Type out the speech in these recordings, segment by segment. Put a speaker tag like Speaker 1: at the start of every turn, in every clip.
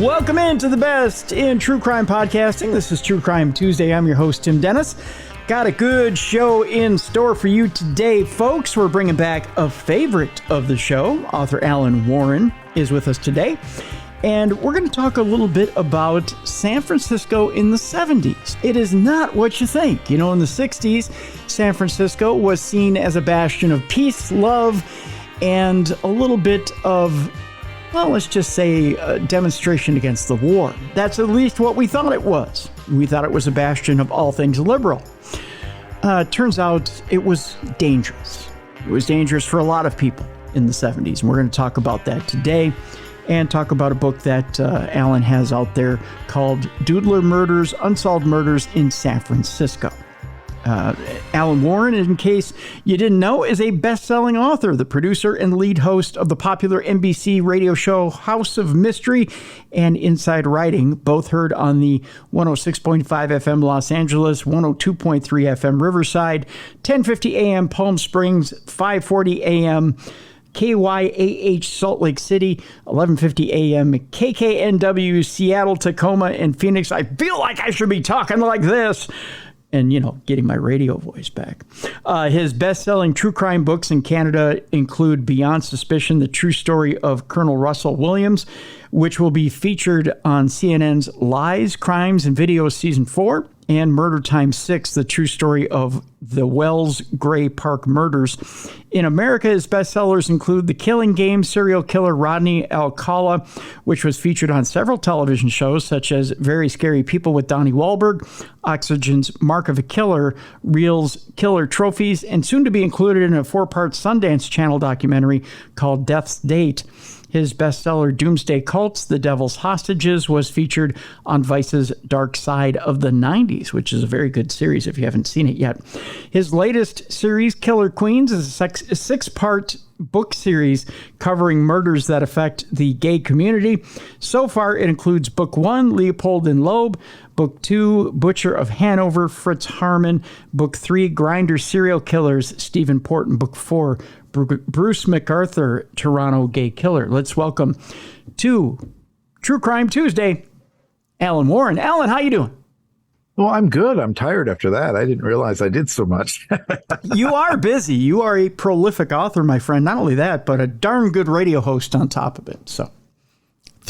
Speaker 1: Welcome into the best in true crime podcasting. This is True Crime Tuesday. I'm your host, Tim Dennis. Got a good show in store for you today, folks. We're bringing back a favorite of the show. Author Alan Warren is with us today. And we're going to talk a little bit about San Francisco in the 70s. It is not what you think. You know, in the 60s, San Francisco was seen as a bastion of peace, love, and a little bit of, well, let's just say a demonstration against the war. That's at least what we thought it was. We thought it was a bastion of all things liberal. Turns out it was dangerous. It was dangerous for a lot of people in the 70s. And we're going to talk about that today and talk about a book that Alan has out there called Doodler Murders, Unsolved Murders in San Francisco. Alan Warren, in case you didn't know, is a best-selling author, the producer and lead host of the popular NBC radio show House of Mystery and Inside Writing, both heard on the 106.5 FM Los Angeles, 102.3 FM Riverside, 1050 AM Palm Springs, 540 AM KYAH Salt Lake City, 1150 AM KKNW Seattle, Tacoma, and Phoenix. I feel like I should be talking like this. And, you know, getting my radio voice back. His best-selling true crime books in Canada include Beyond Suspicion, the true story of Colonel Russell Williams, which will be featured on CNN's Lies, Crimes, and Videos Season 4, and Murder Time 6, the true story of the Wells Gray Park murders. In America, his bestsellers include The Killing Game, serial killer Rodney Alcala, which was featured on several television shows, such as Very Scary People with Donnie Wahlberg, Oxygen's Mark of a Killer, Reel's Killer Trophies, and soon to be included in a 4-part Sundance Channel documentary called Death's Date. His bestseller, Doomsday Cults, The Devil's Hostages, was featured on Vice's Dark Side of the 90s, which is a very good series if you haven't seen it yet. His latest series, Killer Queens, is a 6-part book series covering murders that affect the gay community. So far, it includes Book 1, Leopold and Loeb, Book 2, Butcher of Hanover, Fritz Harman, Book 3, Grinder Serial Killers, Stephen Porton, Book 4, Bruce MacArthur, Toronto Gay Killer. Let's welcome to True Crime Tuesday, Alan Warren. Alan, how you doing?
Speaker 2: Well, I'm good. I'm tired after that. I didn't realize I did so much.
Speaker 1: You are busy. You are a prolific author, my friend. Not only that, but a darn good radio host on top of it. So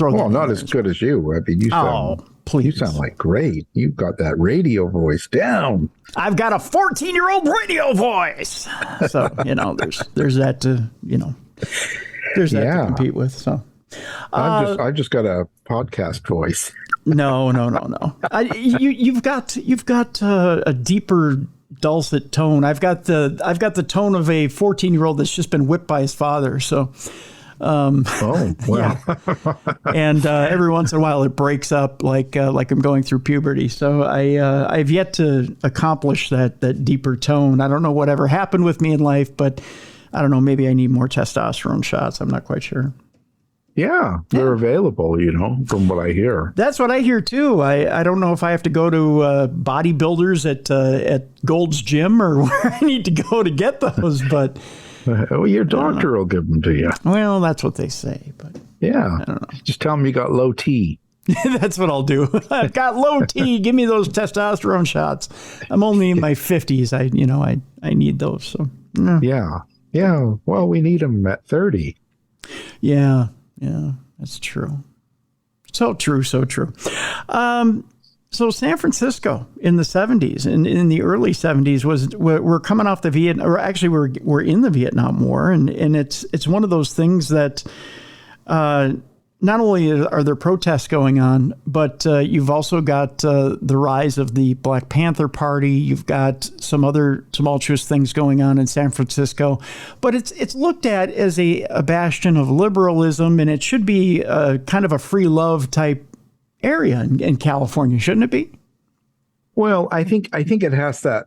Speaker 2: well, not as good as you. I mean, you sound,
Speaker 1: please.
Speaker 2: You sound like great. You've got that radio voice down.
Speaker 1: I've got a 14-year-old radio voice. So, you know, there's that to, you know, there's that to compete with. So
Speaker 2: I just got a podcast voice.
Speaker 1: No. You've got a deeper dulcet tone. I've got the tone of a 14-year-old that's just been whipped by his father. So,
Speaker 2: oh, wow.
Speaker 1: Yeah. And every once in a while it breaks up like I'm going through puberty. So I've yet to accomplish that deeper tone. I don't know whatever happened with me in life, but I don't know. Maybe I need more testosterone shots. I'm not quite sure.
Speaker 2: Yeah, they're available, you know, from what I hear.
Speaker 1: That's what I hear, too. I don't know if I have to go to bodybuilders at Gold's Gym or where I need to go to get those, but...
Speaker 2: Well, your doctor will give them to you.
Speaker 1: Well, that's what they say, but...
Speaker 2: Yeah, I don't know. Just tell them you got low T.
Speaker 1: That's what I'll do. I've got low T. Give me those testosterone shots. I'm only in my 50s. I need those. So
Speaker 2: Yeah. Well, we need them at 30.
Speaker 1: Yeah, that's true. So true. So San Francisco in the 70s, in the early 70s, we're coming off the Vietnam, or actually we're in the Vietnam War, and it's one of those things that not only are there protests going on, but you've also got the rise of the Black Panther Party. You've got some other tumultuous things going on in San Francisco, but it's looked at as a bastion of liberalism, and it should be kind of a free love type area in California, shouldn't it be?
Speaker 2: Well, I think it has that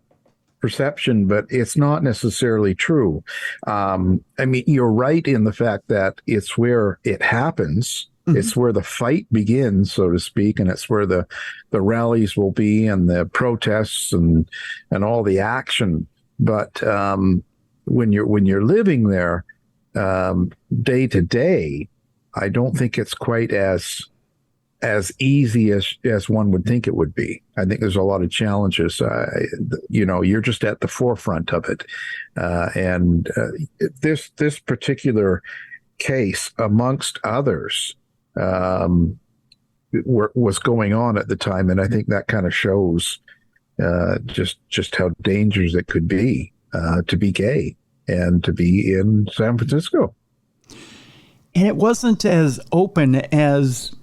Speaker 2: perception, but it's not necessarily true. I mean, you're right in the fact that it's where it happens. Mm-hmm. It's where the fight begins, so to speak, and it's where the rallies will be and the protests and all the action. But when you're living there day to day, I don't think it's quite as as easy as one would think it would be. I think there's a lot of challenges. You're just at the forefront of it, and this particular case, amongst others, was going on at the time, and I think that kind of shows just how dangerous it could be to be gay and to be in San Francisco.
Speaker 1: And it wasn't as open as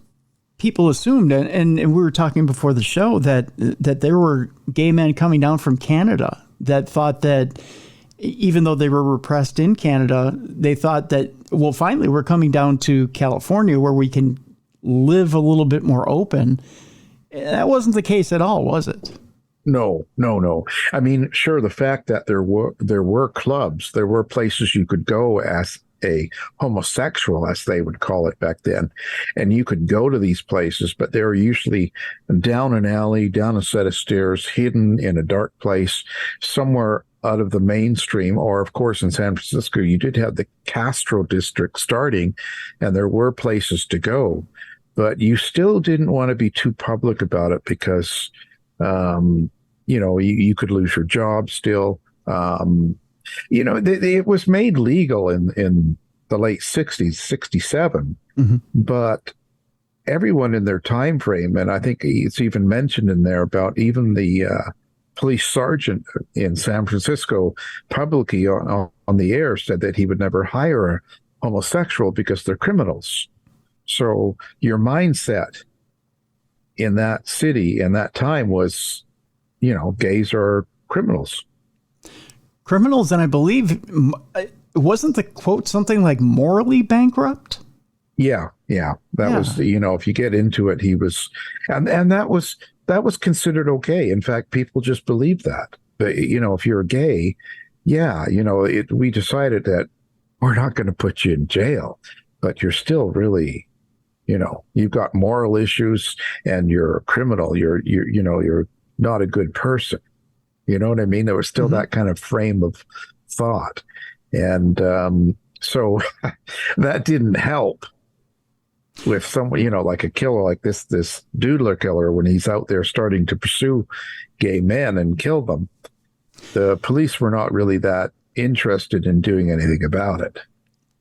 Speaker 1: people assumed. And we were talking before the show that there were gay men coming down from Canada that thought that even though they were repressed in Canada, they thought that, well, finally, we're coming down to California where we can live a little bit more open. That wasn't the case at all, was it?
Speaker 2: No. I mean, sure, the fact that there were clubs, there were places you could go as a homosexual, as they would call it back then, and you could go to these places, but they were usually down an alley, down a set of stairs, hidden in a dark place, somewhere out of the mainstream. Or, of course, in San Francisco, you did have the Castro district starting, and there were places to go, but you still didn't want to be too public about it because you could lose your job still. It was made legal in the late 60s, 67, but everyone in their time frame, and I think it's even mentioned in there about even the police sergeant in San Francisco publicly on the air said that he would never hire a homosexual because they're criminals. So your mindset in that city in that time was, gays are criminals.
Speaker 1: Criminals, and I believe, wasn't the quote something like morally bankrupt?
Speaker 2: Yeah. That was, if you get into it, he was, and that was considered okay. In fact, people just believed that. But, if you're gay, we decided that we're not going to put you in jail, but you're still really, you've got moral issues and you're a criminal. You're not a good person. You know what I mean? There was still that kind of frame of thought. And so that didn't help with someone, like a killer like this Doodler killer, when he's out there starting to pursue gay men and kill them. The police were not really that interested in doing anything about it.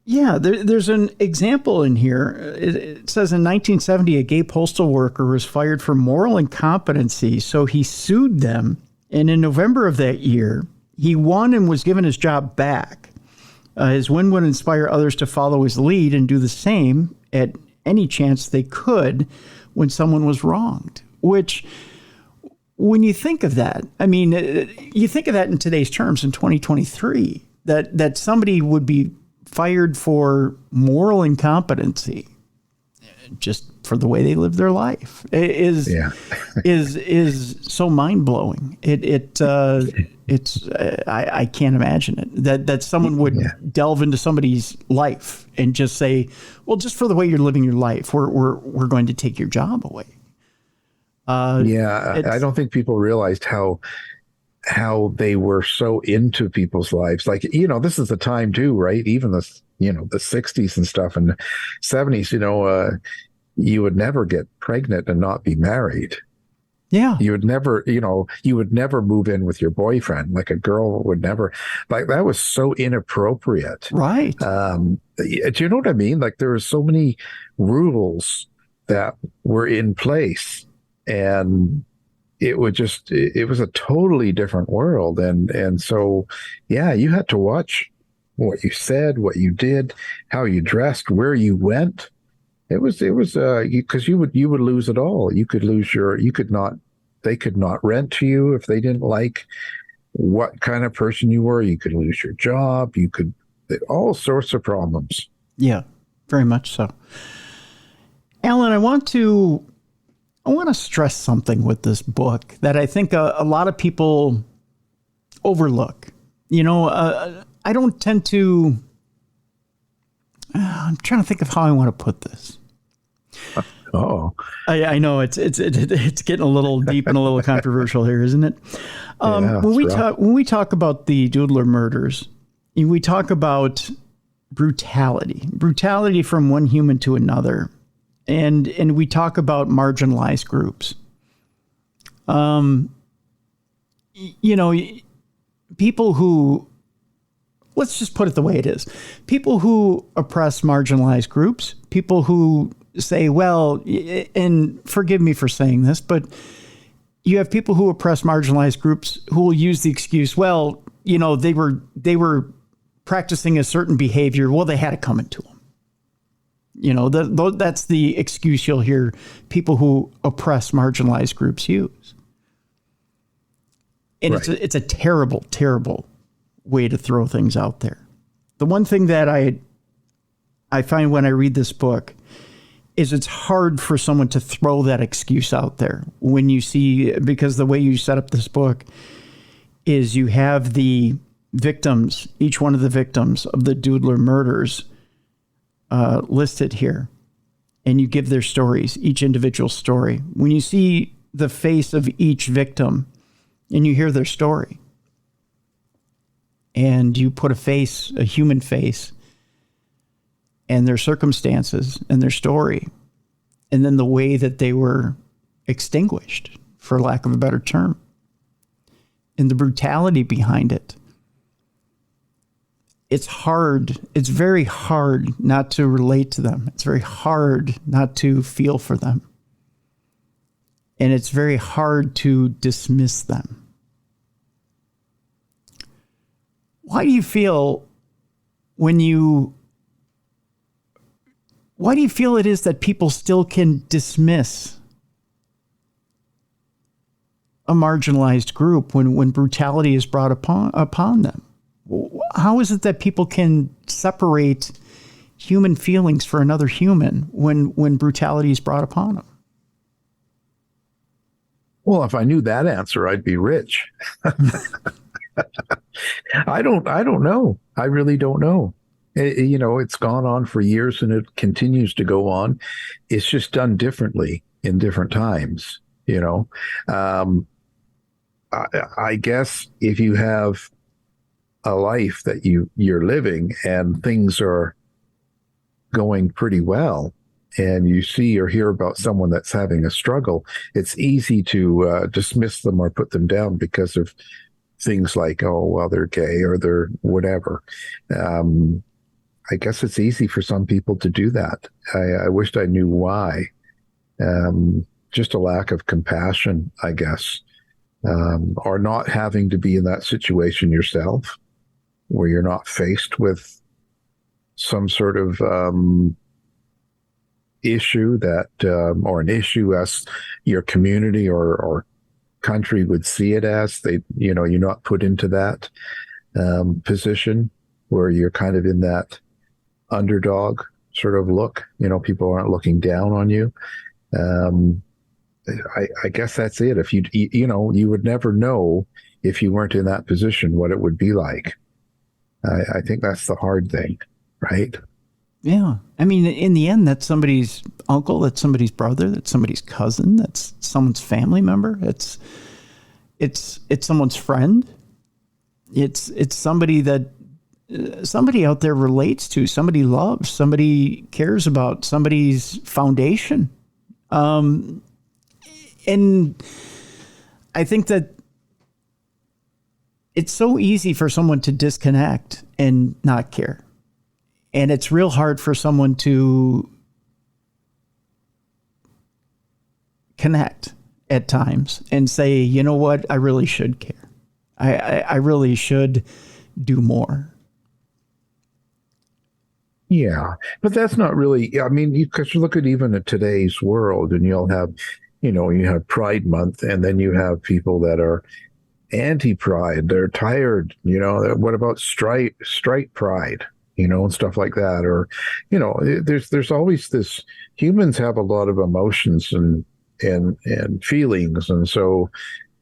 Speaker 1: Yeah, there's an example in here. It says in 1970, a gay postal worker was fired for moral incompetency, so he sued them. And in November of that year, he won and was given his job back. His win would inspire others to follow his lead and do the same at any chance they could when someone was wronged. Which, when you think of that, I mean, you think of that in today's terms in 2023, that somebody would be fired for moral incompetency just for the way they live their life is so mind-blowing. I can't imagine it that someone would delve into somebody's life and just say, well, just for the way you're living your life, we're going to take your job away.
Speaker 2: I don't think people realized how they were so into people's lives. Like, this is the time too, right? Even the 60s and stuff and 70s, you would never get pregnant and not be married.
Speaker 1: Yeah.
Speaker 2: You would never move in with your boyfriend. Like a girl would never, like that was so inappropriate.
Speaker 1: Right.
Speaker 2: Do you know what I mean? Like there were so many rules that were in place, and it was a totally different world. And so, you had to watch what you said, what you did, how you dressed, where you went. It was because you would lose it all. They could not rent to you if they didn't like what kind of person you were. You could lose your job. All sorts of problems.
Speaker 1: Yeah, very much so. Alan, I want to stress something with this book that I think a lot of people overlook. I don't tend to. I'm trying to think of how I want to put this.
Speaker 2: Oh,
Speaker 1: I know it's getting a little deep and a little controversial here, isn't it? When we talk about the Doodler murders, we talk about brutality from one human to another, and we talk about marginalized groups. You know, people who, let's just put it the way it is. People who oppress marginalized groups, people who say, well, and forgive me for saying this, but you have people who oppress marginalized groups who will use the excuse, well, you know, they were practicing a certain behavior. Well, they had it coming to them. You know, that's the excuse you'll hear people who oppress marginalized groups use. And right. It's a terrible, terrible way to throw things out there. The one thing that I find when I read this book is it's hard for someone to throw that excuse out there when you see, because the way you set up this book is you have the victims, each one of the victims of the Doodler Murders listed here, and you give their stories, each individual story. When you see the face of each victim and you hear their story, and you put a human face, and their circumstances and their story, and then the way that they were extinguished, for lack of a better term, and the brutality behind it, it's hard. It's very hard not to relate to them. It's very hard not to feel for them. And it's very hard to dismiss them. Why do you feel it is that people still can dismiss a marginalized group when brutality is brought upon them? How is it that people can separate human feelings for another human when brutality is brought upon them?
Speaker 2: Well, if I knew that answer, I'd be rich. I don't know. I really don't know. You know, it's gone on for years and it continues to go on. It's just done differently in different times, you know. I guess if you have a life that you're living and things are going pretty well, and you see or hear about someone that's having a struggle, it's easy to dismiss them or put them down because of things like, oh, well, they're gay or they're whatever. I guess it's easy for some people to do that. I wished I knew why. Just a lack of compassion, I guess, or not having to be in that situation yourself, where you're not faced with some sort of issue that, or an issue as your community or country would see it as. You're not put into that position where you're kind of in that underdog sort of look. You know, people aren't looking down on you. I guess that's it. If you would never know if you weren't in that position what it would be like. I think that's the hard thing, right?
Speaker 1: Yeah. I mean, in the end, that's somebody's uncle, that's somebody's brother, that's somebody's cousin, that's someone's family member. It's someone's friend. It's somebody that somebody out there relates to, somebody loves, somebody cares about, somebody's foundation. And I think that it's so easy for someone to disconnect and not care. And it's real hard for someone to connect at times and say, you know what, I really should care. I really should do more.
Speaker 2: Yeah, but that's not really, I mean, because you look at even at today's world and you'll have, you have Pride Month, and then you have people that are anti-Pride. They're tired, what about strike Pride, and stuff like that. Or, there's always this, humans have a lot of emotions and feelings. And so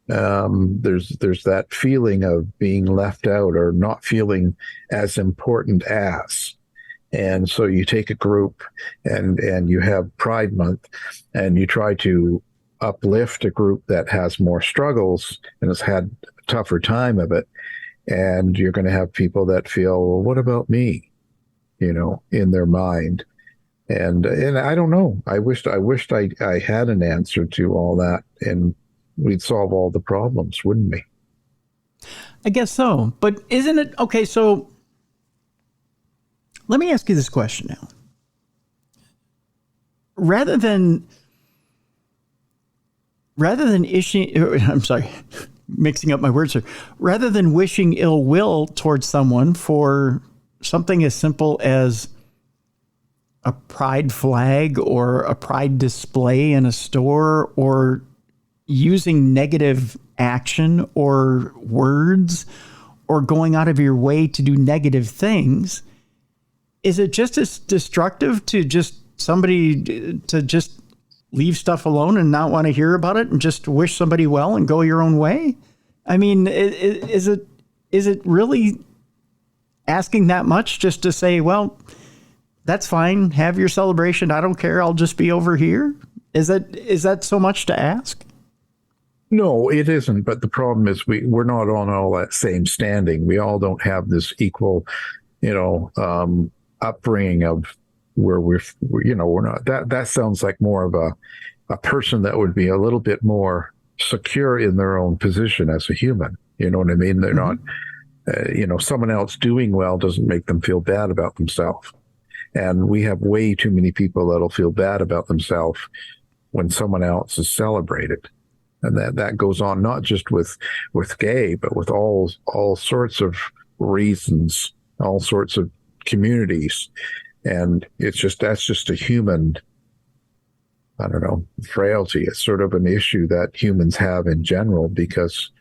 Speaker 2: there's that feeling of being left out or not feeling as important as. And so you take a group and you have Pride Month and you try to uplift a group that has more struggles and has had a tougher time of it. And you're going to have people that feel, well, what about me? In their mind. And I don't know. I wished I had an answer to all that, and we'd solve all the problems, wouldn't we?
Speaker 1: I guess so. But isn't it okay? So let me ask you this question now. Rather than ishing, I'm sorry, mixing up my words here. Rather than wishing ill will towards someone for something as simple as a pride flag or a pride display in a store, or using negative action or words, or going out of your way to do negative things, is it just as destructive to just somebody to just leave stuff alone and not want to hear about it and just wish somebody well and go your own way? I mean, is it really asking that much just to say, well, that's fine, have your celebration, I don't care, I'll just be over here? Is that so much to ask?
Speaker 2: No, it isn't. But the problem is we're not on all that same standing. We all don't have this equal, upbringing of where we're not. That sounds like more of a person that would be a little bit more secure in their own position as a human. You know what I mean? They're not, someone else doing well doesn't make them feel bad about themselves. And we have way too many people that'll feel bad about themselves when someone else is celebrated. And that goes on not just with gay, but with all sorts of reasons, all sorts of communities. And that's just a human, I don't know, frailty. It's sort of an issue that humans have in general, because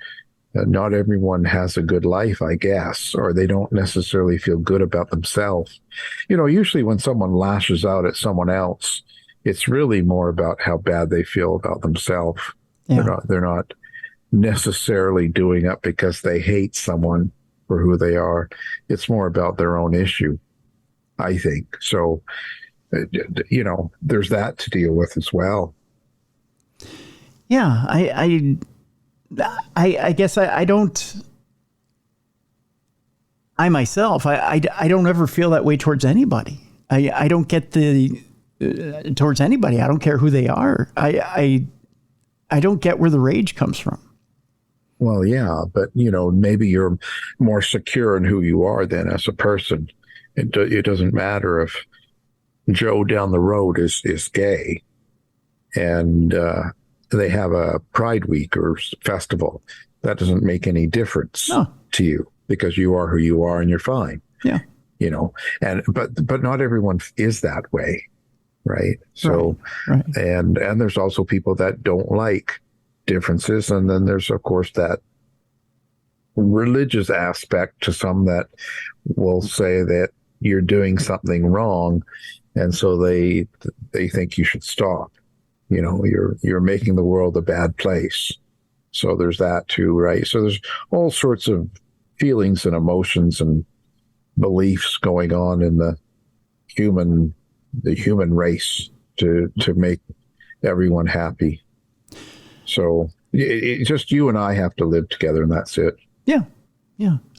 Speaker 2: not everyone has a good life, I guess, or they don't necessarily feel good about themselves. Usually when someone lashes out at someone else, it's really more about how bad they feel about themselves. Yeah. They're not necessarily doing it because they hate someone for who they are. It's more about their own issue, I think. So, there's that to deal with as well.
Speaker 1: Yeah, I guess I don't. I myself, I don't ever feel that way towards anybody. I don't get towards anybody. I don't care who they are. I don't get where the rage comes from.
Speaker 2: Well, yeah, but maybe you're more secure in who you are then as a person. It doesn't matter if Joe down the road is gay, and they have a Pride Week or festival. That doesn't make any difference to you, because you are who you are and you're fine.
Speaker 1: Yeah,
Speaker 2: but not everyone is that way. Right. So,
Speaker 1: right.
Speaker 2: And there's also people that don't like differences. And then there's, of course, that religious aspect to some that will say that you're doing something wrong. And so they think you should stop. You're making the world a bad place. So there's that too. Right. So there's all sorts of feelings and emotions and beliefs going on in the human race to make everyone happy. So just you and I have to live together, and that's it.
Speaker 1: Yeah.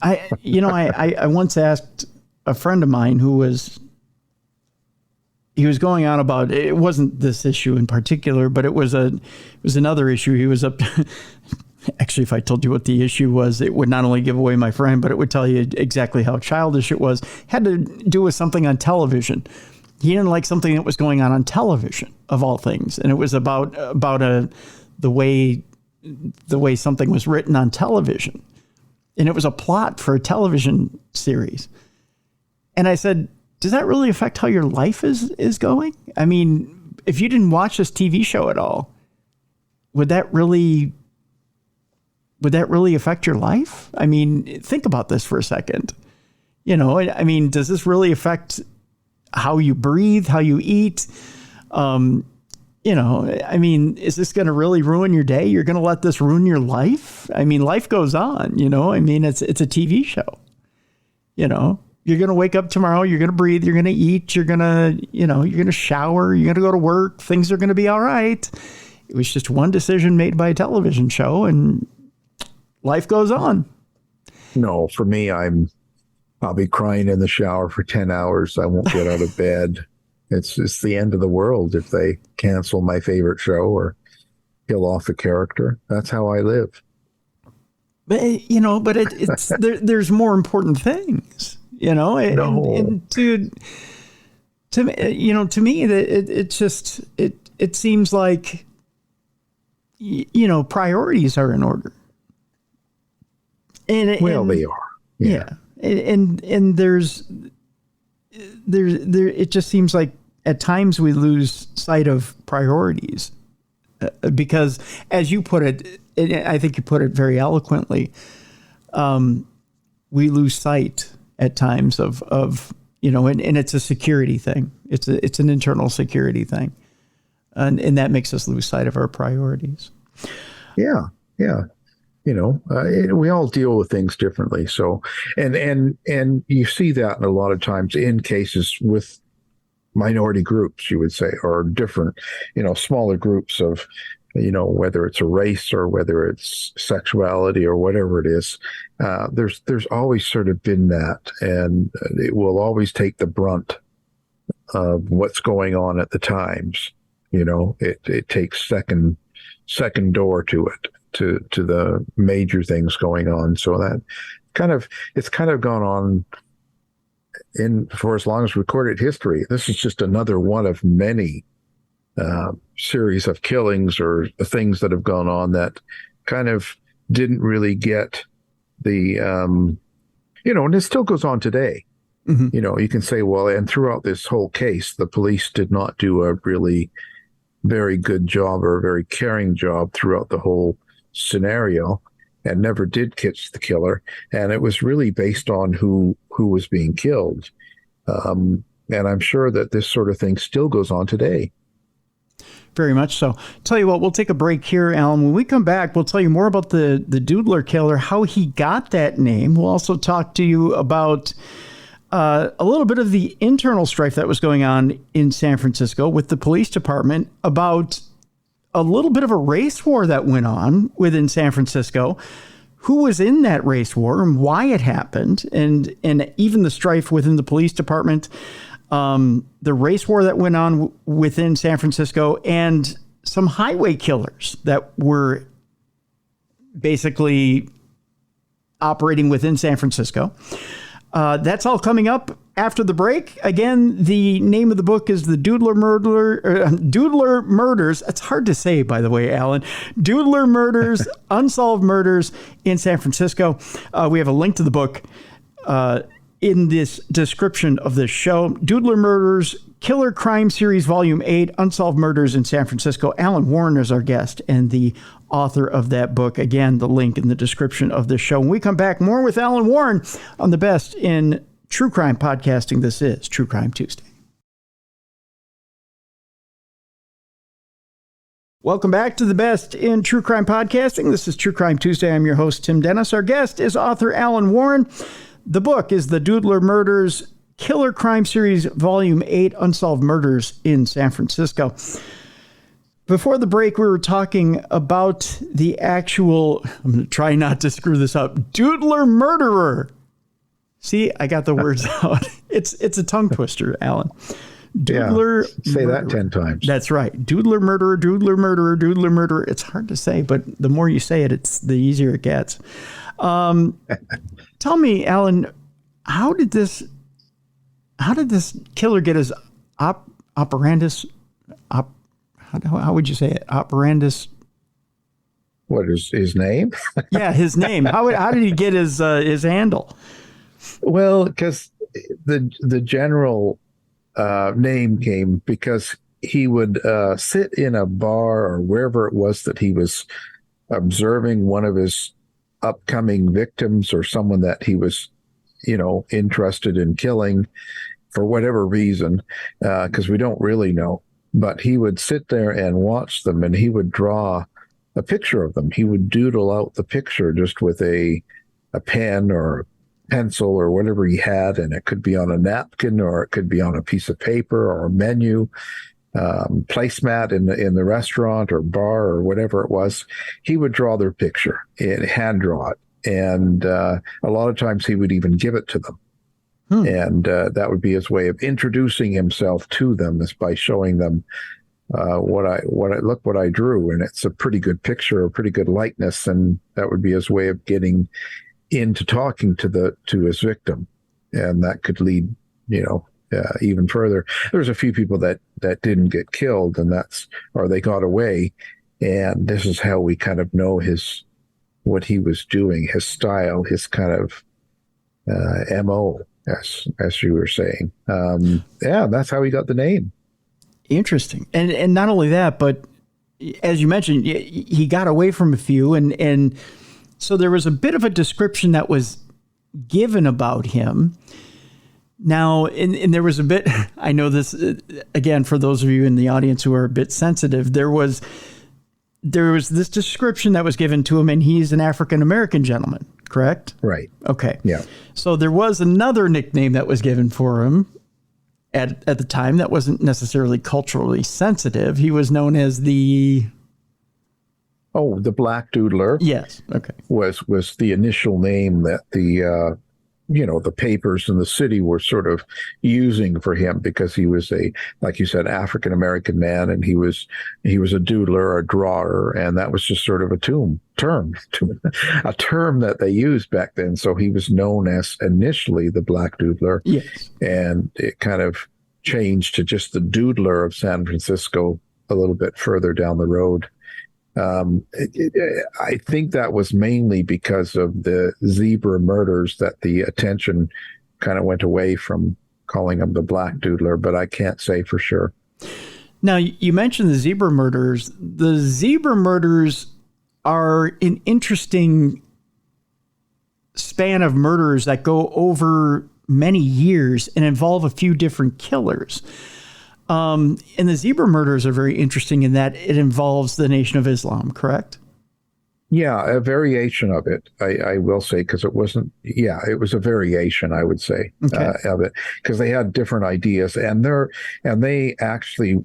Speaker 1: I once asked a friend of mine he was going on about, it wasn't this issue in particular, but it was another issue. He was up. Actually, if I told you what the issue was, it would not only give away my friend, but it would tell you exactly how childish it was. Had to do with something on television. He didn't like something that was going on television, of all things, and it was about the way something was written on television, and it was a plot for a television series. And I said, "Does that really affect how your life is going? I mean, if you didn't watch this TV show at all, would that really affect your life? I mean, think about this for a second. I mean, does this really affect how you breathe, how you eat? I mean, is this going to really ruin your day? You're going to let this ruin your life? I mean, life goes on, I mean, it's a TV show, you're going to wake up tomorrow, you're going to breathe, you're going to eat, you're going to shower, you're going to go to work. Things are going to be all right. It was just one decision made by a television show, and life goes on.
Speaker 2: No, for me, I'll be crying in the shower for 10 hours. I won't get out of bed. It's the end of the world if they cancel my favorite show or kill off a character. That's how I live.
Speaker 1: But it's there's more important things,
Speaker 2: No.
Speaker 1: and to me that it's just it seems like priorities are in order. And
Speaker 2: they are.
Speaker 1: Yeah. And there's it just seems like at times we lose sight of priorities because, as you put it, and I think you put it very eloquently, we lose sight at times of and it's a security thing. It's an internal security thing. And that makes us lose sight of our priorities.
Speaker 2: Yeah. We all deal with things differently. So, and you see that a lot of times in cases with minority groups, you would say, or different, smaller groups of, whether it's a race or whether it's sexuality or whatever it is. There's always sort of been that, and it will always take the brunt of what's going on at the times. It takes second door to it, to the major things going on. So that it's kind of gone on for as long as recorded history. This is just another one of many series of killings or things that have gone on that kind of didn't really get the, and it still goes on today. Mm-hmm. You can say, well, and throughout this whole case, the police did not do a really very good job or a very caring job throughout the whole scenario, and never did catch the killer. And it was really based on who was being killed. And I'm sure that this sort of thing still goes on today.
Speaker 1: Very much so. Tell you what, we'll take a break here, Alan. When we come back, we'll tell you more about the Doodler killer, how he got that name. We'll also talk to you about a little bit of the internal strife that was going on in San Francisco with the police department, about a little bit of a race war that went on within San Francisco, who was in that race war and why it happened, and even the strife within the police department, the race war that went on within San Francisco, and some highway killers that were basically operating within San Francisco. That's all coming up after the break. Again, the name of the book is The Doodler Doodler Murders. It's hard to say, by the way, Alan. Doodler Murders, Unsolved Murders in San Francisco. We have a link to the book in this description of this show. Doodler Murders, Killer Crime Series, Volume 8, Unsolved Murders in San Francisco. Alan Warren is our guest and the author of that book. Again, the link in the description of this show. When we come back, more with Alan Warren on the best in true crime podcasting. This is True Crime Tuesday. Welcome back to the best in true crime podcasting. This is True Crime Tuesday. I'm your host, Tim Dennis. Our guest is author Alan Warren. The book is The Doodler Murders, Killer Crime Series, Volume 8, Unsolved Murders in San Francisco. Before the break, we were talking about the actual, I'm going to try not to screw this up, Doodler Murderer. See, I got the words out. It's a tongue twister, Alan. Doodler
Speaker 2: say
Speaker 1: Murderer.
Speaker 2: That 10 times.
Speaker 1: That's right. Doodler Murderer, Doodler Murderer, Doodler Murderer. It's hard to say, but the more you say it, it's the easier it gets. Tell me, Alan, how did this killer get his operandus? How would you say it? Operandus.
Speaker 2: What is his name?
Speaker 1: Yeah, his name. How did he get his handle?
Speaker 2: Well, because the general name came because he would sit in a bar or wherever it was that he was observing one of his upcoming victims or someone that he was, interested in killing for whatever reason, because we don't really know. But he would sit there and watch them, and he would draw a picture of them. He would doodle out the picture just with a pen or a pencil or whatever he had, and it could be on a napkin or it could be on a piece of paper or a menu, placemat in the restaurant or bar or whatever it was. He would draw their picture and hand draw it, and a lot of times he would even give it to them. And that would be his way of introducing himself to them, is by showing them what I drew, and it's a pretty good picture, a pretty good likeness, and that would be his way of getting into talking to his victim, and that could lead, even further. There's a few people that didn't get killed, or they got away, and this is how we kind of know what he was doing, his style, his kind of MO, as you were saying. That's how he got the name.
Speaker 1: Interesting. And not only that, but as you mentioned, he got away from a few, and so there was a bit of a description that was given about him. Now, and there was a bit, I know this, again, for those of you in the audience who are a bit sensitive, there was this description that was given to him, and he's an African-American gentleman, correct?
Speaker 2: Right.
Speaker 1: Okay.
Speaker 2: Yeah.
Speaker 1: So there was another nickname that was given for him at the time that wasn't necessarily culturally sensitive. He was known as the
Speaker 2: Black Doodler.
Speaker 1: Yes. Okay.
Speaker 2: Was the initial name that the papers in the city were sort of using for him, because he was like you said, African-American man, and he was a doodler, a drawer, and that was just sort of a term that they used back then. So he was known as initially the Black Doodler.
Speaker 1: Yes.
Speaker 2: And it kind of changed to just the Doodler of San Francisco a little bit further down the road. I think that was mainly because of the zebra murders that the attention kind of went away from calling him the Black Doodler, but I can't say for sure.
Speaker 1: Now, you mentioned the zebra murders. The zebra murders are an interesting span of murders that go over many years and involve a few different killers. And the zebra murders are very interesting in that it involves the Nation of Islam, correct?
Speaker 2: Yeah, a variation of it, I will say, because it was a variation, I would say, of it, because they had different ideas, and they actually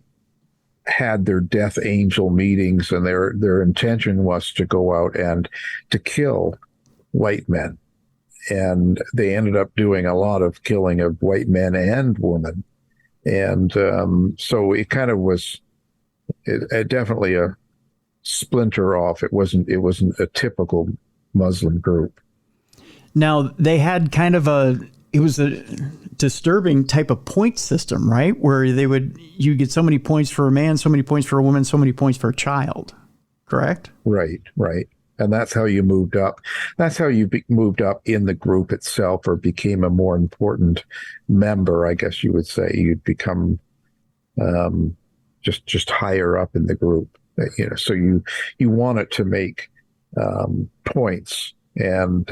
Speaker 2: had their death angel meetings, and their intention was to go out and to kill white men, and they ended up doing a lot of killing of white men and women. And so it kind of was definitely a splinter off. It wasn't a typical Muslim group.
Speaker 1: Now, they had kind of it was a disturbing type of point system, right? Where you get so many points for a man, so many points for a woman, so many points for a child, correct?
Speaker 2: Right. And that's how you moved up. That's how you moved up in the group itself, or became a more important member, I guess you would say. You'd become just higher up in the group. So you wanted to make points, and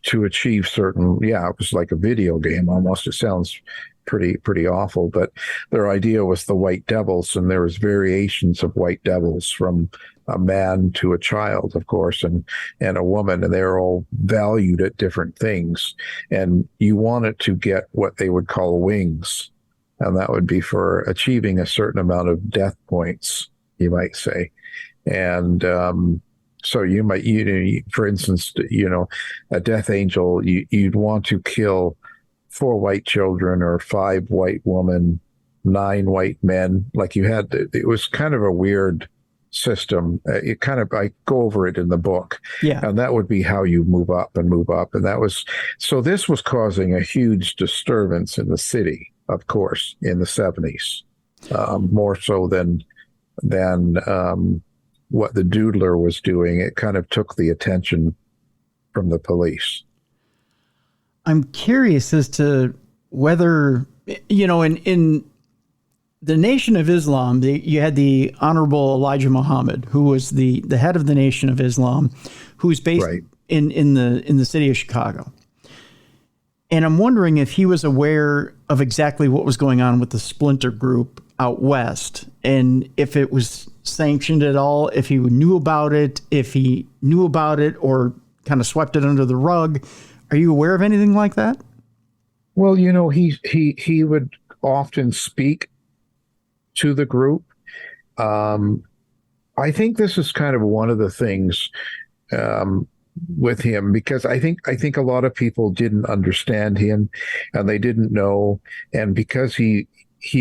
Speaker 2: to achieve certain. Yeah, it was like a video game almost. It sounds pretty awful, but their idea was the white devils, and there was variations of white devils, from a man to a child, of course, and a woman, and they're all valued at different things. And you wanted to get what they would call wings, and that would be for achieving a certain amount of death points, you might say. And so you might, for instance, a death angel, you'd want to kill 4 white children, or 5 white women, 9 white men. Like it was kind of a weird system. I go over it in the book.
Speaker 1: Yeah.
Speaker 2: And that would be how you move up. And this was causing a huge disturbance in the city, of course, in the 70s, more so than what the Doodler was doing. It kind of took the attention from the police.
Speaker 1: I'm curious as to whether, in the Nation of Islam, you had the Honorable Elijah Muhammad, who was the head of the Nation of Islam, who's based in the city of Chicago. And I'm wondering if he was aware of exactly what was going on with the splinter group out west, and if it was sanctioned at all, if he knew about it, or kind of swept it under the rug. Are you aware of anything like that?
Speaker 2: Well, he would often speak to the group. I think this is kind of one of the things with him, because I think a lot of people didn't understand him, and they didn't know, and because he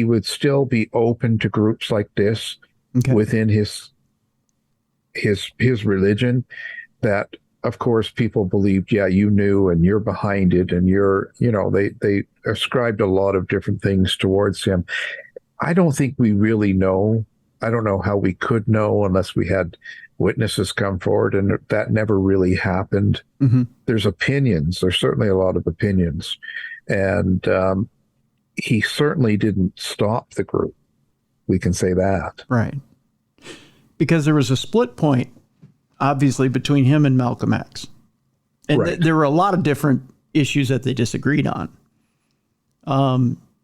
Speaker 2: would still be open to groups like this
Speaker 1: Okay.
Speaker 2: within his religion, that of course people believed, yeah, you knew and you're behind it, and they ascribed a lot of different things towards him. I don't think we really know. I don't know how we could know unless we had witnesses come forward, and that never really happened.
Speaker 1: Mm-hmm.
Speaker 2: There's opinions. There's certainly a lot of opinions, and he certainly didn't stop the group. We can say that.
Speaker 1: Right. Because there was a split point, obviously, between him and Malcolm X. And
Speaker 2: Right.
Speaker 1: there were a lot of different issues that they disagreed on.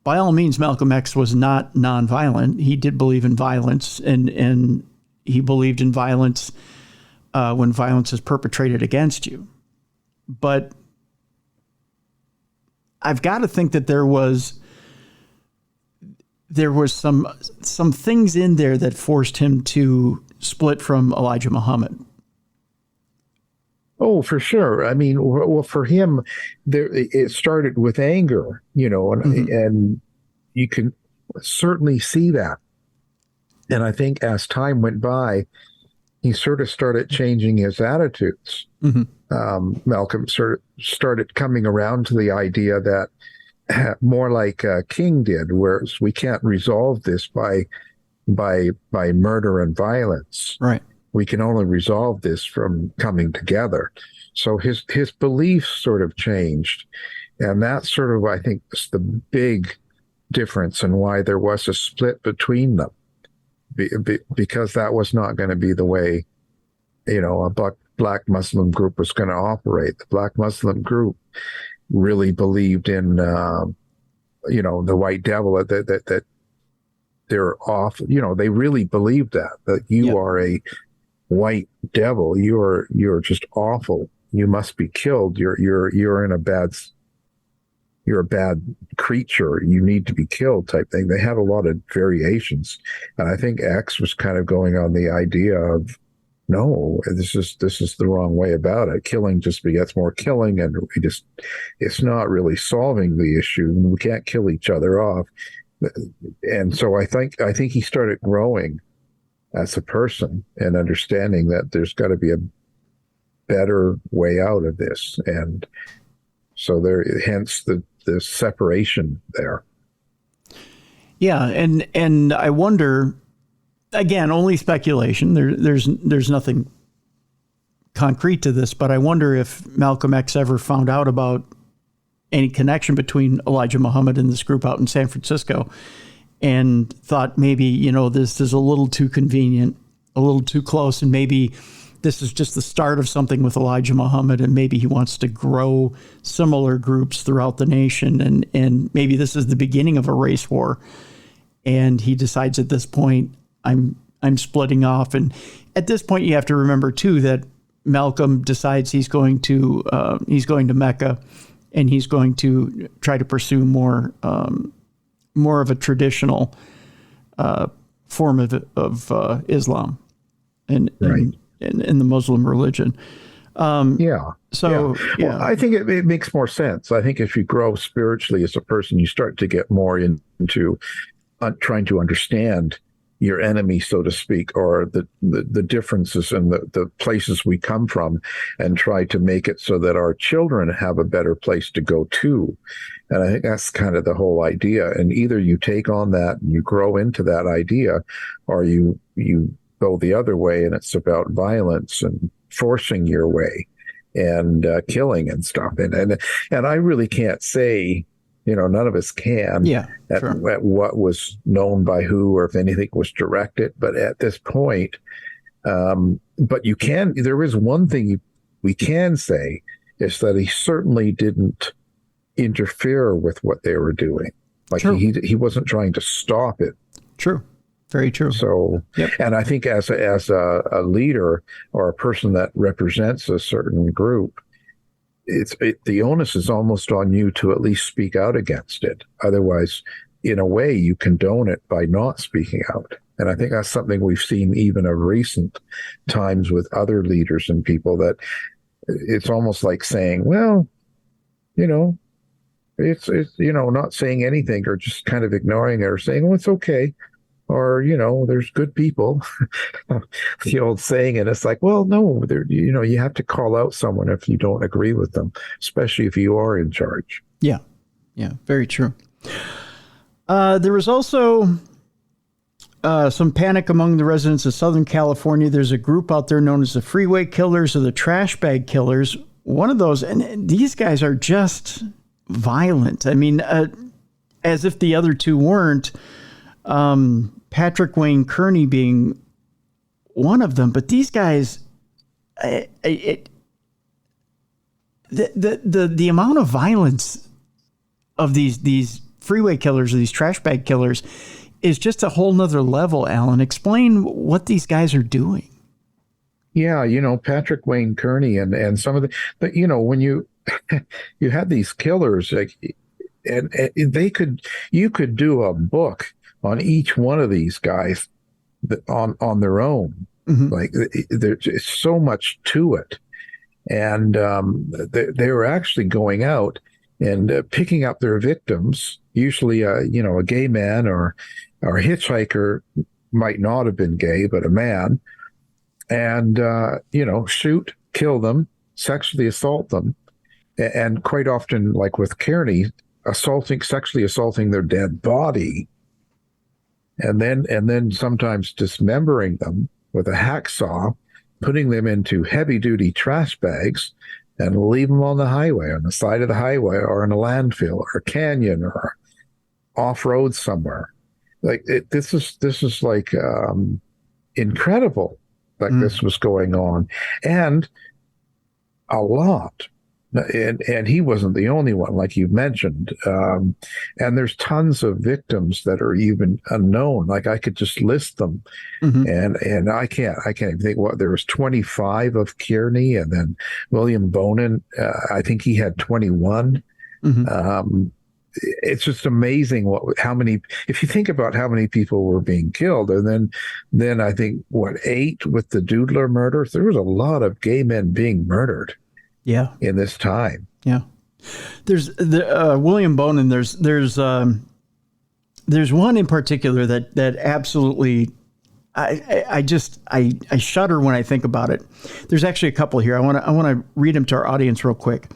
Speaker 1: By all means, Malcolm X was not nonviolent. He did believe in violence, and he believed in violence when violence is perpetrated against you. But I've got to think that there was some things in there that forced him to split from Elijah Muhammad.
Speaker 2: Oh, for sure. I mean, well, for him, it started with anger, and you can certainly see that. And I think as time went by, he sort of started changing his attitudes.
Speaker 1: Mm-hmm.
Speaker 2: Malcolm sort of started coming around to the idea that more like King did, whereas we can't resolve this by murder and violence.
Speaker 1: Right.
Speaker 2: We can only resolve this from coming together. So his beliefs sort of changed. And that's sort of, I think, is the big difference in why there was a split between them. Because that was not going to be the way, a black Muslim group was going to operate. The black Muslim group really believed in, the white devil, that they're off. They really believed that you are a white devil. You're just awful. You must be killed. You're a bad creature. You need to be killed type thing. They had a lot of variations. And I think X was kind of going on the idea of, no, this is the wrong way about it. Killing just begets more killing, and it's not really solving the issue. We can't kill each other off. And so I think he started growing as a person and understanding that there's got to be a better way out of this. And so hence the separation there.
Speaker 1: Yeah. And I wonder, again, only speculation. There's nothing concrete to this, but I wonder if Malcolm X ever found out about any connection between Elijah Muhammad and this group out in San Francisco, and thought maybe, this is a little too convenient, a little too close, and maybe this is just the start of something with Elijah Muhammad, and maybe he wants to grow similar groups throughout the nation, and maybe this is the beginning of a race war, and he decides at this point, I'm splitting off. And at this point, you have to remember too that Malcolm decides he's going to Mecca, and he's going to try to pursue more of a traditional form of Islam and the Muslim religion. So
Speaker 2: Well, I think it makes more sense. I think if you grow spiritually as a person, you start to get more into trying to understand your enemy, so to speak, or the differences in the places we come from, and try to make it so that our children have a better place to go to. And I think that's kind of the whole idea. And either you take on that and you grow into that idea, or you go the other way, and it's about violence and forcing your way and killing and stuff. And I really can't say, none of us can at what was known by who, or if anything was directed. But at this point, but there is one thing we can say, is that he certainly didn't interfere with what they were doing. Like he wasn't trying to stop it. True.
Speaker 1: Very true.
Speaker 2: So, and I think as a leader or a person that represents a certain group, the onus is almost on you to at least speak out against it. Otherwise, in a way, you condone it by not speaking out. And I think that's something we've seen even of recent times with other leaders and people, that it's almost like saying, well, you know, it's not saying anything or just kind of ignoring it or saying, oh, it's okay. Or, there's good people, the old saying. And it's like, well, no, you have to call out someone if you don't agree with them, especially if you are in charge.
Speaker 1: Yeah. Yeah. Very true. There was also some panic among the residents of Southern California. There's a group out there known as the Freeway Killers or the Trash Bag Killers. One of those, and these guys are just violent. I mean, as if the other two weren't. Patrick Wayne Kearney being one of them, but these guys, the amount of violence of these freeway killers or these trash bag killers is just a whole nother level. Alan, explain what these guys are doing.
Speaker 2: Yeah, Patrick Wayne Kearney and some of but when you you had these killers, like, and you could do a book on each one of these guys on their own. Mm-hmm. Like, there's so much to it. And they were actually going out and picking up their victims, usually a gay man or a hitchhiker, might not have been gay, but a man, and shoot, kill them, sexually assault them, and quite often, like with Kearney, sexually assaulting their dead body, and then sometimes dismembering them with a hacksaw, putting them into heavy-duty trash bags, and leave them on the highway, on the side of the highway, or in a landfill, or a canyon, or off-road somewhere. Like, this is like incredible. Like, this was going on, and a lot. And he wasn't the only one, like you mentioned. And there's tons of victims that are even unknown. Like, I could just list them, and I can't even think what. There was 25 of Kearney, and then William Bonin. I think he had 21. It's just amazing how many. If you think about how many people were being killed, and then I think 8 with the Doodler murders. There was a lot of gay men being murdered.
Speaker 1: Yeah.
Speaker 2: In this time.
Speaker 1: Yeah. There's William Bonin. There's one in particular that absolutely, I shudder when I think about it. There's actually a couple here. I want to read them to our audience real quick.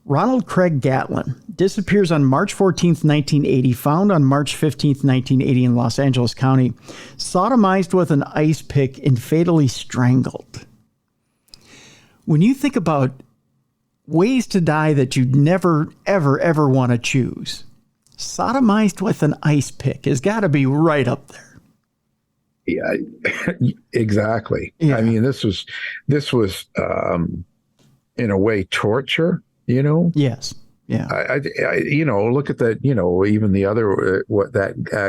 Speaker 1: Ronald Craig Gatlin disappears on March 14th, 1980, found on March 15th, 1980 in Los Angeles County, sodomized with an ice pick and fatally strangled. When you think about ways to die that you'd never, ever, ever want to choose, sodomized with an ice pick has got to be right up there.
Speaker 2: Yeah, exactly. Yeah. I mean, this was in a way torture,
Speaker 1: Yes. Yeah.
Speaker 2: I look at that, even the other,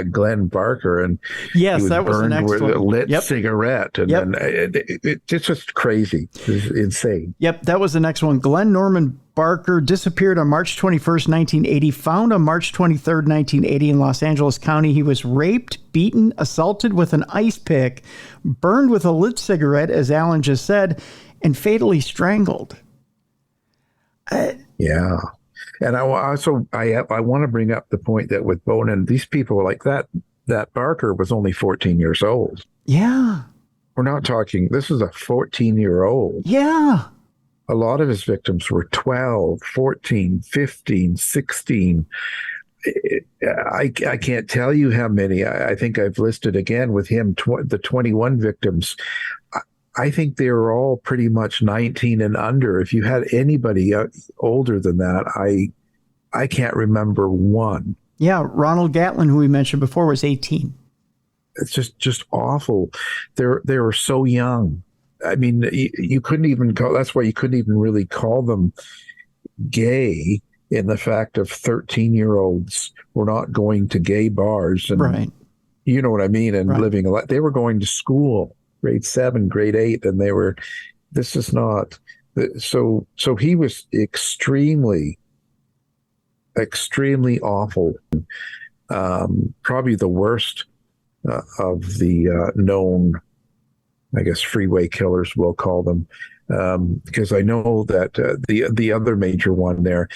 Speaker 2: Glenn Barker, and
Speaker 1: yes, that was the next
Speaker 2: with a lit
Speaker 1: Yep.
Speaker 2: cigarette, and then it's just crazy. It's insane.
Speaker 1: Yep, that was the next one. Glenn Norman Barker disappeared on March 21st, 1980, found on March 23rd, 1980 in Los Angeles County. He was raped, beaten, assaulted with an ice pick, burned with a lit cigarette, as Alan just said, and fatally strangled.
Speaker 2: Yeah. And I want to bring up the point that with Bonin, these people like that Barker was only 14 years old.
Speaker 1: Yeah.
Speaker 2: We're not talking, this is a 14-year-old.
Speaker 1: Yeah.
Speaker 2: A lot of his victims were 12, 14, 15, 16. I can't tell you how many. I think I've listed again with him, the 21 victims. I think they were all pretty much 19 and under. If you had anybody older than that, I can't remember one.
Speaker 1: Yeah, Ronald Gatlin, who we mentioned before, was 18.
Speaker 2: It's just awful. They were so young. I mean, you couldn't even call. That's why you couldn't even really call them gay. In the fact of 13-year-olds were not going to gay bars, and
Speaker 1: right.
Speaker 2: You know what I mean, and
Speaker 1: right.
Speaker 2: living a life. They were going to school. Grade 7, grade 8, and this is not, so he was extremely awful. Probably the worst of the known, I guess, freeway killers, we'll call them. because I know that the other major one there,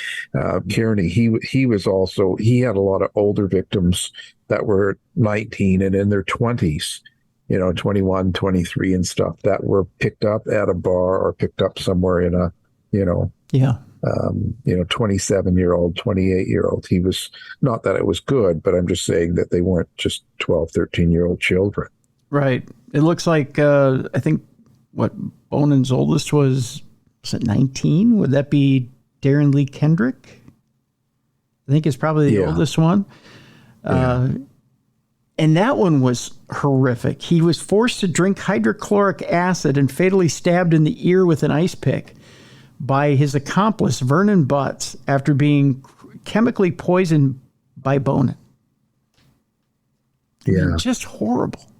Speaker 2: Kearney, he was also, he had a lot of older victims that were 19 and in their 20s, 21, 23 and stuff, that were picked up at a bar or picked up somewhere in a,
Speaker 1: Yeah.
Speaker 2: 27-year-old, 28-year-old. He was, not that it was good, but I'm just saying that they weren't just 12, 13-year-old children.
Speaker 1: Right. It looks like, I think, what Bonan's oldest was it 19? Would that be Darren Lee Kendrick? I think it's probably the oldest one. And that one was horrific. He was forced to drink hydrochloric acid and fatally stabbed in the ear with an ice pick by his accomplice, Vernon Butts, after being chemically poisoned by Bonin.
Speaker 2: Yeah.
Speaker 1: I mean, just horrible.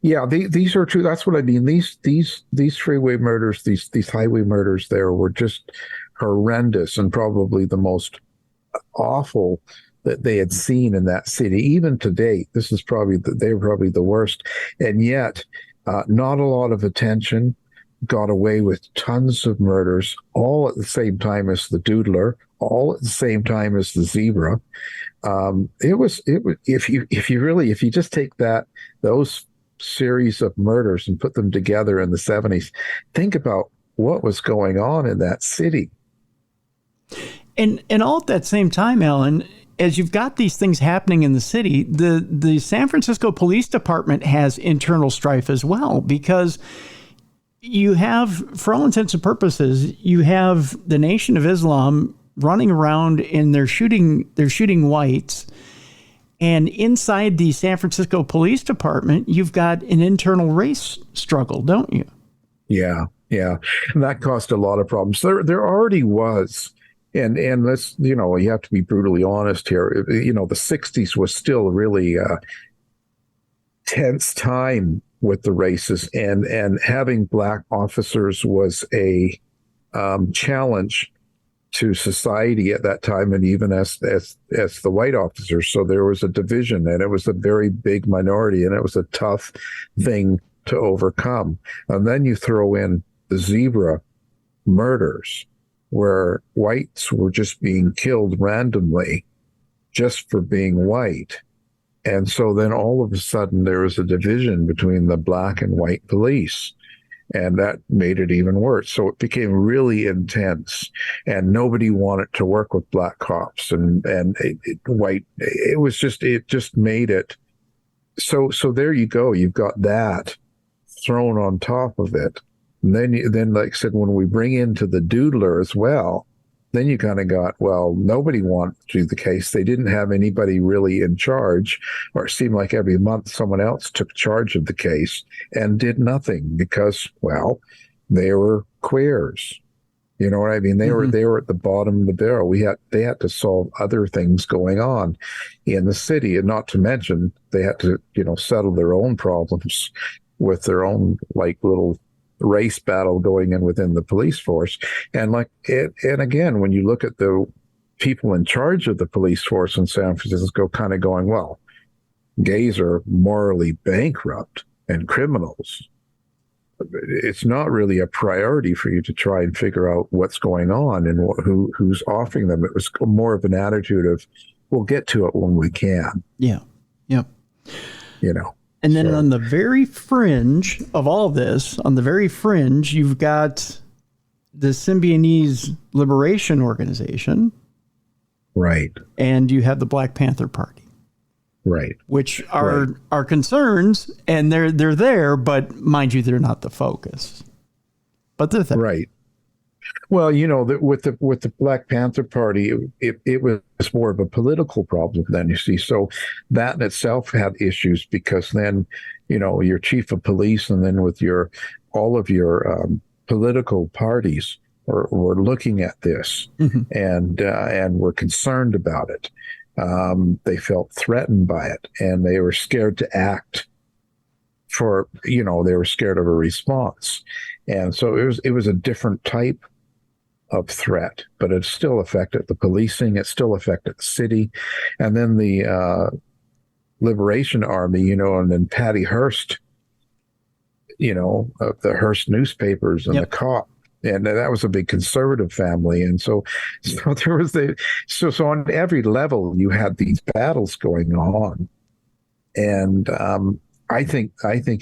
Speaker 2: Yeah, these are true. That's what I mean. These freeway murders, these highway murders there were just horrendous and probably the most awful that they had seen in that city. Even to date, this is probably they're probably the worst. And yet, not a lot of attention. Got away with tons of murders, all at the same time as the Doodler, all at the same time as the Zebra. It was if you just take those series of murders and put them together in the 70s, think about what was going on in that city.
Speaker 1: And all at that same time, Alan, as you've got these things happening in the city, the San Francisco Police Department has internal strife as well, because you have, for all intents and purposes, you have the Nation of Islam running around and they're shooting whites. And inside the San Francisco Police Department, you've got an internal race struggle, don't you?
Speaker 2: Yeah. And that caused a lot of problems. There already was. And let's, you have to be brutally honest here. The 60s was still really a tense time with the races, and having black officers was a challenge to society at that time, and even as the white officers. So there was a division, and it was a very big minority, and it was a tough thing to overcome. And then you throw in the Zebra murders, where whites were just being killed randomly just for being white. And so then all of a sudden there was a division between the black and white police, and that made it even worse. So it became really intense, and nobody wanted to work with black cops and white. It just made it. So there you go. You've got that thrown on top of it. And then like I said, when we bring into the Doodler as well, then you kind of got, well, nobody wanted to do the case. They didn't have anybody really in charge, or it seemed like every month someone else took charge of the case and did nothing because, well, they were queers. You know what I mean? They were at the bottom of the barrel. They had to solve other things going on in the city, and not to mention they had to, settle their own problems with their own like little race battle going in within the police force. And again, when you look at the people in charge of the police force in San Francisco kind of going, well, gays are morally bankrupt and criminals. It's not really a priority for you to try and figure out what's going on and who's offering them. It was more of an attitude of, we'll get to it when we can.
Speaker 1: Yeah. Yep. And then on the very fringe of all this, you've got the Symbionese Liberation Organization.
Speaker 2: Right.
Speaker 1: And you have the Black Panther Party.
Speaker 2: Right.
Speaker 1: Which are concerns, and they're there, but mind you, they're not the focus. But they're there.
Speaker 2: Right. Well, with the Black Panther Party, it was more of a political problem then, you see. So that in itself had issues, because then, your chief of police, and then with all of your political parties were looking at this, and were concerned about it. They felt threatened by it, and they were scared to act they were scared of a response. And so it was a different type of threat, but it still affected the policing. It still affected the city. And then the Liberation Army, and then Patty Hearst, of the Hearst newspapers and the cop, and that was a big conservative family, and so there was so on every level you had these battles going on, and I think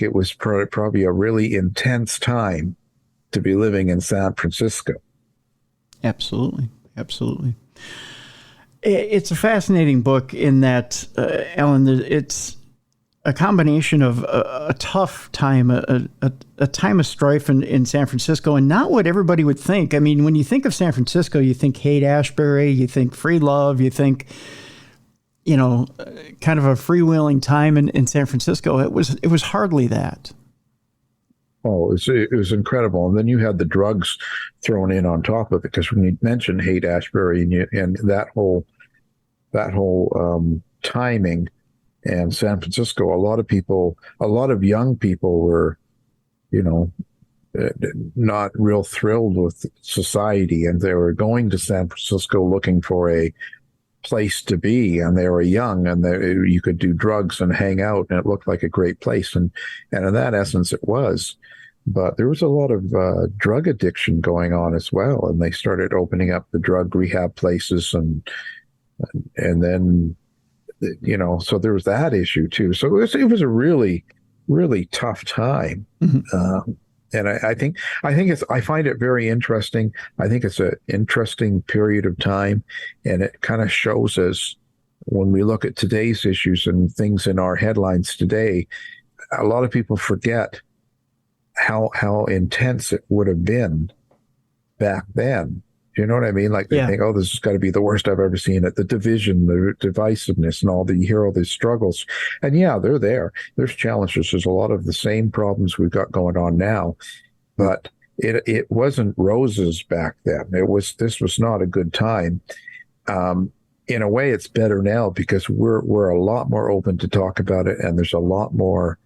Speaker 2: it was probably a really intense time to be living in San Francisco.
Speaker 1: Absolutely. Absolutely. It's a fascinating book in that, Alan, it's a combination of a tough time, a time of strife in San Francisco, and not what everybody would think. I mean, when you think of San Francisco, you think Haight-Ashbury, you think free love, you think, kind of a freewheeling time in San Francisco. It was hardly that.
Speaker 2: Oh, it was incredible. And then you had the drugs thrown in on top of it, because when you mentioned Haight-Ashbury and that whole timing, and San Francisco, a lot of young people were, not real thrilled with society, and they were going to San Francisco looking for a place to be, and they were young, and you could do drugs and hang out, and it looked like a great place, and in that essence it was. But there was a lot of drug addiction going on as well, and they started opening up the drug rehab places, and then so there was that issue too. So it was a really, really tough time. Mm-hmm. And I find it very interesting. I think it's an interesting period of time, and it kind of shows us, when we look at today's issues and things in our headlines today, a lot of people forget how intense it would have been back then. You know what I mean? Like they think, oh, this has got to be the worst I've ever seen it. The division, the divisiveness, and you hear all these struggles. And yeah, they're there. There's challenges. There's a lot of the same problems we've got going on now. But it wasn't roses back then. This was not a good time. In a way, it's better now, because we're a lot more open to talk about it, and there's a lot more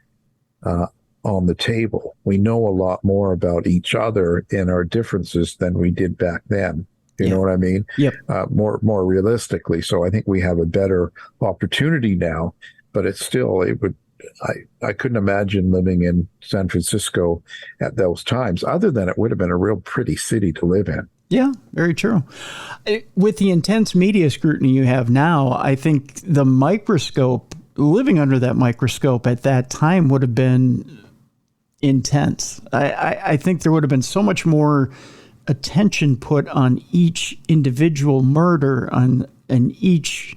Speaker 2: on the table. We know a lot more about each other and our differences than we did back then. You know what I mean?
Speaker 1: Yep.
Speaker 2: More realistically. So I think we have a better opportunity now, but I couldn't imagine living in San Francisco at those times, other than it would have been a real pretty city to live in.
Speaker 1: Yeah, very true. With the intense media scrutiny you have now, I think the microscope, living under that microscope at that time, would have been intense. I think there would have been so much more attention put on each individual murder, and each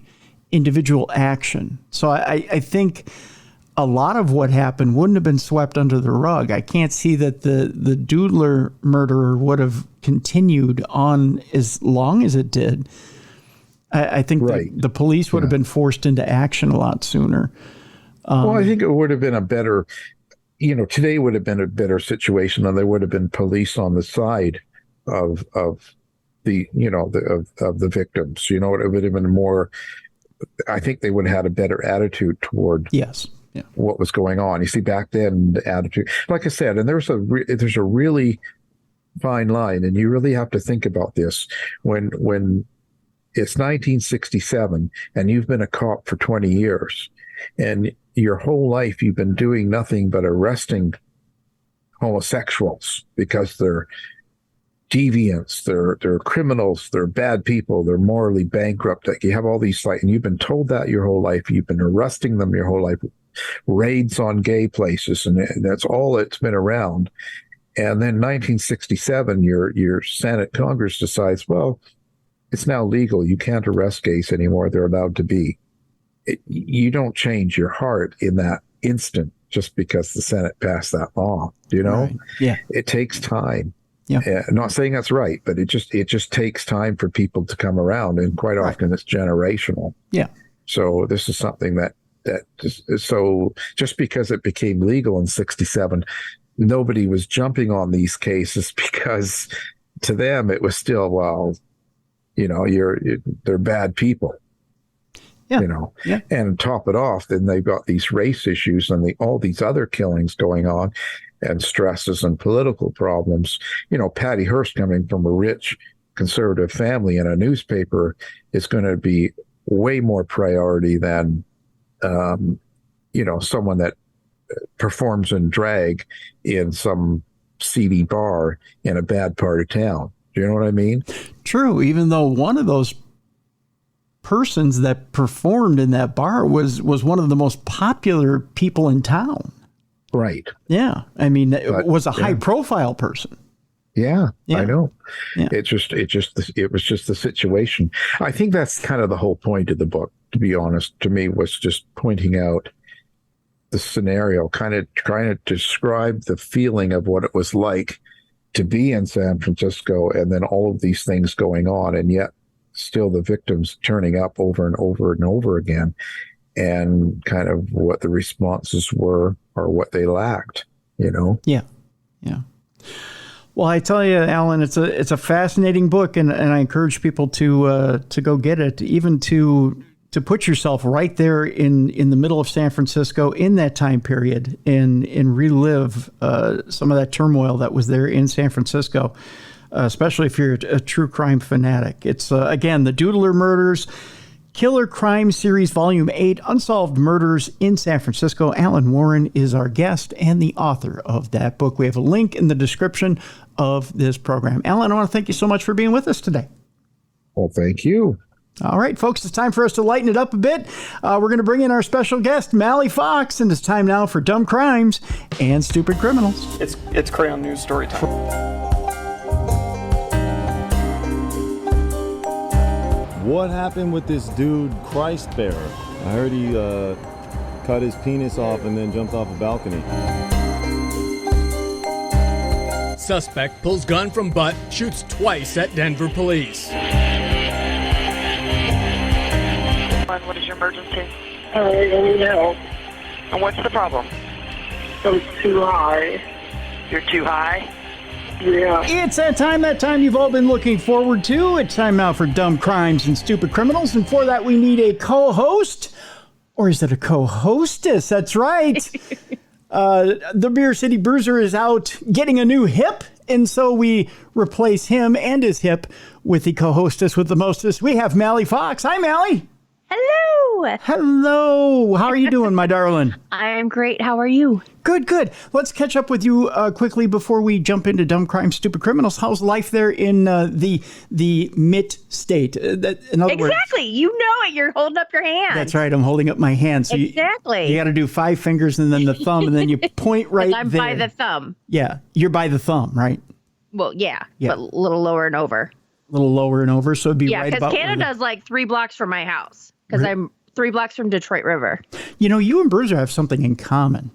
Speaker 1: individual action. So I think a lot of what happened wouldn't have been swept under the rug. I can't see that the Doodler Murderer would have continued on as long as it did. I think the police would have been forced into action a lot sooner.
Speaker 2: Well, I think it would have been a better, today would have been a better situation, and there would have been police on the side of the, of the victims. It would have been more, I think they would have had a better attitude toward what was going on. You see, back then, the attitude, like I said, and there's a really fine line, and you really have to think about this when it's 1967 and you've been a cop for 20 years, and your whole life you've been doing nothing but arresting homosexuals because they're deviants, they're criminals, they're bad people, they're morally bankrupt. Like, you have all these, and you've been told that your whole life. You've been arresting them your whole life. Raids on gay places, and that's all that's been around. And then 1967, your Senate Congress decides, well, it's now legal. You can't arrest gays anymore. They're allowed to be. You don't change your heart in that instant just because the Senate passed that law.
Speaker 1: Right. Yeah.
Speaker 2: It takes time.
Speaker 1: Yeah.
Speaker 2: I'm not saying that's right, but it just takes time for people to come around, and quite often it's generational.
Speaker 1: Yeah.
Speaker 2: So this is something so just because it became legal in 67, nobody was jumping on these cases, because to them it was still, well, they're bad people.
Speaker 1: Yeah.
Speaker 2: And top it off, then they've got these race issues and all these other killings going on, and stresses and political problems. Patty Hearst, coming from a rich conservative family in a newspaper, is going to be way more priority than someone that performs in drag in some seedy bar in a bad part of town. Do you know what I mean?
Speaker 1: True, even though one of those persons that performed in that bar was one of the most popular people in town.
Speaker 2: Right.
Speaker 1: Yeah. I mean, it was a high profile person.
Speaker 2: Yeah, I know.
Speaker 1: Yeah.
Speaker 2: It was just the situation. I think that's kind of the whole point of the book, to be honest, to me, was just pointing out the scenario, kind of trying to describe the feeling of what it was like to be in San Francisco and then all of these things going on, and yet still the victims turning up over and over and over again, and kind of what the responses were or what they lacked, you know?
Speaker 1: Yeah. Yeah. Well, I tell you, Alan, it's a fascinating book, and I encourage people to go get it, even to put yourself right there in the middle of San Francisco in that time period, and relive some of that turmoil that was there in San Francisco, especially if you're a true crime fanatic. It's again, the Doodler Murders, Killer Crime Series, Volume 8, Unsolved Murders in San Francisco. Alan Warren is our guest and the author of that book. We have a link in the description of this program. Alan, I want to thank you so much for being with us today.
Speaker 2: Well, thank you.
Speaker 1: All right, folks, it's time for us to lighten it up a bit. We're going to bring in our special guest, Mally Fox, and it's time now for Dumb Crimes and Stupid Criminals.
Speaker 3: It's Crayon News story time.
Speaker 4: What happened with this dude, Christ Bearer? I heard he cut his penis off and then jumped off a balcony.
Speaker 5: Suspect pulls gun from butt, shoots twice at Denver police.
Speaker 6: What is your emergency?
Speaker 7: I need help.
Speaker 6: And what's the problem?
Speaker 7: I'm too high.
Speaker 6: You're too high?
Speaker 7: Yeah.
Speaker 1: It's that time you've all been looking forward to. It's time now for Dumb Crimes and Stupid Criminals, and for that we need a co-host. Or is it a co-hostess? That's right. The Beer City Bruiser is out getting a new hip, and so we replace him and his hip with the co-hostess with the mostest. We have Mally Fox. Hi, Mally.
Speaker 8: Hello.
Speaker 1: Hello. How are you doing, my darling?
Speaker 8: I'm great. How are you?
Speaker 1: Good, good. Let's catch up with you quickly before we jump into Dumb Crimes, Stupid Criminals. How's life there in the Mitt state? In other words,
Speaker 8: Exactly. You know it. You're holding up your hand.
Speaker 1: that's right. I'm holding up my hand. So
Speaker 8: Exactly.
Speaker 1: You got to do 5 fingers and then the thumb, and then you point right
Speaker 8: I'm
Speaker 1: there.
Speaker 8: by the thumb.
Speaker 1: Yeah, you're by the thumb, right?
Speaker 8: Well, yeah,
Speaker 1: Yeah.
Speaker 8: but a little lower and over.
Speaker 1: A little lower and over, so it'd be
Speaker 8: Yeah,
Speaker 1: right
Speaker 8: because
Speaker 1: about.
Speaker 8: Canada's like 3 blocks from my house. Because
Speaker 1: Really?
Speaker 8: I'm 3 blocks from Detroit River.
Speaker 1: You know, you and Bruiser have something in common.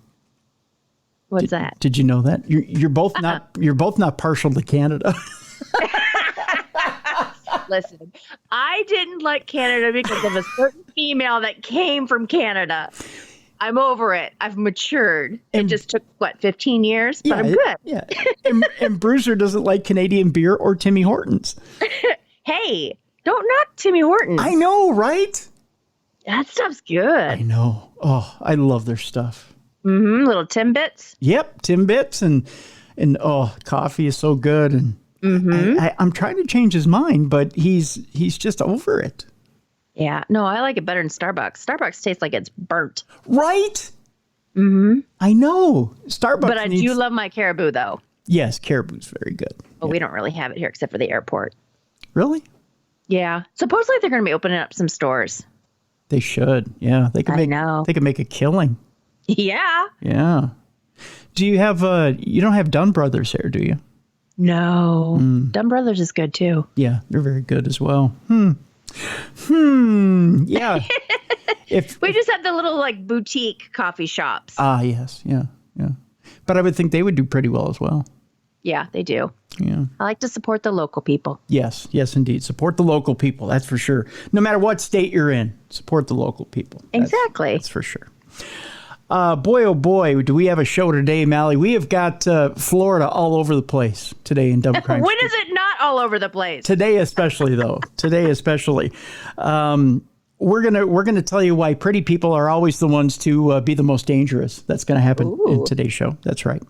Speaker 8: What's that?
Speaker 1: Did you know that? You're both not partial to Canada.
Speaker 8: Listen, I didn't like Canada because of a certain female that came from Canada. I'm over it. I've matured. It just took, 15 years? But I'm good.
Speaker 1: Yeah. And Bruiser doesn't like Canadian beer or Timmy Hortons.
Speaker 8: Hey, don't knock Timmy Hortons.
Speaker 1: I know, right?
Speaker 8: That stuff's
Speaker 1: I
Speaker 8: good.
Speaker 1: know. Oh, I love their stuff.
Speaker 8: Mm-hmm. Little Timbits.
Speaker 1: Yep, Timbits and coffee is so good. And I'm trying to change his mind, but he's just over it.
Speaker 8: Yeah. No, I like it better than Starbucks. Starbucks tastes like it's burnt.
Speaker 1: Right? Mm-hmm. I know. Starbucks.
Speaker 8: But I do love my Caribou, though.
Speaker 1: Yes, Caribou's very good.
Speaker 8: But we don't really have it here except for the airport.
Speaker 1: Really?
Speaker 8: Yeah. Supposedly they're going to be opening up some stores.
Speaker 1: They should. Yeah, they could
Speaker 8: I
Speaker 1: make.
Speaker 8: know.
Speaker 1: They could make a killing.
Speaker 8: Yeah.
Speaker 1: Yeah. Do you have? You don't have Dunn Brothers here, do you?
Speaker 8: No. Dumb Brothers is good, too.
Speaker 1: Yeah, they're very good as well. Yeah.
Speaker 8: We just have the little, boutique coffee shops.
Speaker 1: Yes. Yeah. But I would think they would do pretty well as well.
Speaker 8: Yeah, they do.
Speaker 1: Yeah.
Speaker 8: I like to support the local people.
Speaker 1: Yes, indeed. Support the local people. That's for sure. No matter what state you're in, support the local people.
Speaker 8: Exactly.
Speaker 1: That's for sure. Boy, oh boy, do we have a show today, Mally. We have got Florida all over the place today in Dumb Crimes.
Speaker 8: When is it not all over the place?
Speaker 1: Today especially, though. Today especially. We're gonna tell you why pretty people are always the ones to be the most dangerous. That's gonna happen in today's show. That's right.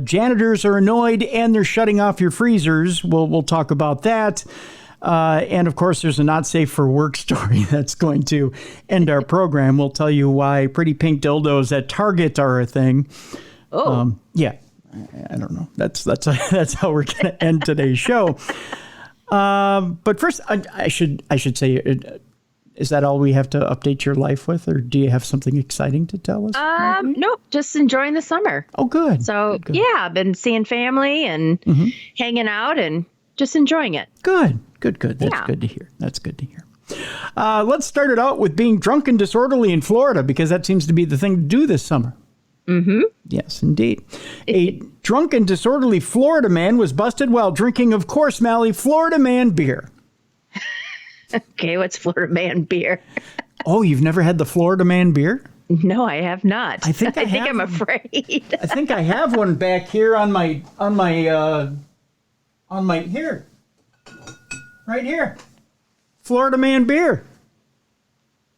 Speaker 1: Janitors are annoyed and they're shutting off your freezers. We'll talk about that. And of course, there's a not safe for work story that's going to end our program. We'll tell you why pretty pink dildos at Target are a thing.
Speaker 8: Oh,
Speaker 1: Yeah. I don't know. That's how we're going to end today's show. But first, I should say, is that all we have to update your life with, or do you have something exciting to tell us?
Speaker 8: Nope, just enjoying the summer.
Speaker 1: Oh, good.
Speaker 8: So
Speaker 1: good.
Speaker 8: yeah, I've been seeing family and hanging out and just enjoying it.
Speaker 1: Good. That's good to hear. Let's start it out with being drunk and disorderly in Florida, because that seems to be the thing to do this summer. Mm-hmm. Yes, indeed. A drunk and disorderly Florida man was busted while drinking, of course, Mally, Florida man beer.
Speaker 8: Okay, what's Florida man beer?
Speaker 1: Oh, you've never had the Florida man beer?
Speaker 8: No, I have not.
Speaker 1: I think
Speaker 8: I'm afraid.
Speaker 1: I think I have one back here on my here. Right here. Florida man beer.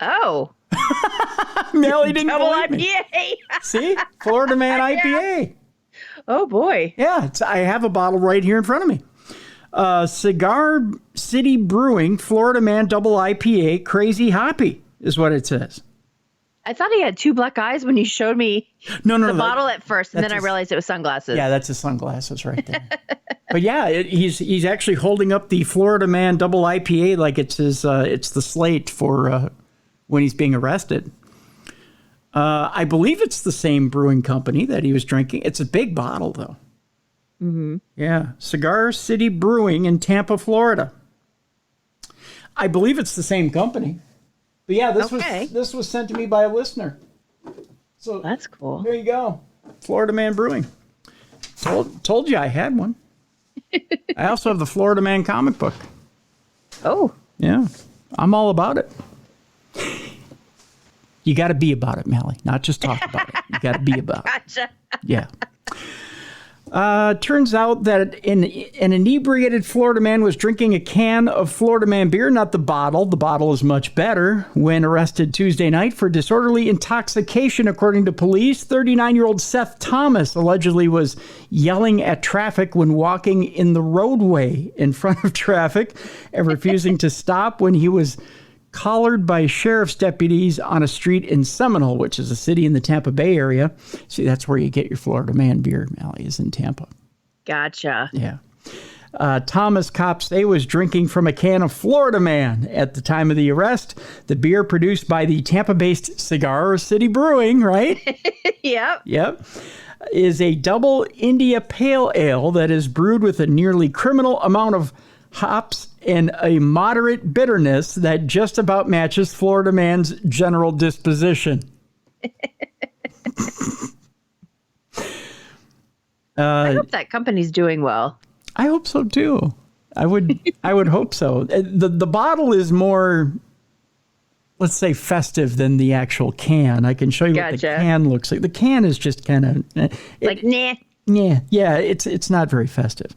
Speaker 8: Oh.
Speaker 1: Melly didn't
Speaker 8: Double
Speaker 1: believe me.
Speaker 8: IPA.
Speaker 1: See? Florida man IPA.
Speaker 8: Oh, boy.
Speaker 1: Yeah, I have a bottle right here in front of me. Cigar City Brewing Florida Man Double IPA Crazy Hoppy is what it says.
Speaker 8: I thought he had two black eyes when you showed me the bottle at first, and then I realized it was sunglasses.
Speaker 1: Yeah, that's his sunglasses right there. But yeah, he's actually holding up the Florida Man Double IPA like it's it's the slate for when he's being arrested. I believe it's the same brewing company that he was drinking. It's a big bottle, though. Mm-hmm. Yeah, Cigar City Brewing in Tampa, Florida. I believe it's the same company. But yeah, this was sent to me by a listener. So
Speaker 8: that's cool.
Speaker 1: There you go, Florida Man Brewing. Told you I had one. I also have the Florida Man comic book.
Speaker 8: Oh.
Speaker 1: Yeah, I'm all about it. You got to be about it, Mally, not just talk about it. You got to be about it.
Speaker 8: Gotcha.
Speaker 1: Yeah. Turns out that an inebriated Florida man was drinking a can of Florida Man beer, not the bottle. The bottle is much better. When arrested Tuesday night for disorderly intoxication, according to police, 39-year-old Seth Thomas allegedly was yelling at traffic when walking in the roadway in front of traffic and refusing to stop when he was collared by sheriff's deputies on a street in Seminole, which is a city in the Tampa Bay area. See, that's where you get your Florida Man beer, Mally, is in Tampa.
Speaker 8: Gotcha.
Speaker 1: Yeah. Thomas, cops say, was drinking from a can of Florida Man at the time of the arrest. The beer produced by the Tampa-based Cigar City Brewing, right? Yep. Is a double India Pale Ale that is brewed with a nearly criminal amount of hops and a moderate bitterness that just about matches Florida Man's general disposition.
Speaker 8: I hope that company's doing well.
Speaker 1: I hope so too. I would hope so. The bottle is more, let's say, festive than the actual can. I can show you what the can looks like. The can is just kind of
Speaker 8: nah.
Speaker 1: Yeah, it's not very festive.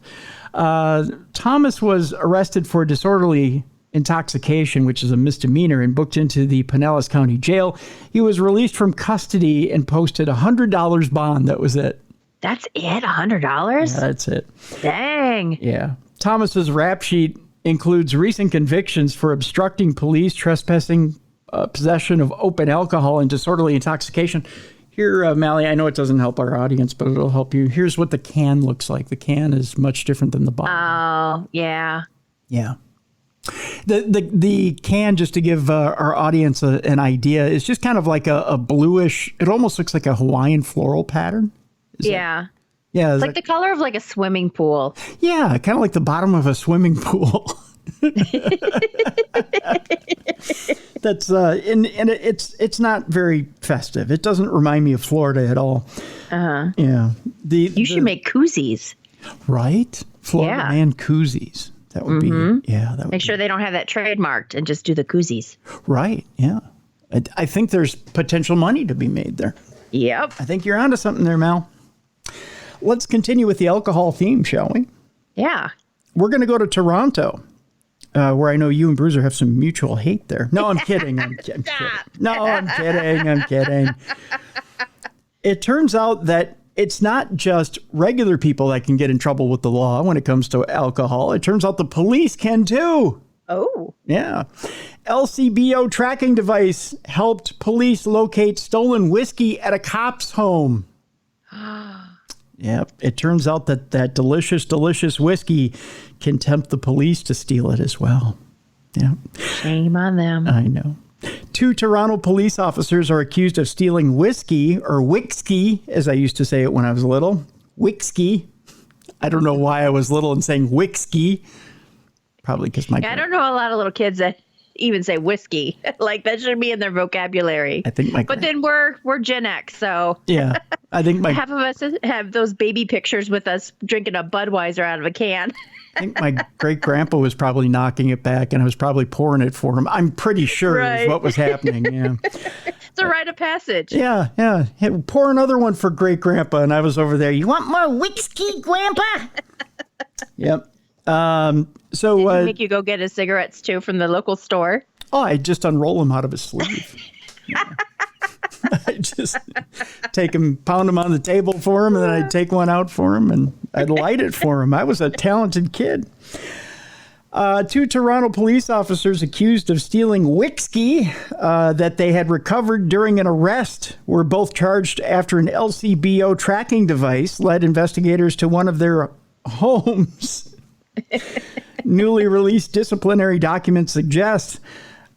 Speaker 1: Thomas was arrested for disorderly intoxication, which is a misdemeanor, and booked into the Pinellas County Jail. He was released from custody and posted $100 bond. That was it.
Speaker 8: That's it? $100?
Speaker 1: Yeah, that's it.
Speaker 8: Dang.
Speaker 1: Yeah. Thomas's rap sheet includes recent convictions for obstructing police, trespassing, possession of open alcohol, and disorderly intoxication. Here, Mally, I know it doesn't help our audience, but it'll help you. Here's what the can looks like. The can is much different than the bottle.
Speaker 8: Oh, yeah.
Speaker 1: Yeah. The can, just to give our audience an idea, is just kind of like a bluish, it almost looks like a Hawaiian floral pattern.
Speaker 8: Yeah.
Speaker 1: Yeah.
Speaker 8: It's like the color of like a swimming pool.
Speaker 1: Yeah, kind of like the bottom of a swimming pool. That's and it's not very festive. It doesn't remind me of Florida at all. Yeah. You
Speaker 8: should make koozies.
Speaker 1: Right? Florida Man koozies. That would be that would
Speaker 8: make sure they don't have that trademarked and just do the koozies.
Speaker 1: Right. Yeah. I think there's potential money to be made there.
Speaker 8: Yep.
Speaker 1: I think you're onto something there, Mal. Let's continue with the alcohol theme, shall we?
Speaker 8: Yeah.
Speaker 1: We're going to go to Toronto. Where I know you and Bruiser have some mutual hate there. No, I'm kidding. I'm kidding. No, I'm kidding. It turns out that it's not just regular people that can get in trouble with the law when it comes to alcohol. It turns out the police can too.
Speaker 8: Oh.
Speaker 1: Yeah. LCBO tracking device helped police locate stolen whiskey at a cop's home. Yep. It turns out that delicious, delicious whiskey can tempt the police to steal it as well. Yeah.
Speaker 8: Shame on them.
Speaker 1: I know. 2 Toronto police officers are accused of stealing whiskey, or whiskey, as I used to say it when I was little. Whiskey. I don't know why I was little and saying whiskey. Probably because my...
Speaker 8: I don't know a lot of little kids that even say whiskey. Like, that should be in their vocabulary.
Speaker 1: I think
Speaker 8: But then we're Gen X, so...
Speaker 1: Yeah. I think
Speaker 8: half of us have those baby pictures with us drinking a Budweiser out of a can.
Speaker 1: I think my great-grandpa was probably knocking it back, and I was probably pouring it for him. I'm pretty sure is what was happening, yeah.
Speaker 8: It's a rite of passage.
Speaker 1: Yeah. Hey, pour another one for great-grandpa, and I was over there. You want more whiskey, Grandpa? Yep. So
Speaker 8: Did he make you go get his cigarettes, too, from the local store?
Speaker 1: Oh, I just unroll him out of his sleeve. I just take him, pound him on the table for him, and then I'd take one out for him, and I'd light it for him. I was a talented kid. 2 Toronto police officers accused of stealing whiskey that they had recovered during an arrest were both charged after an LCBO tracking device led investigators to one of their homes. Newly released disciplinary documents suggest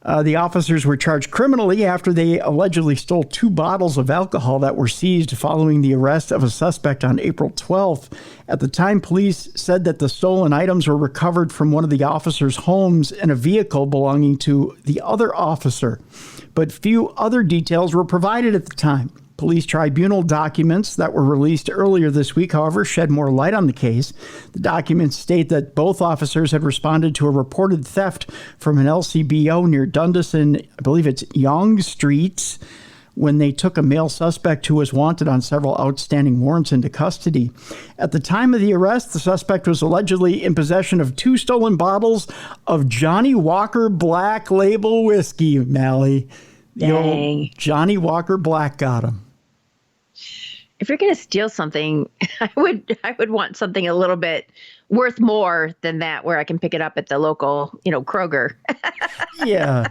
Speaker 1: the officers were charged criminally after they allegedly stole 2 bottles of alcohol that were seized following the arrest of a suspect on April 12th. At the time, police said that the stolen items were recovered from one of the officers' homes in a vehicle belonging to the other officer, but few other details were provided at the time. Police tribunal documents that were released earlier this week, however, shed more light on the case. The documents state that both officers had responded to a reported theft from an LCBO near Dundas and I believe it's Yonge Streets when they took a male suspect who was wanted on several outstanding warrants into custody. At the time of the arrest, the suspect was allegedly in possession of 2 stolen bottles of Johnny Walker Black Label whiskey, Mally. The old Johnny Walker Black got him.
Speaker 8: If you're going to steal something, I would want something a little bit worth more than that, where I can pick it up at the local, Kroger.
Speaker 1: Yeah.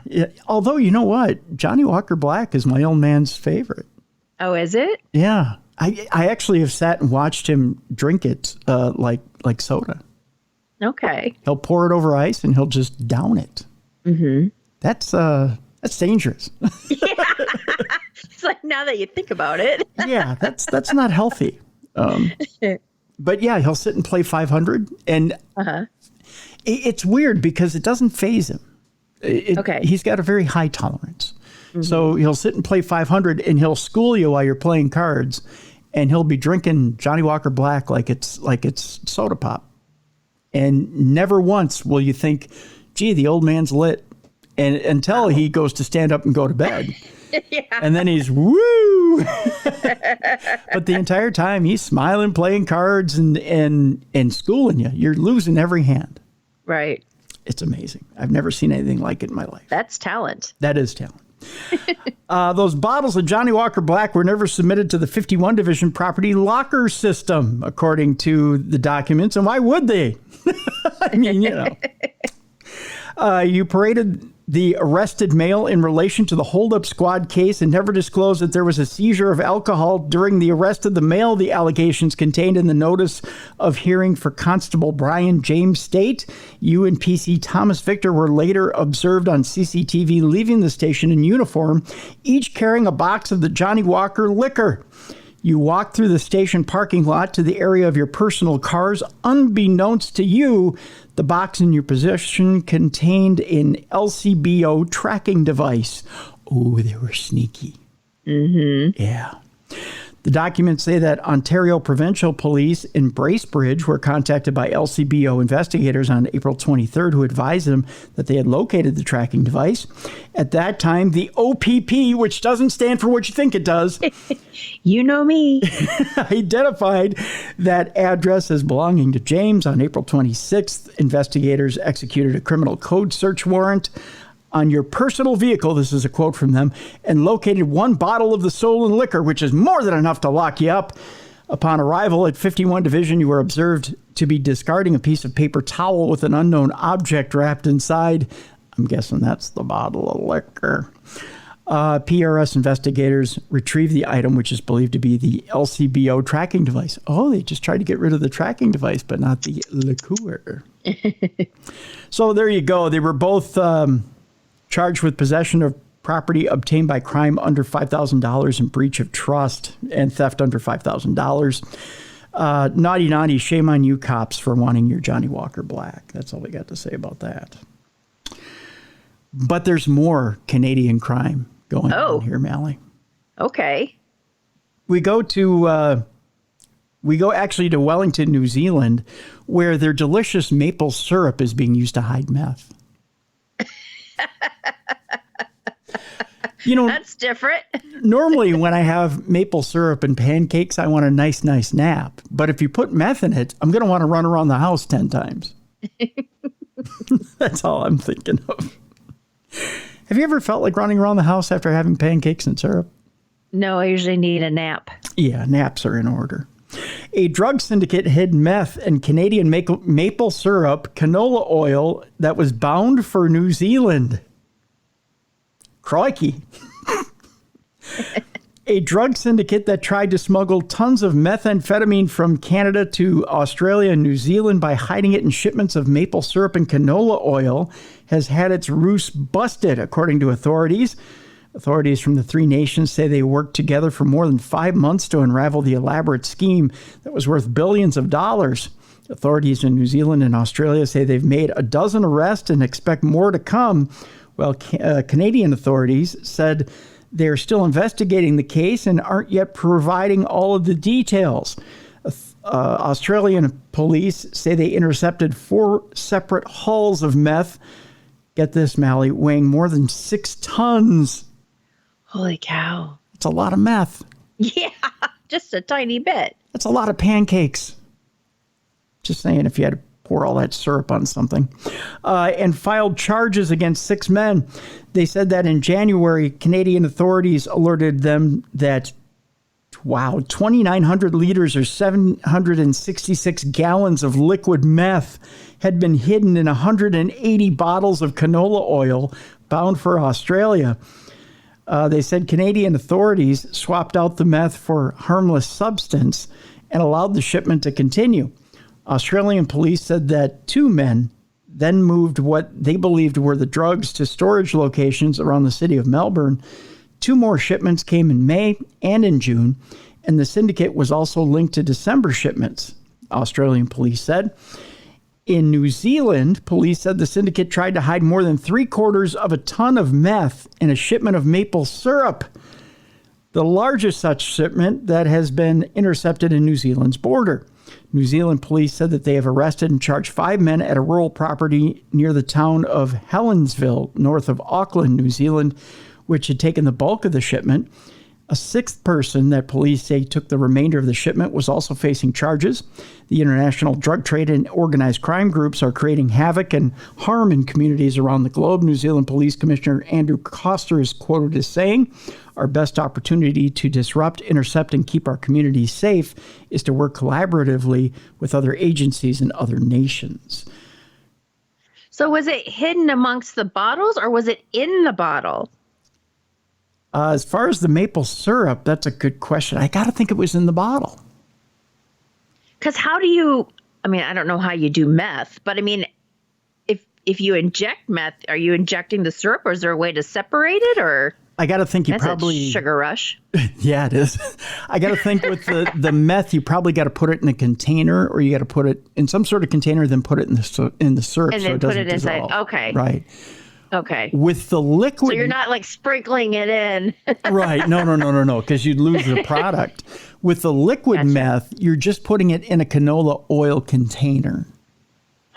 Speaker 1: Although, you know what? Johnny Walker Black is my old man's favorite.
Speaker 8: Oh, is it?
Speaker 1: Yeah. I actually have sat and watched him drink it like soda.
Speaker 8: Okay.
Speaker 1: He'll pour it over ice and he'll just down it. Mm-hmm. That's dangerous.
Speaker 8: Yeah. It's like, now that you think about it.
Speaker 1: Yeah, that's not healthy. But yeah, he'll sit and play 500, and it's weird because it doesn't faze him. Okay. He's got a very high tolerance. Mm-hmm. So he'll sit and play 500, and he'll school you while you're playing cards, and he'll be drinking Johnny Walker Black like it's soda pop. And never once will you think, gee, the old man's lit, and until he goes to stand up and go to bed. Yeah. And then he's woo. But the entire time he's smiling, playing cards and schooling you. You're losing every hand.
Speaker 8: Right.
Speaker 1: It's amazing. I've never seen anything like it in my life.
Speaker 8: That's talent.
Speaker 1: That is talent. Those bottles of Johnny Walker Black were never submitted to the 51 Division property locker system, according to the documents. And why would they? I mean, you paraded the arrested male in relation to the holdup squad case and never disclosed that there was a seizure of alcohol during the arrest of the male. The allegations contained in the notice of hearing for Constable Brian James state. You and PC Thomas Victor were later observed on CCTV leaving the station in uniform, each carrying a box of the Johnny Walker liquor. You walked through the station parking lot to the area of your personal cars. Unbeknownst to you, the box in your possession contained an LCBO tracking device. Oh, they were sneaky. Mm-hmm. Yeah. The documents say that Ontario Provincial Police in Bracebridge were contacted by LCBO investigators on April 23rd who advised them that they had located the tracking device. At that time, the OPP, which doesn't stand for what you think it does,
Speaker 8: you know me,
Speaker 1: identified that address as belonging to James. On April 26th, investigators executed a criminal code search warrant on your personal vehicle, this is a quote from them, and located 1 bottle of the stolen liquor, which is more than enough to lock you up. Upon arrival at 51 Division, you were observed to be discarding a piece of paper towel with an unknown object wrapped inside. I'm guessing that's the bottle of liquor. PRS investigators retrieved the item, which is believed to be the LCBO tracking device. Oh, they just tried to get rid of the tracking device, but not the liqueur. So there you go. They were both charged with possession of property obtained by crime under $5,000 and breach of trust and theft under $5,000. Naughty, shame on you cops for wanting your Johnny Walker Black. That's all we got to say about that. But there's more Canadian crime going on here, Mally.
Speaker 8: Okay.
Speaker 1: We go actually to Wellington, New Zealand, where their delicious maple syrup is being used to hide meth.
Speaker 8: That's different.
Speaker 1: Normally, when I have maple syrup and pancakes, I want a nice nap. But if you put meth in it, I'm going to want to run around the house 10 times. That's all I'm thinking of. Have you ever felt like running around the house after having pancakes and syrup?
Speaker 8: No, I usually need a nap.
Speaker 1: Yeah, naps are in order. A drug syndicate hid meth and Canadian maple syrup, canola oil that was bound for New Zealand. Crikey. A drug syndicate that tried to smuggle tons of methamphetamine from Canada to Australia and New Zealand by hiding it in shipments of maple syrup and canola oil has had its ruse busted, according to authorities. Authorities from the three nations say they worked together for more than 5 months to unravel the elaborate scheme that was worth billions of dollars. Authorities in New Zealand and Australia say they've made a dozen arrests and expect more to come. Well, Canadian authorities said they're still investigating the case and aren't yet providing all of the details. Australian police say they intercepted 4 separate hulls of meth. Get this, Mally, weighing more than 6 tons.
Speaker 8: Holy cow.
Speaker 1: It's a lot of meth.
Speaker 8: Yeah, just a tiny bit.
Speaker 1: That's a lot of pancakes. Just saying, if you had to pour all that syrup on something. And filed charges against 6 men. They said that in January, Canadian authorities alerted them that, 2,900 liters or 766 gallons of liquid meth had been hidden in 180 bottles of canola oil bound for Australia. They said Canadian authorities swapped out the meth for harmless substance and allowed the shipment to continue. Australian police said that 2 men then moved what they believed were the drugs to storage locations around the city of Melbourne. 2 more shipments came in May and in June, and the syndicate was also linked to December shipments, Australian police said. In New Zealand, police said the syndicate tried to hide more than 3/4 of a ton of meth in a shipment of maple syrup, the largest such shipment that has been intercepted in New Zealand's border. New Zealand police said that they have arrested and charged 5 men at a rural property near the town of Helensville, north of Auckland, New Zealand, which had taken the bulk of the shipment. A 6th person that police say took the remainder of the shipment was also facing charges. The international drug trade and organized crime groups are creating havoc and harm in communities around the globe. New Zealand Police Commissioner Andrew Coster is quoted as saying, "Our best opportunity to disrupt, intercept, and keep our communities safe is to work collaboratively with other agencies and other nations."
Speaker 8: So was it hidden amongst the bottles or was it in the bottle?
Speaker 1: As far as the maple syrup, that's a good question. I got to think it was in the bottle.
Speaker 8: Because how do you, I don't know how you do meth, but if you inject meth, are you injecting the syrup or is there a way to separate it or?
Speaker 1: I got to think you
Speaker 8: That's
Speaker 1: probably...
Speaker 8: a sugar rush.
Speaker 1: Yeah, it is. I got to think with the meth, you probably got to put it in a container or you got to put it in some sort of container, then put it in the syrup
Speaker 8: And then
Speaker 1: so it
Speaker 8: put
Speaker 1: doesn't
Speaker 8: it inside.
Speaker 1: dissolve.
Speaker 8: Okay.
Speaker 1: Right.
Speaker 8: Okay.
Speaker 1: With the liquid...
Speaker 8: So you're not like sprinkling it in.
Speaker 1: Right. No, because you'd lose the product. With the liquid meth, you're just putting it in a canola oil container.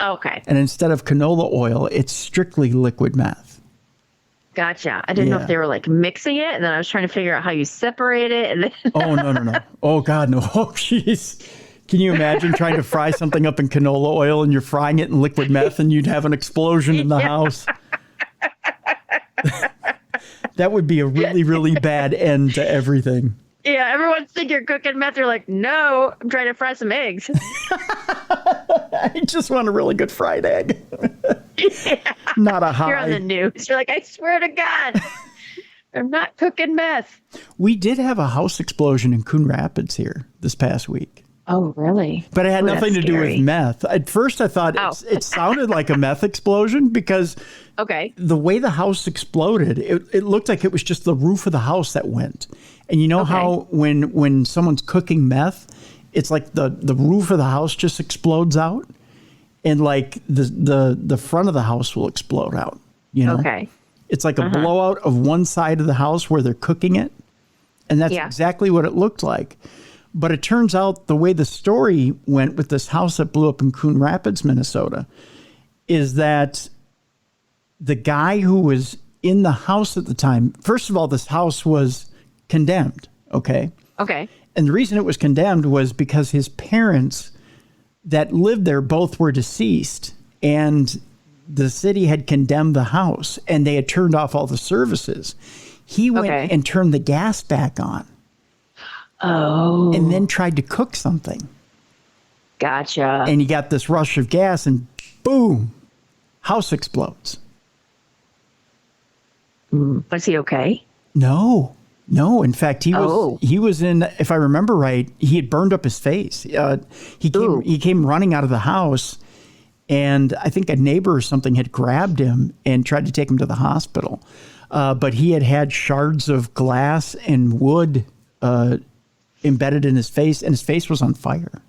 Speaker 8: Okay.
Speaker 1: And instead of canola oil, it's strictly liquid meth.
Speaker 8: Gotcha. I didn't know if they were like mixing it, and then I was trying to figure out how you separate it. And then
Speaker 1: Oh, no. Oh, God, no. Oh, jeez. Can you imagine trying to fry something up in canola oil and you're frying it in liquid meth and you'd have an explosion in the house? That would be a really, really bad end to everything.
Speaker 8: Yeah, everyone's thinking you're cooking meth. You're like, no, I'm trying to fry some eggs.
Speaker 1: I just want a really good fried egg.
Speaker 8: Yeah.
Speaker 1: Not a high.
Speaker 8: You're on the news. You're like, I swear to God. I'm not cooking meth.
Speaker 1: We did have a house explosion in Coon Rapids here this past week.
Speaker 8: Oh, really?
Speaker 1: But it had
Speaker 8: Ooh,
Speaker 1: nothing to
Speaker 8: that's
Speaker 1: do with
Speaker 8: scary.
Speaker 1: meth. At first, I thought it sounded like a meth explosion because
Speaker 8: Okay.
Speaker 1: the way the house exploded, it looked like it was just the roof of the house that went. And you know how when someone's cooking meth, it's like the roof of the house just explodes out, and like the front of the house will explode out. You know,
Speaker 8: Okay.
Speaker 1: it's like a blowout of one side of the house where they're cooking it, and that's exactly what it looked like. But it turns out the way the story went with this house that blew up in Coon Rapids, Minnesota, is that the guy who was in the house at the time, first of all, this house was condemned, okay?
Speaker 8: Okay.
Speaker 1: And the reason it was condemned was because his parents that lived there both were deceased, and the city had condemned the house, and they had turned off all the services. He went and turned the gas back on.
Speaker 8: Oh.
Speaker 1: And then tried to cook something.
Speaker 8: Gotcha.
Speaker 1: And he got this rush of gas, and boom, house explodes.
Speaker 8: Was he okay?
Speaker 1: No. In fact, he was in, if I remember right, he had burned up his face. He came running out of the house, and I think a neighbor or something had grabbed him and tried to take him to the hospital. But he had shards of glass and wood embedded in his face, and his face was on fire.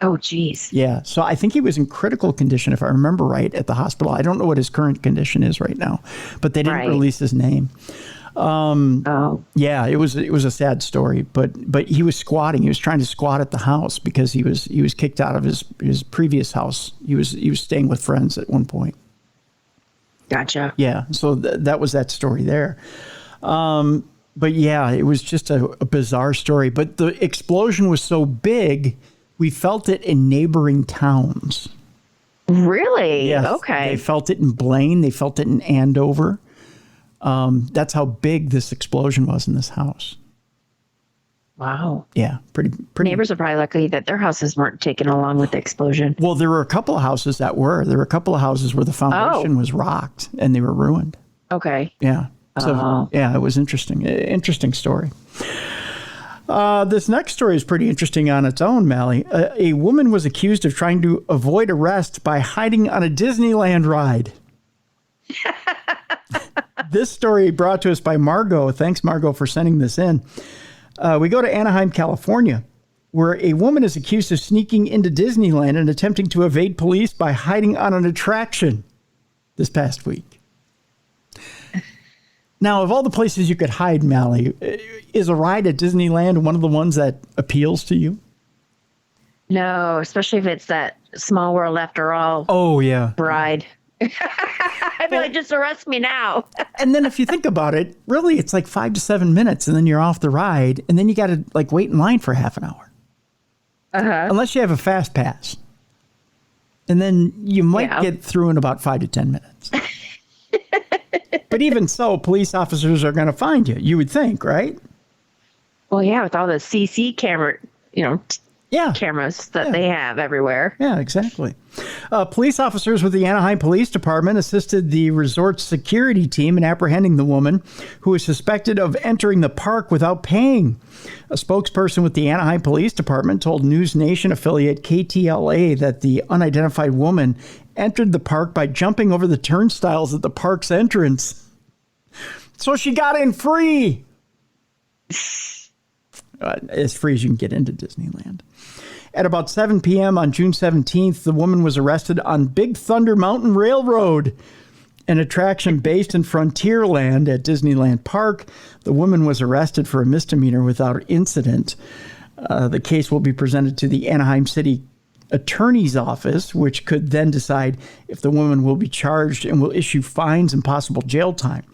Speaker 1: Oh, geez. Yeah. So I think he was in critical condition, if I remember right, at the hospital. I don't know what his current condition is right now, but they didn't release his name. Yeah, it was a sad story, but he was squatting. He was trying to squat at the house because he was kicked out of his previous house. He was staying with friends at one point.
Speaker 8: Gotcha.
Speaker 1: Yeah. So that was that story there. But yeah, it was just a bizarre story. But the explosion was so big, we felt it in neighboring towns.
Speaker 8: Really?
Speaker 1: Yes.
Speaker 8: Okay.
Speaker 1: They felt it in Blaine. They felt it in Andover. That's how big this explosion was in this house.
Speaker 8: Wow.
Speaker 1: Yeah, pretty.
Speaker 8: Neighbors are probably lucky that their houses weren't taken along with the explosion.
Speaker 1: Well, there were a couple of houses that were. There were a couple of houses where the foundation was rocked and they were ruined.
Speaker 8: Okay.
Speaker 1: Yeah. So, yeah, it was interesting. Interesting story. This next story is pretty interesting on its own, Mally. A woman was accused of trying to avoid arrest by hiding on a Disneyland ride. This story brought to us by Margot. Thanks, Margot, for sending this in. We go to Anaheim, California, where a woman is accused of sneaking into Disneyland and attempting to evade police by hiding on an attraction this past week. Now, of all the places you could hide, Mally, is a ride at Disneyland one of the ones that appeals to you?
Speaker 8: No, especially if it's that Small World After All.
Speaker 1: Oh, yeah.
Speaker 8: Ride. I'd be like, just arrest me now.
Speaker 1: And then if you think about it, really, it's like 5 to 7 minutes, and then you're off the ride, and then you got to like wait in line for half an hour. Unless you have a fast pass. And then you might get through in about 5 to 10 minutes. But even so, police officers are going to find you, you would think, right?
Speaker 8: Well, yeah, with all the CC camera, cameras that they have everywhere.
Speaker 1: Yeah, exactly. Police officers with the Anaheim Police Department assisted the resort's security team in apprehending the woman who is suspected of entering the park without paying. A spokesperson with the Anaheim Police Department told News Nation affiliate KTLA that the unidentified woman entered the park by jumping over the turnstiles at the park's entrance. So she got in free. As free as you can get into Disneyland. At about 7 p.m. on June 17th, the woman was arrested on Big Thunder Mountain Railroad, an attraction based in Frontierland at Disneyland Park. The woman was arrested for a misdemeanor without incident. The case will be presented to the Anaheim City Attorney's Office, which could then decide if the woman will be charged and will issue fines and possible jail time.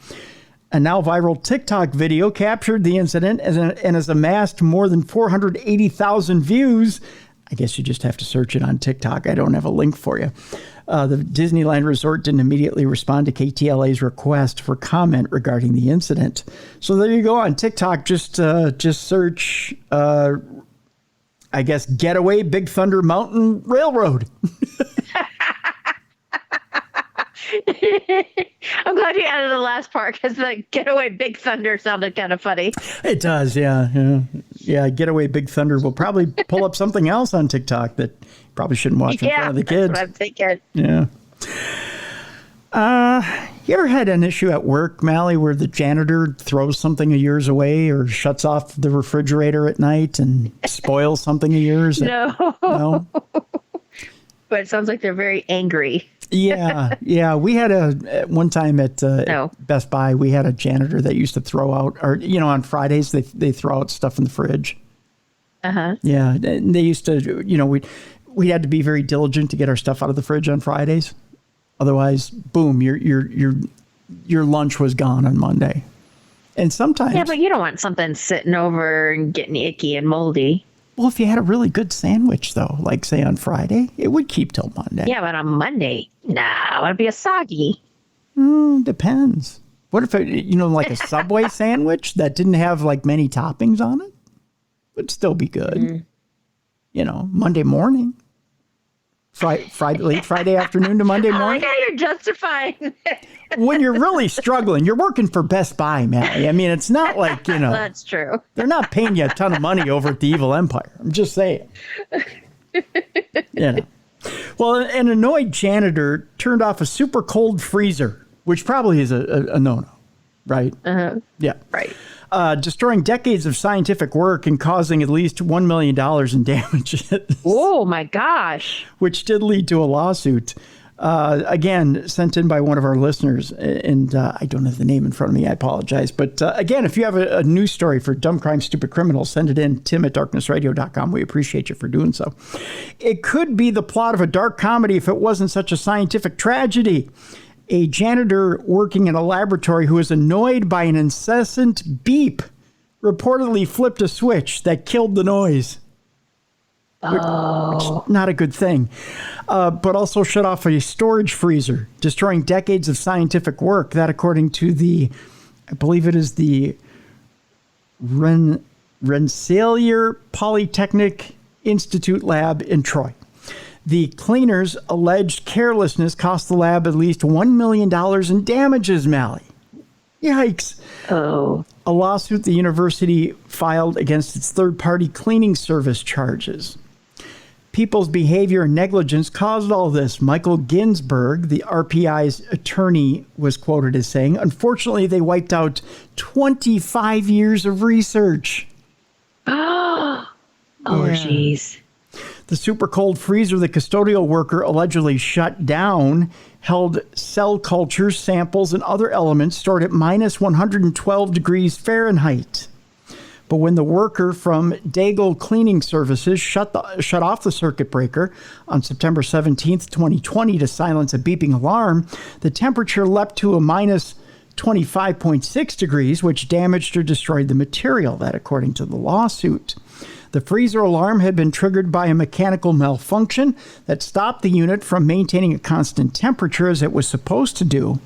Speaker 1: A now viral TikTok video captured the incident and has amassed more than 480,000 views. I guess you just have to search it on TikTok. I don't have a link for you. The Disneyland Resort didn't immediately respond to KTLA's request for comment regarding the incident. So there you go on TikTok. Just search, I guess, Getaway Big Thunder Mountain Railroad.
Speaker 8: I'm glad you added the last part because the Getaway Big Thunder sounded kind of funny.
Speaker 1: It does, yeah. Getaway Big Thunder will probably pull up something else on TikTok that you probably shouldn't watch in front of the kids.
Speaker 8: That's what I'm thinking.
Speaker 1: Yeah. You ever had an issue at work, Mally, where the janitor throws something of yours away or shuts off the refrigerator at night and spoils something of yours?
Speaker 8: No. But it sounds like they're very angry.
Speaker 1: Yeah. We had one time at Best Buy, we had a janitor that used to throw out, or on Fridays they throw out stuff in the fridge. Yeah, and they used to, we had to be very diligent to get our stuff out of the fridge on Fridays. Otherwise, boom, your lunch was gone on Monday. And sometimes,
Speaker 8: yeah, but you don't want something sitting over and getting icky and moldy.
Speaker 1: Well, if you had a really good sandwich, though, like say on Friday, it would keep till Monday.
Speaker 8: Yeah, but on Monday, it'd be a soggy.
Speaker 1: Depends. What if like a Subway sandwich that didn't have like many toppings on it? Would still be good. Monday morning. Late Friday afternoon to Monday morning.
Speaker 8: I like how you're justifying it.
Speaker 1: When you're really struggling, you're working for Best Buy, Mally. I mean, it's not like,
Speaker 8: That's true.
Speaker 1: They're not paying you a ton of money over at the Evil Empire. I'm just saying. Well, an annoyed janitor turned off a super cold freezer, which probably is a no-no, right? Yeah.
Speaker 8: Right.
Speaker 1: Destroying decades of scientific work and causing at least $1 million in damages.
Speaker 8: Oh, my gosh.
Speaker 1: Which did lead to a lawsuit. Again, sent in by one of our listeners. And I don't have the name in front of me. I apologize. But again, if you have a news story for Dumb Crime, Stupid Criminals, send it in, tim@darknessradio.com. We appreciate you for doing so. It could be the plot of a dark comedy if it wasn't such a scientific tragedy. A janitor working in a laboratory who was annoyed by an incessant beep reportedly flipped a switch that killed the noise. Which, not a good thing. But also shut off a storage freezer, destroying decades of scientific work. That, according to I believe it is the Rensselaer Polytechnic Institute lab in Troy. The cleaner's alleged carelessness cost the lab at least $1 million in damages, Mally. Yikes.
Speaker 8: Oh.
Speaker 1: A lawsuit the university filed against its third-party cleaning service charges. People's behavior and negligence caused all this. Michael Ginsberg, the RPI's attorney, was quoted as saying, unfortunately, they wiped out 25 years of research.
Speaker 8: Oh, jeez.
Speaker 1: The super cold freezer the custodial worker allegedly shut down held cell culture samples and other elements stored at minus 112 degrees Fahrenheit. But when the worker from Daigle Cleaning Services shut off the circuit breaker on September 17th, 2020 to silence a beeping alarm, the temperature leapt to a minus 25.6 degrees, which damaged or destroyed the material. That, according to the lawsuit. The freezer alarm had been triggered by a mechanical malfunction that stopped the unit from maintaining a constant temperature as it was supposed to do.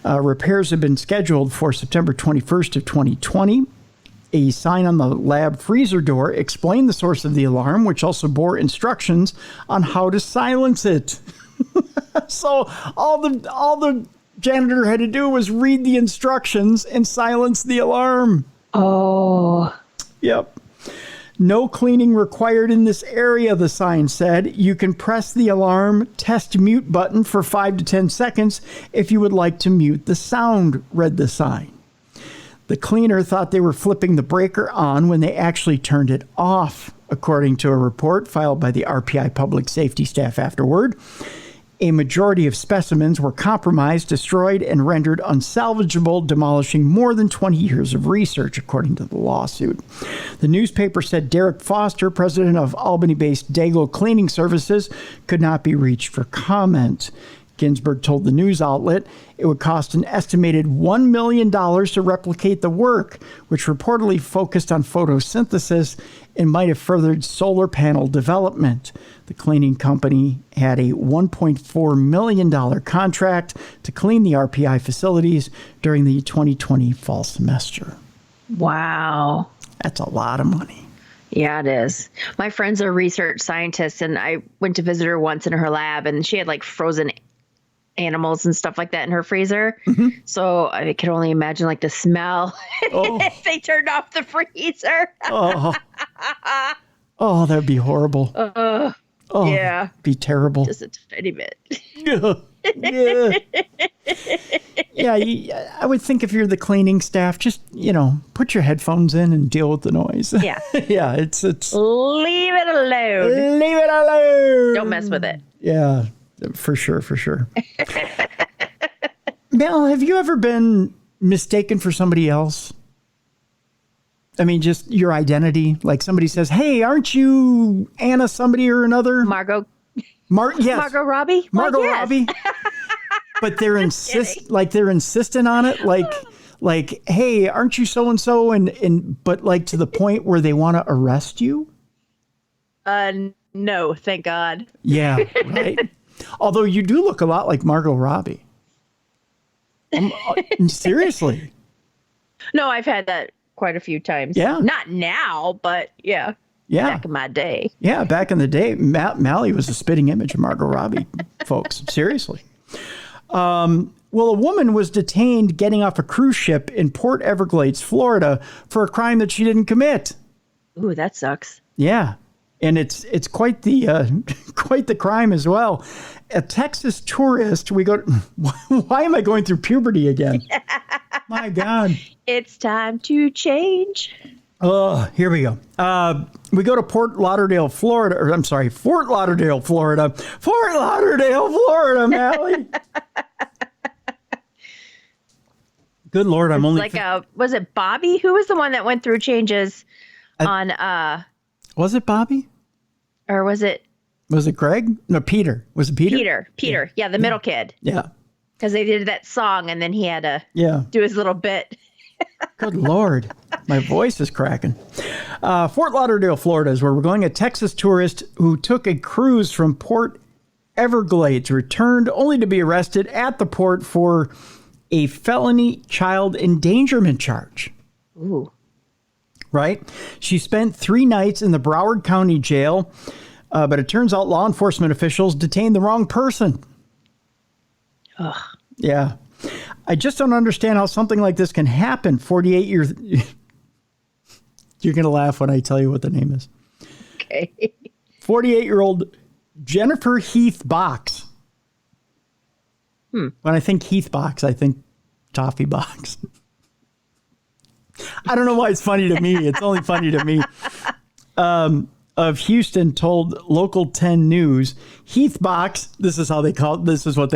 Speaker 1: Repairs had been scheduled for September 21st of 2020. A sign on the lab freezer door explained the source of the alarm, which also bore instructions on how to silence it. So all the janitor had to do was read the instructions and silence the alarm.
Speaker 8: Oh.
Speaker 1: Yep. No cleaning required in this area, the sign said. You can press the alarm test mute button for 5 to 10 seconds if you would like to mute the sound, read the sign. The cleaner thought they were flipping the breaker on when they actually turned it off, according to a report filed by the RPI public safety staff afterward. A majority of specimens were compromised, destroyed, and rendered unsalvageable, demolishing more than 20 years of research, according to the lawsuit. The newspaper said Derek Foster, president of Albany-based Daigle Cleaning Services, could not be reached for comment. Ginsberg told the news outlet it would cost an estimated $1 million to replicate the work, which reportedly focused on photosynthesis and might have furthered solar panel development. The cleaning company had a $1.4 million contract to clean the RPI facilities during the 2020 fall semester.
Speaker 8: Wow.
Speaker 1: That's a lot of money.
Speaker 8: Yeah, it is. My friend's a research scientist, and I went to visit her once in her lab, and she had like frozen animals and stuff like that in her freezer. So I could only imagine like the smell if they turned off the freezer.
Speaker 1: Oh, that'd be horrible.
Speaker 8: Yeah.
Speaker 1: Be terrible.
Speaker 8: Just a tiny bit.
Speaker 1: Yeah, I would think if you're the cleaning staff, just, put your headphones in and deal with the noise.
Speaker 8: Yeah.
Speaker 1: Yeah, it's
Speaker 8: Leave it alone.
Speaker 1: leave it alone.
Speaker 8: Don't mess with it.
Speaker 1: Yeah, for sure. Mel, have you ever been mistaken for somebody else? I mean, just your identity. Like somebody says, "Hey, aren't you Anna somebody or another?"
Speaker 8: Margot.
Speaker 1: Yes.
Speaker 8: Margot Robbie.
Speaker 1: Margot
Speaker 8: Yes.
Speaker 1: Robbie. But they're insistent on it. Like, hey, aren't you so and so? But like to the point where they want to arrest you.
Speaker 8: No, thank God.
Speaker 1: Yeah, right. Although you do look a lot like Margot Robbie. Seriously.
Speaker 8: No, I've had that quite a few times.
Speaker 1: Yeah. Not
Speaker 8: now, but yeah.
Speaker 1: Yeah.
Speaker 8: Back in my day.
Speaker 1: Yeah, back in the day, Mally was a spitting image of Margot Robbie, folks. Seriously. Well, a woman was detained getting off a cruise ship in Port Everglades, Florida, for a crime that she didn't commit.
Speaker 8: Ooh, that sucks.
Speaker 1: Yeah, and it's quite the crime as well. A Texas tourist. Why am I going through puberty again? My God.
Speaker 8: It's time to change.
Speaker 1: Oh, here we go. We go to Fort Lauderdale, Florida, Mally. Good Lord, I'm only...
Speaker 8: Was it Bobby? Who was the one that went through changes on...
Speaker 1: Was it Bobby?
Speaker 8: Or was it...
Speaker 1: Was it Greg? No, Peter. Was it Peter?
Speaker 8: Peter. Yeah, the middle kid.
Speaker 1: Yeah.
Speaker 8: Because they did that song and then he had to do his little bit.
Speaker 1: Good Lord. My voice is cracking. Fort Lauderdale, Florida is where we're going. A Texas tourist who took a cruise from Port Everglades returned only to be arrested at the port for a felony child endangerment charge.
Speaker 8: Ooh.
Speaker 1: Right? She spent 3 nights in the Broward County Jail, but it turns out law enforcement officials detained the wrong person.
Speaker 8: Ugh.
Speaker 1: Yeah. I just don't understand how something like this can happen. 48 years. You're going to laugh when I tell you what the name is.
Speaker 8: Okay.
Speaker 1: 48-year-old Jennifer Heath Box. When I think Heath Box, I think Toffee Box. I don't know why it's funny to me. It's only funny to me. Of Houston told Local 10 News, Heath Box, this is what they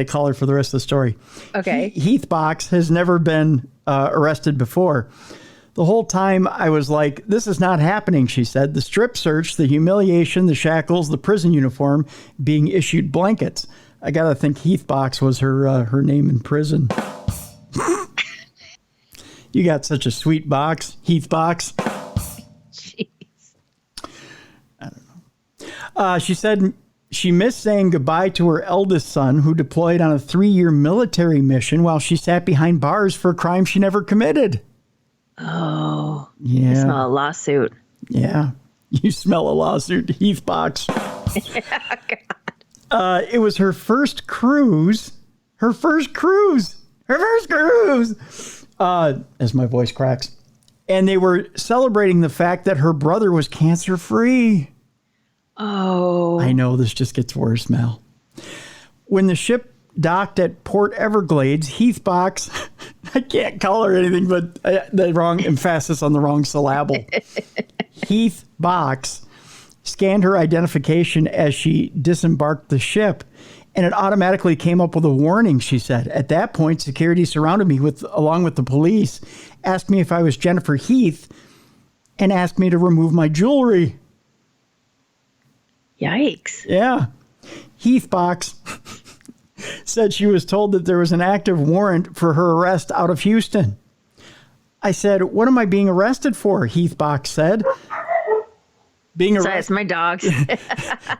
Speaker 1: call her for the rest of the story.
Speaker 8: Okay.
Speaker 1: Heath Box has never been arrested before. The whole time I was like, this is not happening, she said. The strip search, the humiliation, the shackles, the prison uniform, being issued blankets. I got to think Heath Box was her name in prison. You got such a sweet box, Heath Box. She said she missed saying goodbye to her eldest son, who deployed on a 3-year military mission while she sat behind bars for a crime she never committed.
Speaker 8: Oh.
Speaker 1: Yeah.
Speaker 8: I smell a lawsuit.
Speaker 1: Yeah. You smell a lawsuit, Heath Box. It was her first cruise. As my voice cracks. And they were celebrating the fact that her brother was cancer-free.
Speaker 8: Oh.
Speaker 1: I know, this just gets worse, Mel. When the ship docked at Port Everglades, Heath Box, I can't call her anything but the wrong emphasis on the wrong syllable. Heath Box scanned her identification as she disembarked the ship, and it automatically came up with a warning, she said. At that point, security surrounded me along with the police, asked me if I was Jennifer Heath, and asked me to remove my jewelry.
Speaker 8: Yikes.
Speaker 1: Yeah. Heath Box said she was told that there was an active warrant for her arrest out of Houston. I said, what am I being arrested for? Heath Box said.
Speaker 8: It's my dogs.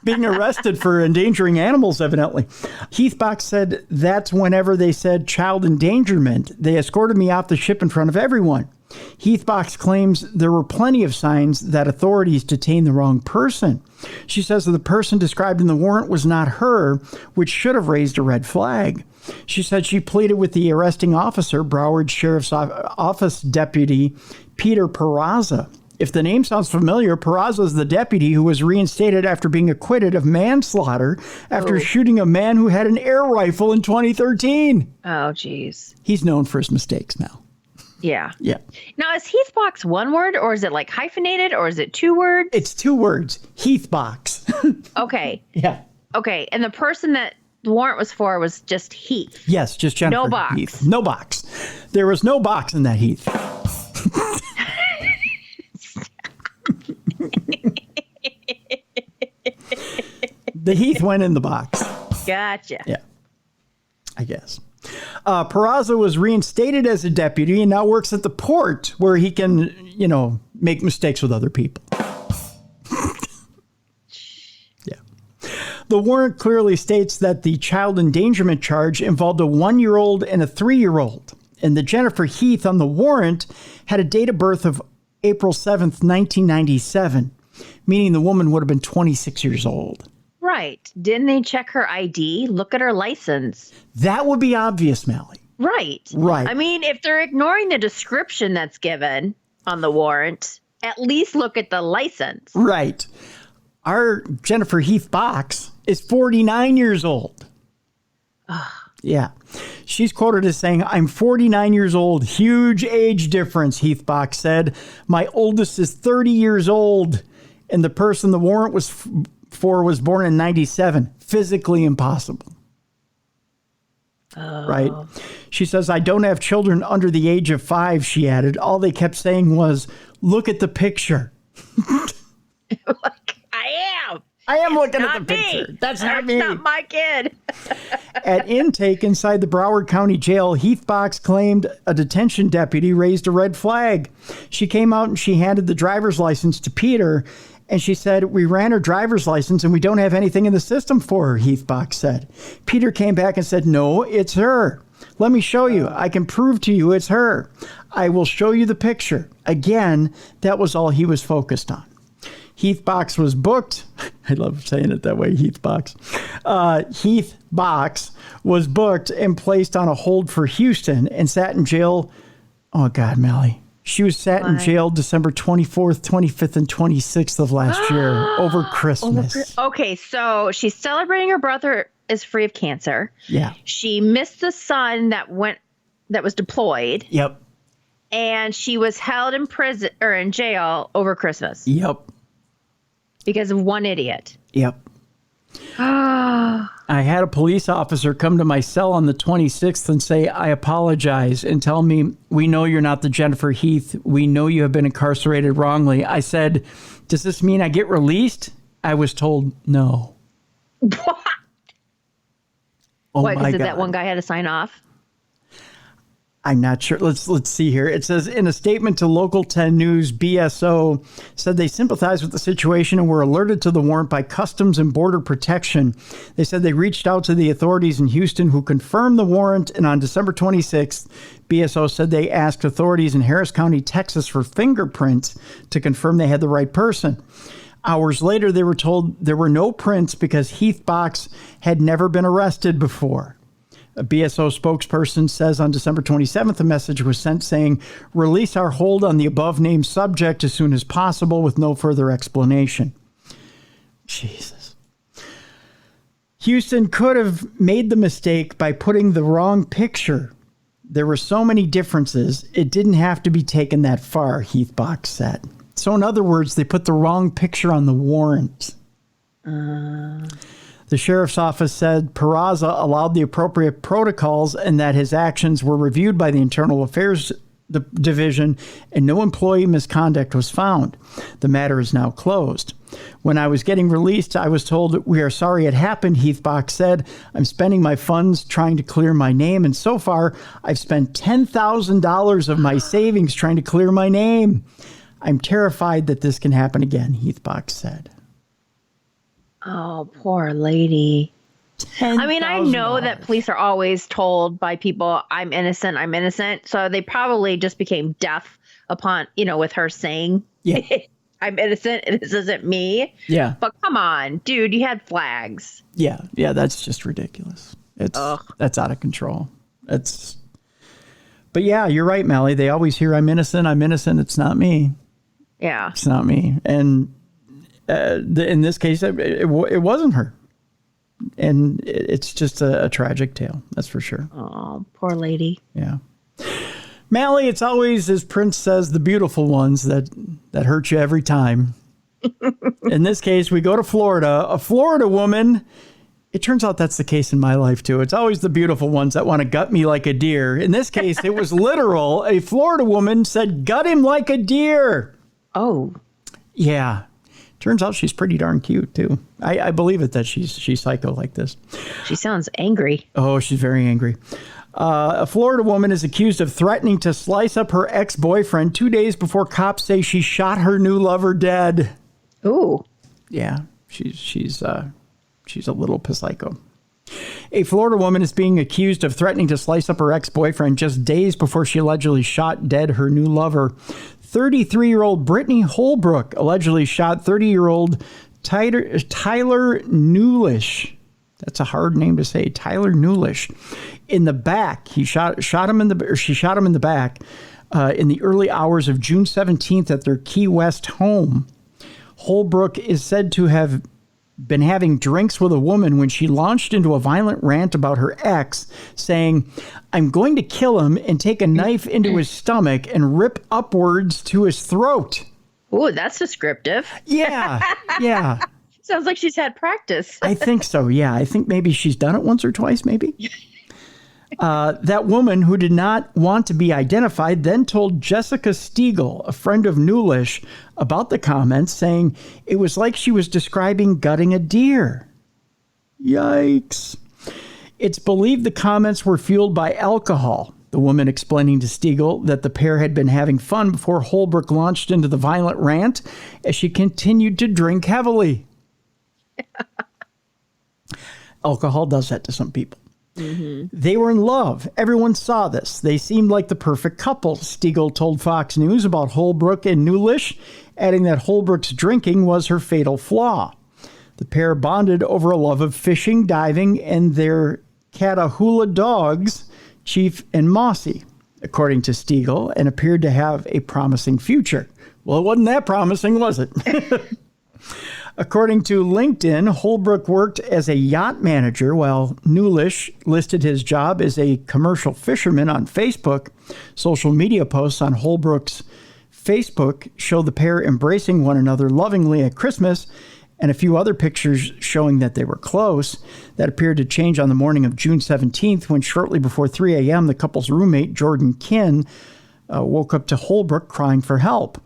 Speaker 1: Being arrested for endangering animals, evidently. Heath Box said that's whenever they said child endangerment. They escorted me off the ship in front of everyone. Heathbox claims there were plenty of signs that authorities detained the wrong person. She says that the person described in the warrant was not her, which should have raised a red flag. She said she pleaded with the arresting officer, Broward Sheriff's Office Deputy Peter Peraza. If the name sounds familiar, Peraza is the deputy who was reinstated after being acquitted of manslaughter after shooting a man who had an air rifle in 2013.
Speaker 8: Oh, geez.
Speaker 1: He's known for his mistakes now.
Speaker 8: Yeah.
Speaker 1: Yeah.
Speaker 8: Now, is Heathbox one word, or is it like hyphenated, or is it 2 words?
Speaker 1: It's 2 words. Heathbox.
Speaker 8: Okay.
Speaker 1: Yeah.
Speaker 8: Okay. And the person that the warrant was for was just Heath.
Speaker 1: Yes, just Jennifer
Speaker 8: No box.
Speaker 1: Heath. No box. There was no box in that Heath. The Heath went in the box.
Speaker 8: Gotcha.
Speaker 1: Yeah, I guess. Peraza was reinstated as a deputy and now works at the port where he can, make mistakes with other people. Yeah. The warrant clearly states that the child endangerment charge involved a 1-year-old and a 3-year-old. And the Jennifer Heath on the warrant had a date of birth of April 7th, 1997, meaning the woman would have been 26 years old.
Speaker 8: Right. Didn't they check her ID? Look at her license.
Speaker 1: That would be obvious, Mally.
Speaker 8: Right.
Speaker 1: Right.
Speaker 8: I mean, if they're ignoring the description that's given on the warrant, at least look at the license.
Speaker 1: Right. Our Jennifer Heath Box is 49 years old. Yeah. She's quoted as saying, "I'm 49 years old. Huge age difference," Heath Box said. "My oldest is 30 years old. And the person the warrant was for was born in 97. Physically impossible." Right. She says, "I don't have children under the age of 5, she added. All they kept saying was, 'Look at the picture.'" I am looking at the picture. That's not me.
Speaker 8: That's not my kid.
Speaker 1: At intake inside the Broward County Jail, Heathbox claimed a detention deputy raised a red flag. She came out and she handed the driver's license to Peter, and she said, "We ran her driver's license and we don't have anything in the system for her," Heathbox said. Peter came back and said, "No, it's her. Let me show you. I can prove to you it's her. I will show you the picture." Again, that was all he was focused on. Heathbox was booked. I love saying it that way, Heathbox. Heathbox was booked and placed on a hold for Houston and sat in jail. Oh, God, Melly. She was sat in jail December 24th, 25th, and 26th of last year over Christmas.
Speaker 8: Okay, so she's celebrating her brother is free of cancer.
Speaker 1: Yeah.
Speaker 8: She missed the son that was deployed.
Speaker 1: Yep.
Speaker 8: And she was held in prison or in jail over Christmas.
Speaker 1: Yep.
Speaker 8: Because of one idiot.
Speaker 1: Yep. I had a police officer come to my cell on the 26th and say, "I apologize," and tell me, "We know you're not the Jennifer Heath. We know you have been incarcerated wrongly." I said, "Does this mean I get released?" I was told no.
Speaker 8: What?
Speaker 1: Oh,
Speaker 8: what,
Speaker 1: my
Speaker 8: because
Speaker 1: God.
Speaker 8: that one guy had to sign off?
Speaker 1: I'm not sure. Let's see here. It says, in a statement to Local 10 News, BSO said they sympathize with the situation and were alerted to the warrant by Customs and Border Protection. They said they reached out to the authorities in Houston who confirmed the warrant, and on December 26th, BSO said they asked authorities in Harris County, Texas for fingerprints to confirm they had the right person. Hours later, they were told there were no prints because Heathbox had never been arrested before. A BSO spokesperson says on December 27th, a message was sent saying, "Release our hold on the above-named subject as soon as possible," with no further explanation. Jesus. Houston could have made the mistake by putting the wrong picture. There were so many differences, it didn't have to be taken that far, Heathbox said. So in other words, they put the wrong picture on the warrant. The sheriff's office said Peraza allowed the appropriate protocols and that his actions were reviewed by the Internal Affairs Division and no employee misconduct was found. The matter is now closed. When I was getting released, I was told, "We are sorry it happened," Heathbox said. "I'm spending my funds trying to clear my name, and so far I've spent $10,000 of my savings trying to clear my name. I'm terrified that this can happen again," Heathbox said.
Speaker 8: Oh, poor lady. I mean, I know that police are always told by people, I'm innocent. So they probably just became deaf upon, with her saying,
Speaker 1: Yeah.
Speaker 8: I'm innocent, this isn't me.
Speaker 1: Yeah.
Speaker 8: But come on, dude, you had flags.
Speaker 1: Yeah. Yeah. That's just ridiculous. That's out of control. But yeah, you're right, Mally. They always hear I'm innocent. It's not me.
Speaker 8: Yeah.
Speaker 1: It's not me. And in this case, it wasn't her. And it's just a tragic tale. That's for sure.
Speaker 8: Oh, poor lady.
Speaker 1: Yeah. Mally, it's always, as Prince says, the beautiful ones that hurt you every time. In this case, we go to Florida. A Florida woman. It turns out that's the case in my life, too. It's always the beautiful ones that want to gut me like a deer. In this case, it was literal. A Florida woman said, gut him like a deer.
Speaker 8: Oh.
Speaker 1: Yeah. Turns out she's pretty darn cute, too. I believe it that she's psycho like this.
Speaker 8: She sounds angry.
Speaker 1: Oh, she's very angry. A Florida woman is accused of threatening to slice up her ex-boyfriend 2 days before cops say she shot her new lover dead.
Speaker 8: Ooh.
Speaker 1: Yeah, she's a little psycho. A Florida woman is being accused of threatening to slice up her ex-boyfriend just days before she allegedly shot dead her new lover. 33-year-old Brittany Holbrook allegedly shot 30-year-old Tyler Newlish. That's a hard name to say. Tyler Newlish. In the back. She shot him in the back in the early hours of June 17th at their Key West home. Holbrook is said to have been having drinks with a woman when she launched into a violent rant about her ex, saying, I'm going to kill him and take a knife into his stomach and rip upwards to his throat.
Speaker 8: Ooh, that's descriptive.
Speaker 1: Yeah, yeah.
Speaker 8: Sounds like she's had practice.
Speaker 1: I think so, yeah. I think maybe she's done it once or twice, maybe. That woman, who did not want to be identified, then told Jessica Stiegel, a friend of Newlish, about the comments, saying it was like she was describing gutting a deer. Yikes. It's believed the comments were fueled by alcohol, the woman explaining to Stiegel that the pair had been having fun before Holbrook launched into the violent rant as she continued to drink heavily. Alcohol does that to some people. Mm-hmm. They were in love. Everyone saw this. They seemed like the perfect couple, Stiegel told Fox News about Holbrook and Newlish, adding that Holbrook's drinking was her fatal flaw. The pair bonded over a love of fishing, diving, and their Catahoula dogs, Chief and Mossy, according to Stiegel, and appeared to have a promising future. Well, it wasn't that promising, was it? According to LinkedIn, Holbrook worked as a yacht manager while Newlish listed his job as a commercial fisherman on Facebook. Social media posts on Holbrook's Facebook show the pair embracing one another lovingly at Christmas, and a few other pictures showing that they were close. That appeared to change on the morning of June 17th, when shortly before 3 a.m., the couple's roommate, Jordan Kinn, woke up to Holbrook crying for help.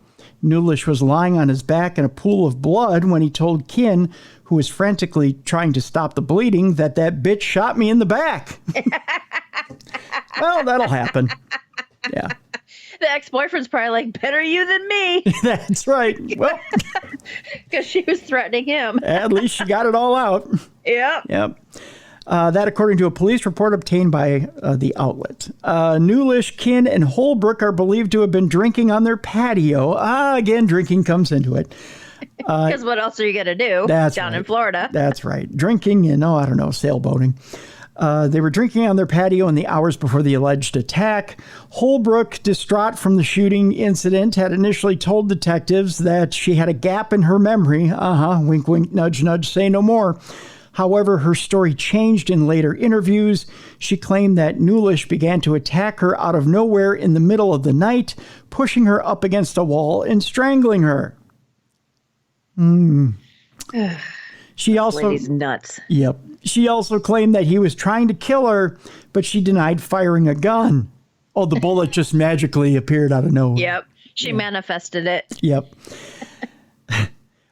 Speaker 1: Newlish was lying on his back in a pool of blood when he told Kinn, who was frantically trying to stop the bleeding, that bitch shot me in the back. Well, that'll happen. Yeah.
Speaker 8: The ex-boyfriend's probably like, better you than me.
Speaker 1: That's right. Well,
Speaker 8: because she was threatening him.
Speaker 1: At least she got it all out.
Speaker 8: Yep.
Speaker 1: Yep. That according to a police report obtained by the outlet. Newlish, Kinn, and Holbrook are believed to have been drinking on their patio. Again, drinking comes into it.
Speaker 8: Because what else are you going to do down in Florida?
Speaker 1: That's right. Drinking and, sailboating. They were drinking on their patio in the hours before the alleged attack. Holbrook, distraught from the shooting incident, had initially told detectives that she had a gap in her memory. Wink, wink, nudge, nudge, say no more. However, her story changed in later interviews. She claimed that Newlish began to attack her out of nowhere in the middle of the night, pushing her up against a wall and strangling her. She also,
Speaker 8: lady's nuts.
Speaker 1: Yep. She also claimed that he was trying to kill her, but she denied firing a gun. Oh, the bullet just magically appeared out of nowhere.
Speaker 8: Yep. She manifested it.
Speaker 1: Yep.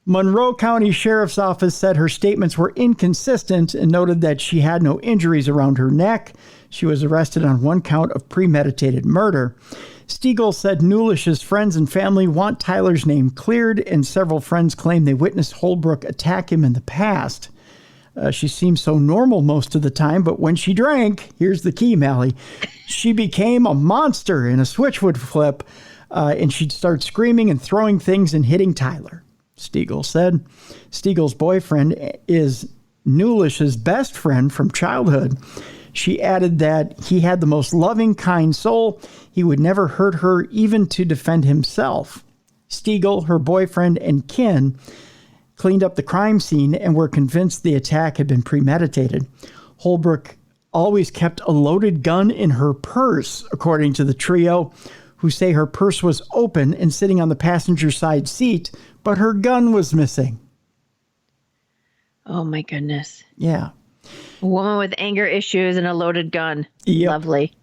Speaker 1: Monroe County Sheriff's Office said her statements were inconsistent and noted that she had no injuries around her neck. She was arrested on one count of premeditated murder. Stiegel said Newlish's friends and family want Tyler's name cleared, and several friends claim they witnessed Holbrook attack him in the past. She seemed so normal most of the time, but when she drank, here's the key, Mally, she became a monster in a switchwood flip. and she'd start screaming and throwing things and hitting Tyler, Stiegel said. Stiegel's boyfriend is Newlish's best friend from childhood. She added that he had the most loving, kind soul. He would never hurt her, even to defend himself. Stiegel, her boyfriend, and kin cleaned up the crime scene and were convinced the attack had been premeditated. Holbrook always kept a loaded gun in her purse, according to the trio, who say her purse was open and sitting on the passenger side seat, but her gun was missing.
Speaker 8: Oh, my goodness.
Speaker 1: Yeah.
Speaker 8: A woman with anger issues and a loaded gun.
Speaker 1: Yep.
Speaker 8: Lovely.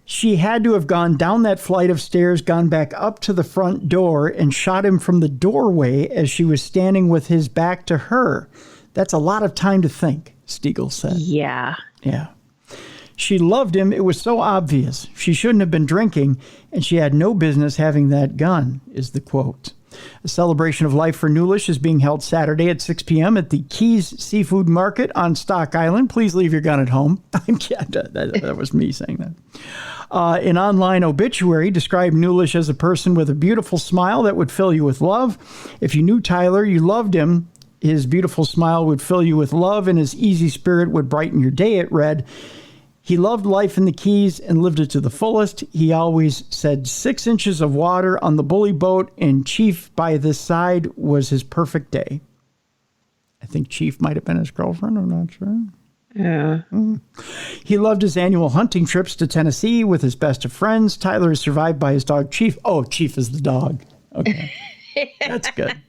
Speaker 1: She had to have gone down that flight of stairs, gone back up to the front door, and shot him from the doorway as she was standing with his back to her. That's a lot of time to think, Stiegel said.
Speaker 8: Yeah.
Speaker 1: Yeah. She loved him. It was so obvious. She shouldn't have been drinking, and she had no business having that gun, is the quote. A celebration of life for Newlish is being held Saturday at 6 p.m. at the Keys Seafood Market on Stock Island. Please leave your gun at home. That was me saying that. An online obituary described Newlish as a person with a beautiful smile that would fill you with love. If you knew Tyler, you loved him. His beautiful smile would fill you with love, and his easy spirit would brighten your day, it read. He loved life in the Keys and lived it to the fullest. He always said 6 inches of water on the bully boat, and Chief by this side was his perfect day. I think Chief might have been his girlfriend. I'm not sure.
Speaker 8: Yeah.
Speaker 1: He loved his annual hunting trips to Tennessee with his best of friends. Tyler is survived by his dog, Chief. Oh, Chief is the dog. Okay. That's good.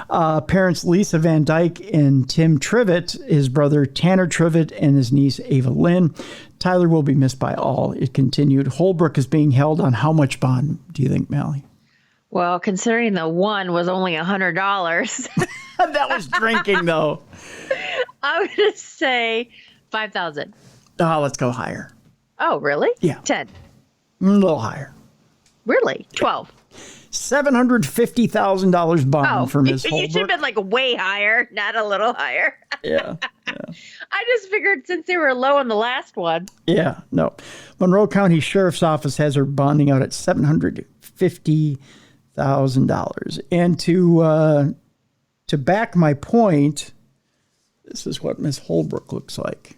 Speaker 1: Parents Lisa Van Dyke and Tim Trivet, his brother Tanner Trivet, and his niece Ava Lynn. Tyler will be missed by all. It continued. Holbrook is being held on how much bond, do you think, Mally?
Speaker 8: Well, considering the one was only $100.
Speaker 1: That was drinking, though.
Speaker 8: I'm going to say $5,000.
Speaker 1: Oh, let's go higher.
Speaker 8: Oh, really?
Speaker 1: Yeah.
Speaker 8: 10.
Speaker 1: A little higher.
Speaker 8: Really? 12.
Speaker 1: $750,000 bond for Ms. Holbrook.
Speaker 8: You should have been like way higher, not a little higher.
Speaker 1: Yeah.
Speaker 8: I just figured since they were low on the last one.
Speaker 1: Yeah, no. Monroe County Sheriff's Office has her bonding out at $750,000. And to back my point, this is what Ms. Holbrook looks like.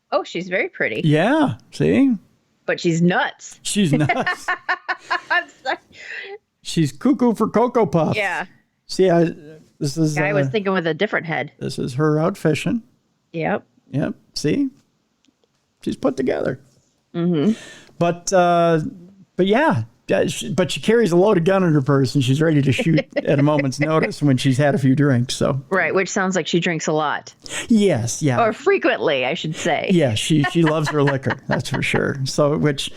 Speaker 8: Oh, she's very pretty.
Speaker 1: Yeah, see?
Speaker 8: But she's nuts.
Speaker 1: She's nuts.
Speaker 8: I'm sorry.
Speaker 1: She's cuckoo for Cocoa Puffs.
Speaker 8: Yeah.
Speaker 1: See, this is...
Speaker 8: I was thinking with a different head.
Speaker 1: This is her out fishing.
Speaker 8: Yep.
Speaker 1: Yep. See? She's put together.
Speaker 8: Mm-hmm.
Speaker 1: But yeah. But she carries a loaded gun in her purse, and she's ready to shoot at a moment's notice when she's had a few drinks. So
Speaker 8: Right, which sounds like she drinks a lot.
Speaker 1: Yes, yeah.
Speaker 8: Or frequently, I should say.
Speaker 1: Yeah, she loves her liquor, that's for sure. So which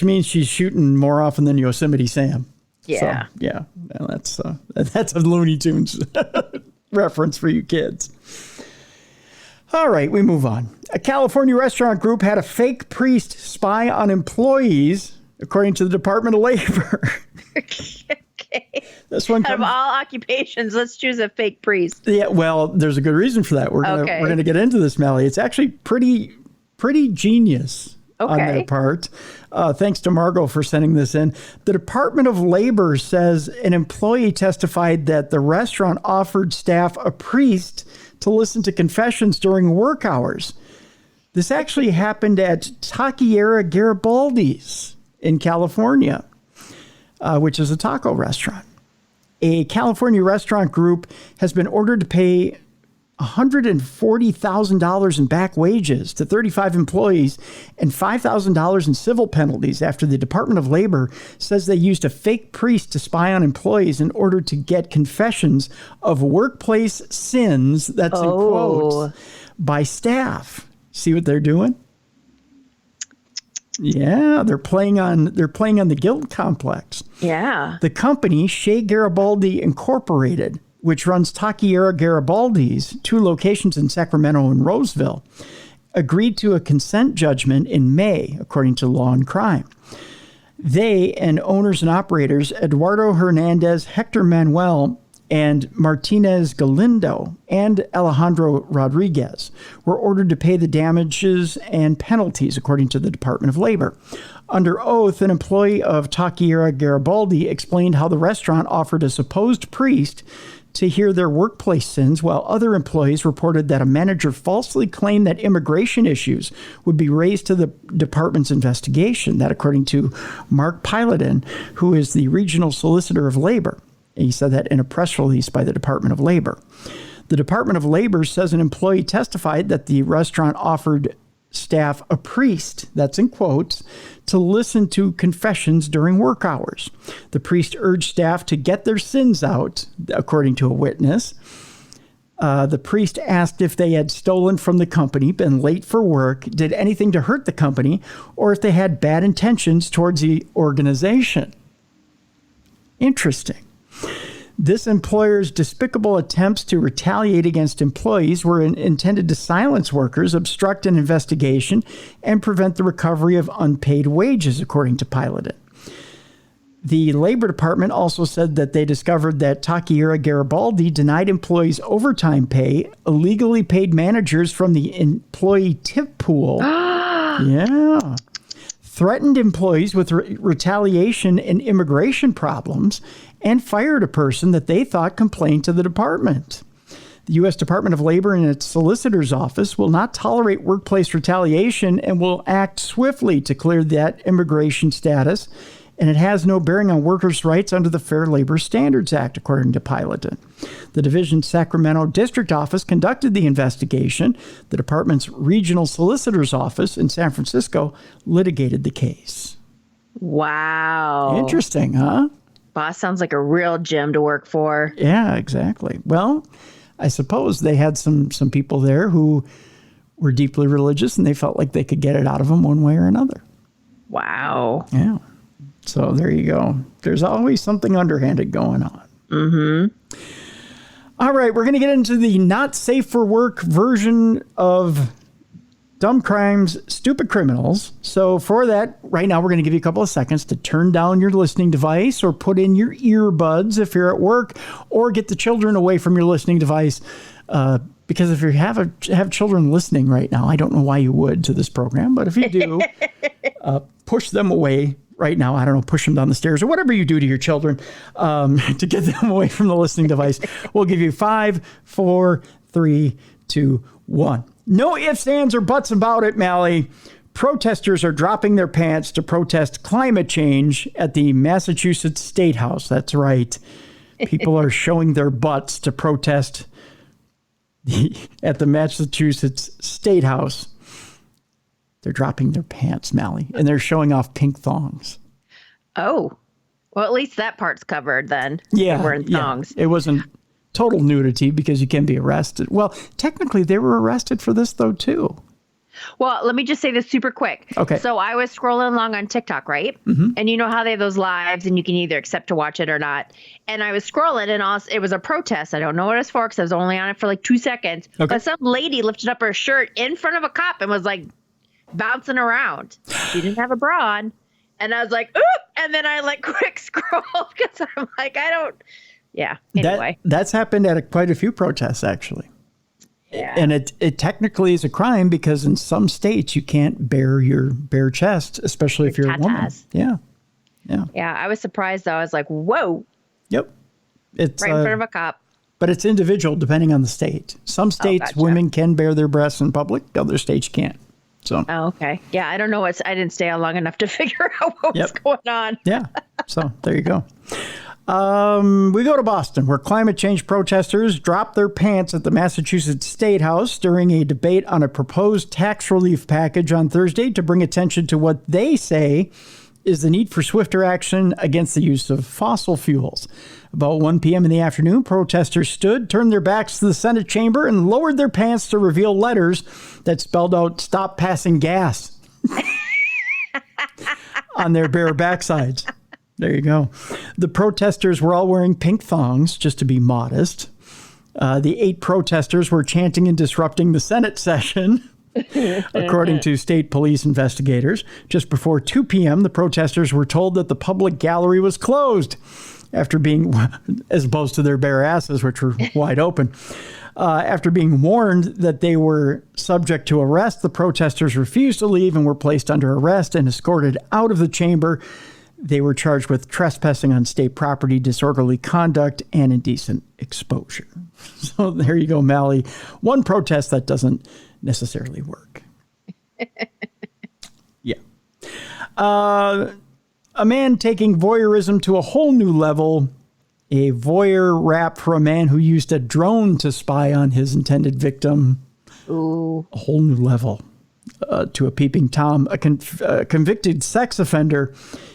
Speaker 1: means she's shooting more often than Yosemite Sam.
Speaker 8: Yeah.
Speaker 1: So, yeah. Well, that's a Looney Tunes reference for you kids. All right, we move on. A California restaurant group had a fake priest spy on employees, according to the Department of Labor.
Speaker 8: Okay.
Speaker 1: This one
Speaker 8: Out of all occupations, let's choose a fake priest.
Speaker 1: Yeah, well, there's a good reason for that. We're gonna get into this, Melly. It's actually pretty genius on their part. Thanks to Margot for sending this in. The Department of Labor says an employee testified that the restaurant offered staff a priest to listen to confessions during work hours. This actually happened at Taqueria Garibaldi's in California, which is a taco restaurant. A California restaurant group has been ordered to pay $140,000 in back wages to 35 employees and $5,000 in civil penalties after the Department of Labor says they used a fake priest to spy on employees in order to get confessions of workplace sins, that's in quotes, by staff. See what they're doing? Yeah, they're playing on the guilt complex.
Speaker 8: Yeah.
Speaker 1: The company, Shea Garibaldi Incorporated, which runs Taqueria Garibaldi's, 2 locations in Sacramento and Roseville, agreed to a consent judgment in May, according to Law and Crime. They and owners and operators, Eduardo Hernandez, Hector Manuel, and Martinez Galindo and Alejandro Rodriguez were ordered to pay the damages and penalties, according to the Department of Labor. Under oath, an employee of Taqueria Garibaldi explained how the restaurant offered a supposed priest to hear their workplace sins, while other employees reported that a manager falsely claimed that immigration issues would be raised to the department's investigation. That, according to Mark Pilotin, who is the regional solicitor of labor. He said that in a press release by the Department of Labor. The Department of Labor says an employee testified that the restaurant offered staff a priest, that's in quotes, to listen to confessions during work hours. The priest urged staff to get their sins out, according to a witness. The priest asked if they had stolen from the company, been late for work, did anything to hurt the company, or if they had bad intentions towards the organization. Interesting. This employer's despicable attempts to retaliate against employees were intended to silence workers, obstruct an investigation, and prevent the recovery of unpaid wages, according to Pilotin. The Labor Department also said that they discovered that Taqueria Garibaldi denied employees overtime pay, illegally paid managers from the employee tip pool. Yeah. Threatened employees with retaliation and immigration problems, and fired a person that they thought complained to the department. The U.S. Department of Labor and its solicitor's office will not tolerate workplace retaliation and will act swiftly to clear that immigration status, and it has no bearing on workers' rights under the Fair Labor Standards Act, according to Pilotin. The division's Sacramento district office conducted the investigation. The department's regional solicitor's office in San Francisco litigated the case.
Speaker 8: Wow.
Speaker 1: Interesting, huh?
Speaker 8: Boss sounds like a real gym to work for.
Speaker 1: Yeah, exactly. Well, I suppose they had some people there who were deeply religious and they felt like they could get it out of them one way or another.
Speaker 8: Wow.
Speaker 1: Yeah. So there you go. There's always something underhanded going on. Mm-hmm. All right, we're going to get into the not safe for work version of Dumb Crimes, Stupid Criminals. So for that, right now, we're going to give you a couple of seconds to turn down your listening device or put in your earbuds if you're at work, or get the children away from your listening device. Because if you have children listening right now, I don't know why you would to this program, but if you do, push them away right now. I don't know, push them down the stairs or whatever you do to your children to get them away from the listening device. We'll give you 5, 4, 3, 2, 1. No ifs, ands, or buts about it, Mally. Protesters are dropping their pants to protest climate change at the Massachusetts State House. That's right. People are showing their butts to protest at the Massachusetts State House. They're dropping their pants, Mally, and they're showing off pink thongs.
Speaker 8: Oh, well, at least that part's covered then.
Speaker 1: Yeah.
Speaker 8: They're wearing thongs.
Speaker 1: Yeah. It wasn't total nudity because you can be arrested. Well, technically, they were arrested for this, though, too.
Speaker 8: Well, let me just say this super quick.
Speaker 1: Okay.
Speaker 8: So I was scrolling along on TikTok, right? Mm-hmm. And you know how they have those lives and you can either accept to watch it or not. And I was scrolling and it was a protest. I don't know what it's for because I was only on it for like 2 seconds. Okay. But some lady lifted up her shirt in front of a cop and was like bouncing around. She didn't have a bra on. And I was like, oop! And then I like quick scroll because I'm like, yeah. Anyway.
Speaker 1: That's happened at quite a few protests, actually. Yeah. And it technically is a crime because in some states you can't bare your bare chest, especially if you're a woman. Yeah.
Speaker 8: Yeah. I was surprised though. I was like, whoa.
Speaker 1: Yep. It's
Speaker 8: right in front of a cop.
Speaker 1: But it's individual depending on the state. Some states women can bare their breasts in public. Other states can't. So.
Speaker 8: Oh, okay. Yeah. I don't know I didn't stay on long enough to figure out what was going on.
Speaker 1: Yeah. So there you go. We go to Boston, where climate change protesters dropped their pants at the Massachusetts State House during a debate on a proposed tax relief package on Thursday to bring attention to what they say is the need for swifter action against the use of fossil fuels. About 1 p.m. in the afternoon, protesters turned their backs to the Senate chamber, and lowered their pants to reveal letters that spelled out "Stop passing gas" on their bare backsides. There you go. The protesters were all wearing pink thongs, just to be modest. The 8 protesters were chanting and disrupting the Senate session, according to state police investigators. Just before 2 p.m., the protesters were told that the public gallery was closed. after being, as opposed to their bare asses, which were wide open. After being warned that they were subject to arrest, the protesters refused to leave and were placed under arrest and escorted out of the chamber. They were charged with trespassing on state property, disorderly conduct, and indecent exposure. So there you go, Mally. One protest that doesn't necessarily work. Yeah. A man taking voyeurism to a whole new level. A voyeur rap for a man who used a drone to spy on his intended victim.
Speaker 8: Ooh.
Speaker 1: A whole new level. To a peeping Tom. A convicted sex offender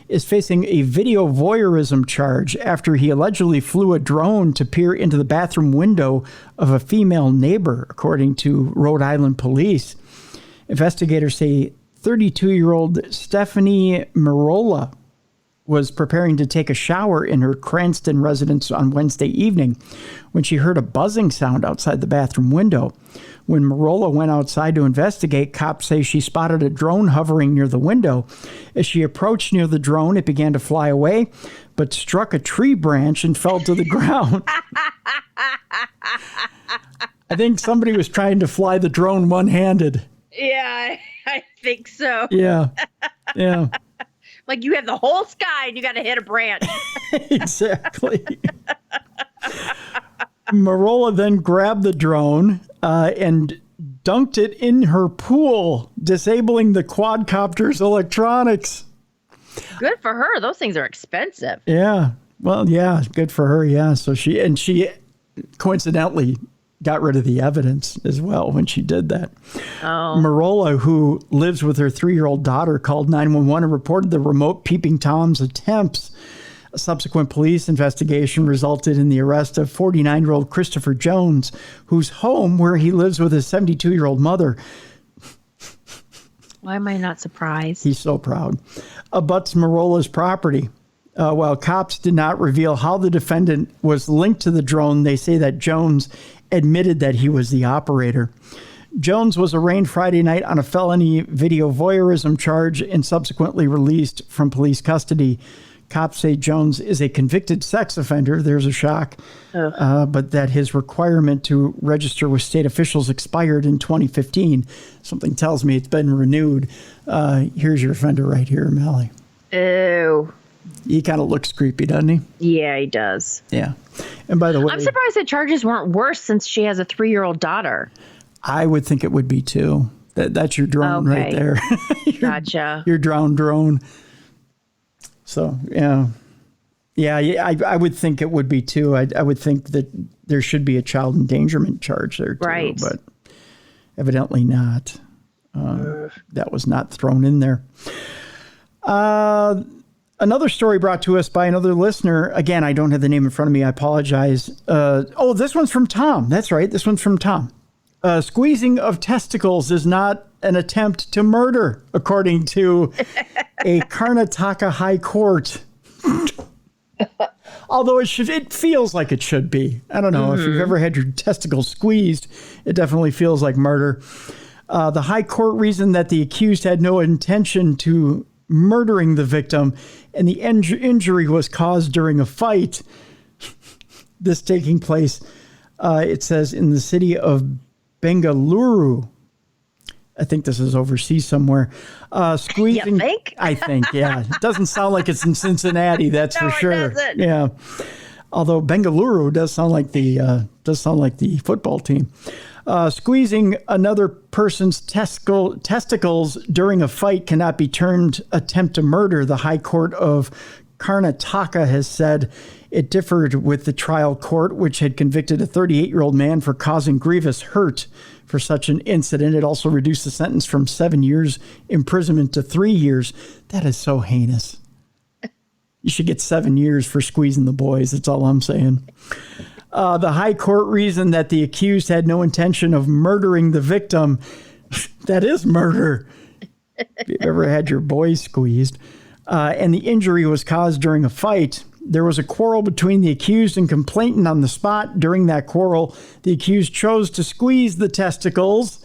Speaker 1: is facing a video voyeurism charge after he allegedly flew a drone to peer into the bathroom window of a female neighbor, according to Rhode Island police. Investigators say 32-year-old Stephanie Marola was preparing to take a shower in her Cranston residence on Wednesday evening when she heard a buzzing sound outside the bathroom window. When Marola went outside to investigate, cops say she spotted a drone hovering near the window. As she approached near the drone, it began to fly away, but struck a tree branch and fell to the ground. I think somebody was trying to fly the drone one-handed.
Speaker 8: Yeah, I think so.
Speaker 1: Yeah. Yeah.
Speaker 8: Like you have the whole sky and you got to hit a branch.
Speaker 1: Exactly. Marola then grabbed the drone and dunked it in her pool, disabling the quadcopter's electronics.
Speaker 8: Good for her. Those things are expensive.
Speaker 1: Yeah. Well, yeah, good for her. Yeah. So she coincidentally got rid of the evidence as well when she did that.
Speaker 8: Oh.
Speaker 1: Marola, who lives with her 3-year-old daughter, called 911 and reported the remote peeping Tom's attempts. A subsequent police investigation resulted in the arrest of 49-year-old Christopher Jones, whose home, where he lives with his 72-year-old mother.
Speaker 8: Why am I not surprised?
Speaker 1: He's so proud. Abuts Marola's property. While cops did not reveal how the defendant was linked to the drone, they say that Jones admitted that he was the operator. Jones was arraigned Friday night on a felony video voyeurism charge and subsequently released from police custody. Cops say Jones is a convicted sex offender. There's a shock. But that his requirement to register with state officials expired in 2015. Something tells me it's been renewed. Here's your offender right here, Mally.
Speaker 8: Ew.
Speaker 1: He kind of looks creepy, doesn't he?
Speaker 8: Yeah, he does.
Speaker 1: Yeah. And by the way,
Speaker 8: I'm surprised the charges weren't worse since she has a 3-year-old daughter.
Speaker 1: I would think it would be too. That's your drone right there.
Speaker 8: Gotcha.
Speaker 1: Your drowned drone. So, yeah. Yeah, I would think it would be too. I would think that there should be a child endangerment charge there too.
Speaker 8: Right.
Speaker 1: But evidently not. That was not thrown in there. Another story brought to us by another listener. Again, I don't have the name in front of me. I apologize. This one's from Tom. That's right. This one's from Tom. Squeezing of testicles is not an attempt to murder, according to a Karnataka High Court. Although it feels like it should be. I don't know. If you've ever had your testicles squeezed, it definitely feels like murder. The High Court reasoned that the accused had no intention to murdering the victim, and the injury was caused during a fight. This taking place, it says, in the city of Bengaluru. I think this is overseas somewhere. Squeezing.
Speaker 8: You think?
Speaker 1: I think, yeah. It doesn't sound like it's in Cincinnati, that's for sure.
Speaker 8: It doesn't.
Speaker 1: Yeah. Although Bengaluru does sound like the football team. Squeezing another person's testicles during a fight cannot be termed attempt to murder. The High Court of Karnataka has said it differed with the trial court, which had convicted a 38-year-old man for causing grievous hurt for such an incident. It also reduced the sentence from 7 years imprisonment to 3 years. That is so heinous. You should get 7 years for squeezing the boys. That's all I'm saying. The High Court reasoned that the accused had no intention of murdering the victim. That is murder. If you've ever had your boys squeezed. And the injury was caused during a fight. There was a quarrel between the accused and complainant on the spot. During that quarrel, the accused chose to squeeze the testicles.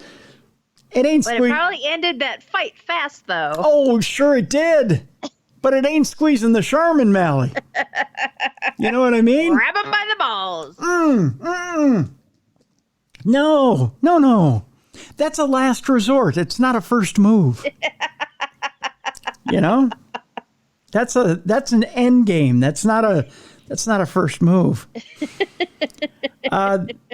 Speaker 1: It
Speaker 8: probably ended that fight fast, though.
Speaker 1: Oh, sure it did. But it ain't squeezing the Charmin, Mally. You know what I mean?
Speaker 8: Grab him by the balls.
Speaker 1: No. That's a last resort. It's not a first move. You know? That's an end game. That's not a first move.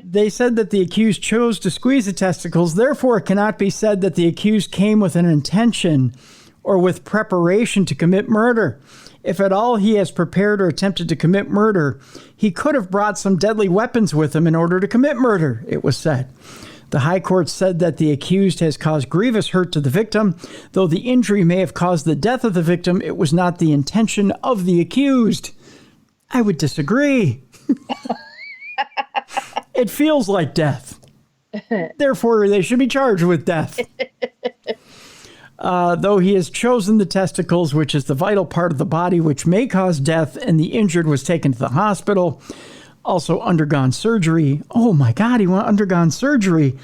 Speaker 1: They said that the accused chose to squeeze the testicles. Therefore, it cannot be said that the accused came with an intention or with preparation to commit murder. If at all he has prepared or attempted to commit murder, he could have brought some deadly weapons with him in order to commit murder, it was said. The High Court said that the accused has caused grievous hurt to the victim. Though the injury may have caused the death of the victim, it was not the intention of the accused. I would disagree. It feels like death. Therefore, they should be charged with death. Though he has chosen the testicles, which is the vital part of the body which may cause death, and the injured was taken to the hospital, also undergone surgery. Oh my God, he undergone surgery.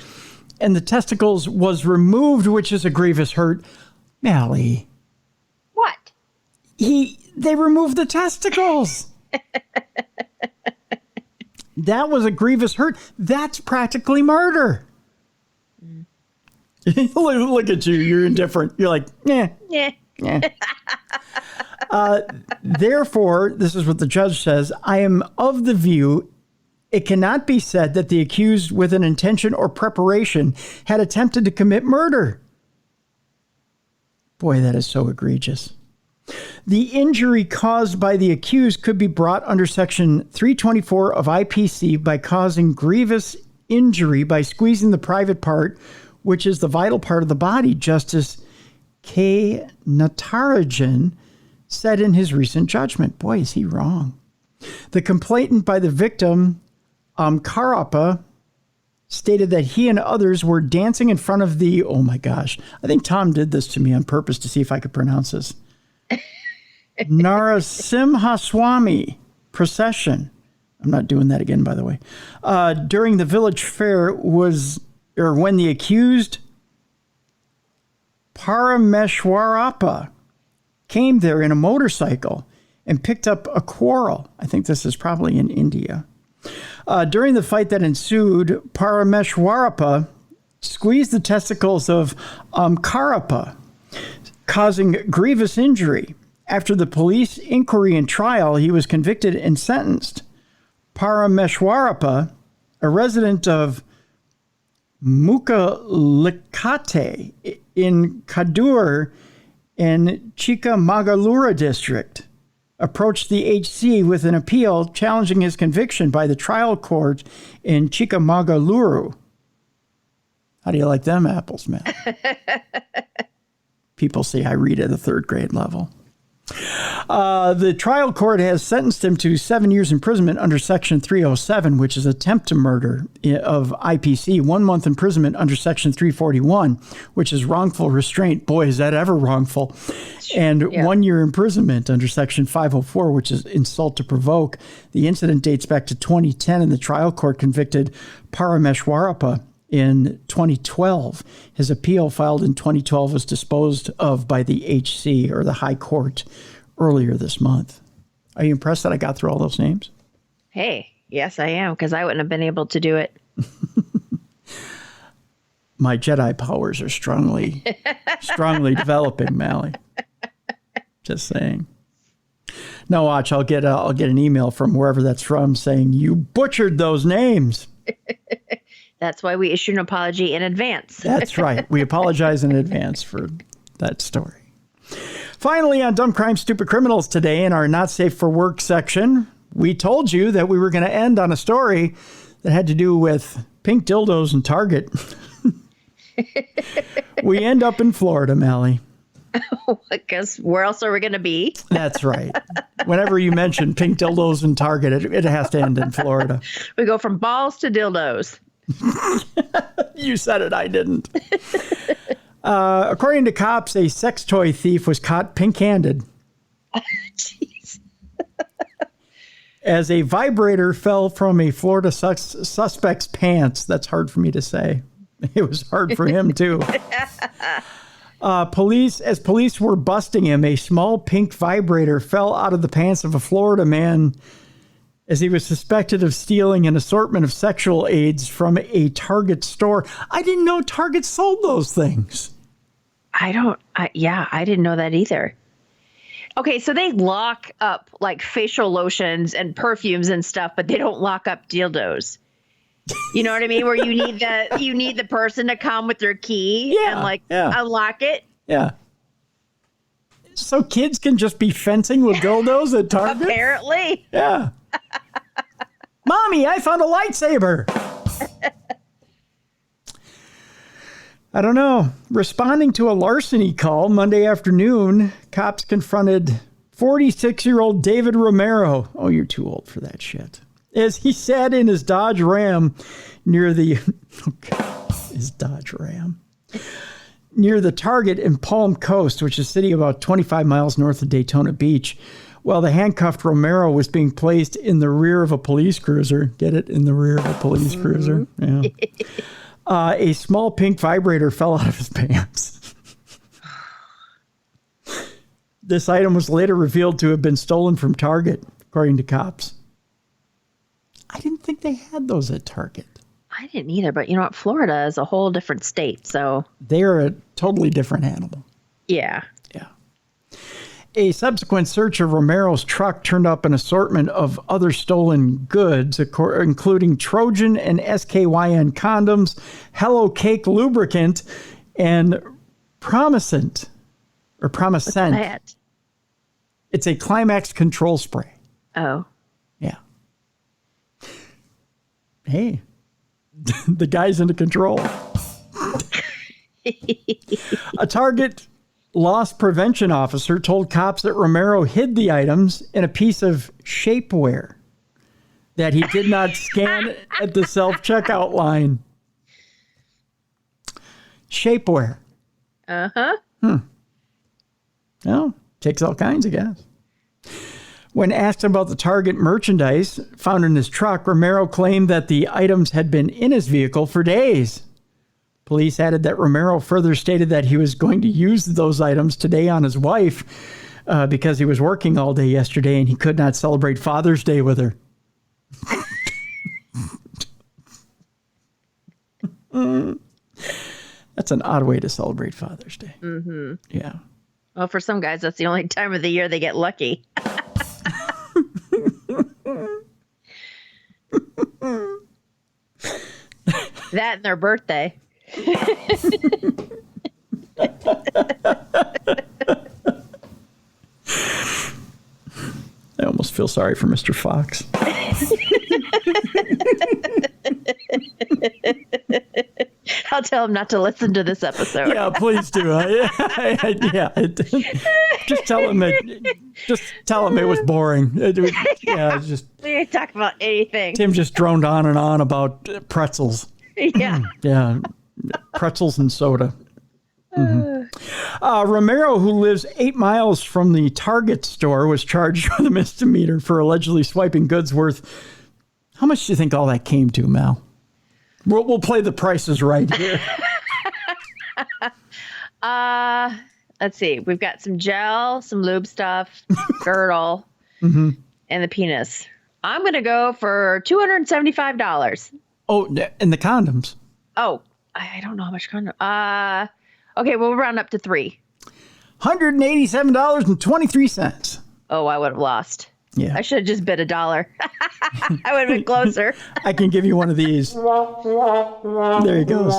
Speaker 1: And the testicles was removed, which is a grievous hurt. Mally.
Speaker 8: What?
Speaker 1: They removed the testicles. That was a grievous hurt. That's practically murder. Look at you. You're indifferent. You're like, yeah. Therefore, this is what the judge says. I am of the view it cannot be said that the accused with an intention or preparation had attempted to commit murder. Boy, that is so egregious. The injury caused by the accused could be brought under Section 324 of IPC by causing grievous injury by squeezing the private part, which is the vital part of the body, Justice K. Natarajan said in his recent judgment. Boy, is he wrong. The complainant by the victim, Karappa, stated that he and others were dancing in front of the, oh my gosh, I think Tom did this to me on purpose to see if I could pronounce this, Narasimhaswamy procession. I'm not doing that again, by the way. During the village fair when the accused Parameshwarappa came there in a motorcycle and picked up a quarrel. I think this is probably in India. During the fight that ensued, Parameshwarappa squeezed the testicles of Karappa, causing grievous injury. After the police inquiry and trial, he was convicted and sentenced. Parameshwarappa, a resident of Mukalikate in Kadur in Chikamagaluru district, approached the HC with an appeal challenging his conviction by the trial court in Chikamagaluru. How do you like them apples, man? People say I read at a third grade level. The trial court has sentenced him to 7 years imprisonment under Section 307, which is attempt to murder of IPC, 1 month imprisonment under Section 341, which is wrongful restraint. Boy, is that ever wrongful. And 1 year imprisonment under Section 504, which is insult to provoke. The incident dates back to 2010, and the trial court convicted Parameshwarappa in 2012. His appeal filed in 2012 was disposed of by the HC, or the High Court, earlier this month. Are you impressed that I got through all those names?
Speaker 8: Hey, yes, I am, because I wouldn't have been able to do it.
Speaker 1: My Jedi powers are strongly developing, Mally. Just saying. No, watch, I'll get an email from wherever that's from saying you butchered those names.
Speaker 8: That's why we issue an apology in advance.
Speaker 1: That's right. We apologize in advance for that story. Finally, on Dumb Crime, Stupid Criminals today, in our Not Safe for Work section, we told you that we were going to end on a story that had to do with pink dildos and Target. We end up in Florida, Mally.
Speaker 8: Because where else are we going to be?
Speaker 1: That's right. Whenever you mention pink dildos and Target, it has to end in Florida.
Speaker 8: We go from balls to dildos.
Speaker 1: You said it, I didn't. According to cops, a sex toy thief was caught pink-handed.
Speaker 8: Jeez.
Speaker 1: As a vibrator fell from a Florida suspect's pants. That's hard for me to say. It was hard for him, too. Police were busting him, a small pink vibrator fell out of the pants of a Florida man as he was suspected of stealing an assortment of sexual aids from a Target store. I didn't know Target sold those things.
Speaker 8: I didn't know that either. Okay, so they lock up like facial lotions and perfumes and stuff, but they don't lock up dildos. You know what I mean? Where you need the person to come with their key and unlock it.
Speaker 1: Yeah. So kids can just be fencing with dildos at Target?
Speaker 8: Apparently.
Speaker 1: Yeah. Mommy, I found a lightsaber. I don't know. Responding to a larceny call Monday afternoon, cops confronted 46-year-old David Romero. Oh, you're too old for that shit. As he sat in his Dodge Ram near the Target in Palm Coast, which is a city about 25 miles north of Daytona Beach, while the handcuffed Romero was being placed in the rear of a police cruiser. Get it? In the rear of a police cruiser. Yeah. A small pink vibrator fell out of his pants. This item was later revealed to have been stolen from Target, according to cops. I didn't think they had those at Target.
Speaker 8: I didn't either, but you know what? Florida is a whole different state, so...
Speaker 1: They're a totally different animal.
Speaker 8: Yeah.
Speaker 1: Yeah. A subsequent search of Romero's truck turned up an assortment of other stolen goods, including Trojan and SKYN condoms, Hello Cake lubricant, and Promescent.
Speaker 8: What's that?
Speaker 1: It's a Climax control spray.
Speaker 8: Oh.
Speaker 1: Yeah. Hey, the guy's into control. A Target loss prevention officer told cops that Romero hid the items in a piece of shapewear that he did not scan at the self-checkout line. Shapewear.
Speaker 8: Uh-huh.
Speaker 1: Well, takes all kinds, I guess. When asked about the Target merchandise found in his truck, Romero claimed that the items had been in his vehicle for days. Police added that Romero further stated that he was going to use those items today on his wife because he was working all day yesterday and he could not celebrate Father's Day with her. That's an odd way to celebrate Father's Day.
Speaker 8: Mm-hmm.
Speaker 1: Yeah.
Speaker 8: Well, for some guys, that's the only time of the year they get lucky. That and their birthday.
Speaker 1: I almost feel sorry for Mr. Fox.
Speaker 8: I'll tell him not to listen to this episode.
Speaker 1: Yeah, please do. Just tell him it was boring. We
Speaker 8: didn't talk about anything.
Speaker 1: Tim just droned on and on about pretzels.
Speaker 8: Yeah.
Speaker 1: Yeah, pretzels and soda. Mm-hmm. Romero, who lives 8 miles from the Target store, was charged with a misdemeanor for allegedly swiping goods worth. How much do you think all that came to, Mal? We'll play the prices right here.
Speaker 8: Let's see. We've got some gel, some lube stuff, girdle, and the penis. I'm going to go for $275.
Speaker 1: Oh, and the condoms.
Speaker 8: Oh, I don't know how much condom. Okay, we'll round up to $300.
Speaker 1: $187.23.
Speaker 8: Oh, I would have lost.
Speaker 1: Yeah.
Speaker 8: I should have just bid $1. I would have been closer.
Speaker 1: I can give you one of these. There you go.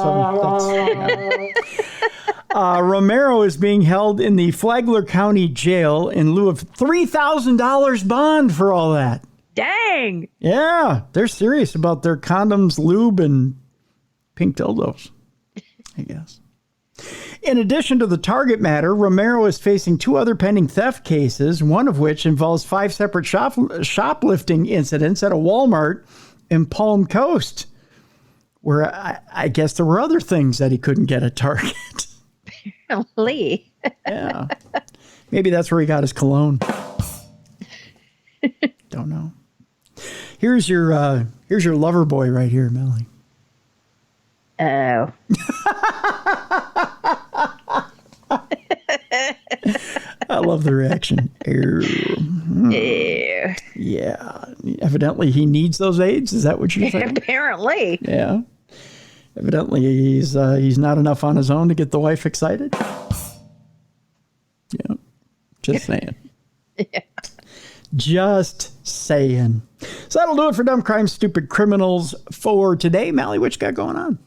Speaker 1: So Romero is being held in the Flagler County Jail in lieu of $3,000 bond for all that.
Speaker 8: Dang.
Speaker 1: Yeah, they're serious about their condoms, lube, and pink dildos, I guess. In addition to the Target matter, Romero is facing 2 other pending theft cases, one of which involves 5 separate shoplifting incidents at a Walmart in Palm Coast, where I guess there were other things that he couldn't get at Target.
Speaker 8: Apparently.
Speaker 1: Yeah. Maybe that's where he got his cologne. Don't know. Here's your lover boy right here, Melly.
Speaker 8: Oh.
Speaker 1: I love the reaction. Ew.
Speaker 8: Ew.
Speaker 1: Yeah. Evidently, he needs those aids. Is that what you're saying?
Speaker 8: Apparently.
Speaker 1: Yeah. Evidently, he's not enough on his own to get the wife excited. Yeah. Just saying.
Speaker 8: Yeah.
Speaker 1: Just saying. So that'll do it for Dumb Crime, Stupid Criminals for today. Mally, what you got going on?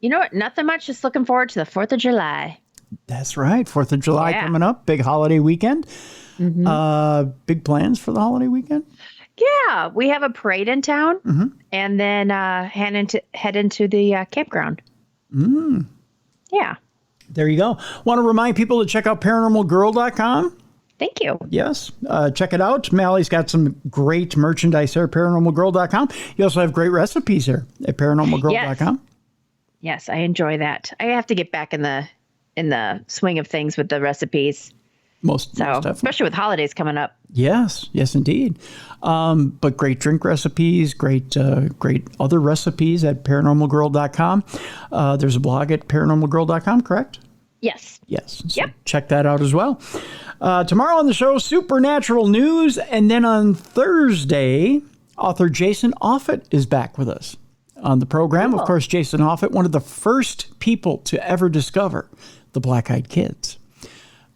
Speaker 8: You know what? Nothing much. Just looking forward to the 4th of July.
Speaker 1: That's right. 4th of July coming up. Big holiday weekend. Big plans for the holiday weekend?
Speaker 8: Yeah. We have a parade in town and then head into the campground. Yeah.
Speaker 1: There you go. Want to remind people to check out paranormalgirl.com.
Speaker 8: Thank you.
Speaker 1: Yes. Check it out. Mally's got some great merchandise there at paranormalgirl.com. You also have great recipes there at paranormalgirl.com.
Speaker 8: Yes, I enjoy that. I have to get back in the swing of things with the recipes.
Speaker 1: Most definitely.
Speaker 8: Especially with holidays coming up.
Speaker 1: Yes, indeed. But great drink recipes, great other recipes at paranormalgirl.com. There's a blog at paranormalgirl.com, correct?
Speaker 8: Yes.
Speaker 1: Yes. So check that out as well. Tomorrow on the show, supernatural news. And then on Thursday, author Jason Offutt is back with us on the program. Cool. Of course, Jason Offutt, one of the first people to ever discover the Black-Eyed Kids.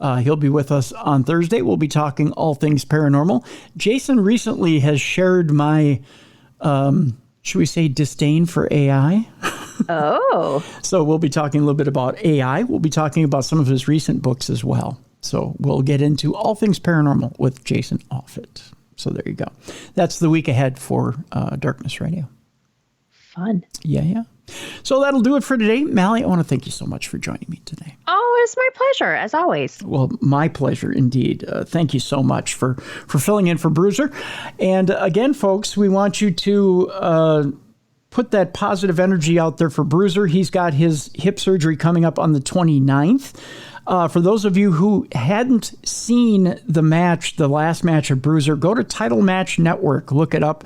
Speaker 1: He'll be with us on Thursday. We'll be talking all things paranormal. Jason recently has shared my, should we say, disdain for AI?
Speaker 8: Oh.
Speaker 1: So we'll be talking a little bit about AI. We'll be talking about some of his recent books as well. So we'll get into all things paranormal with Jason Offutt. So there you go. That's the week ahead for Darkness Radio.
Speaker 8: Fun.
Speaker 1: Yeah. So that'll do it for today. Mally, I want to thank you so much for joining me today.
Speaker 8: Oh, it's my pleasure, as always.
Speaker 1: Well, my pleasure indeed. Thank you so much for filling in for Bruiser. And again, folks, we want you to put that positive energy out there for Bruiser. He's got his hip surgery coming up on the 29th. For those of you who hadn't seen the last match of Bruiser, go to Title Match Network. Look it up.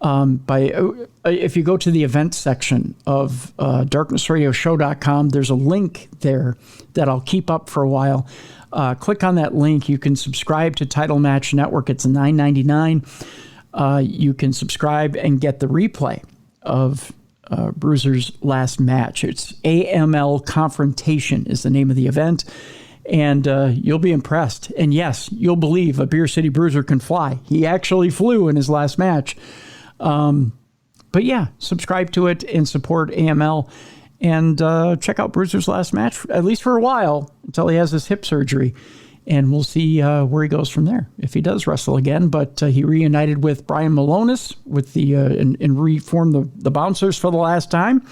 Speaker 1: If you go to the events section of darknessradioshow.com, there's a link there that I'll keep up for a while. Click on that link. You can subscribe to Title Match Network. It's $9.99. You can subscribe and get the replay of Bruiser's last match. It's AML Confrontation is the name of the event. And you'll be impressed. And yes, you'll believe a Beer City Bruiser can fly. He actually flew in his last match. But yeah, subscribe to it and support AML and check out Bruiser's last match, at least for a while, until he has his hip surgery. And we'll see where he goes from there, if he does wrestle again. But he reunited with Brian Malonis with and reformed the Bouncers for the last time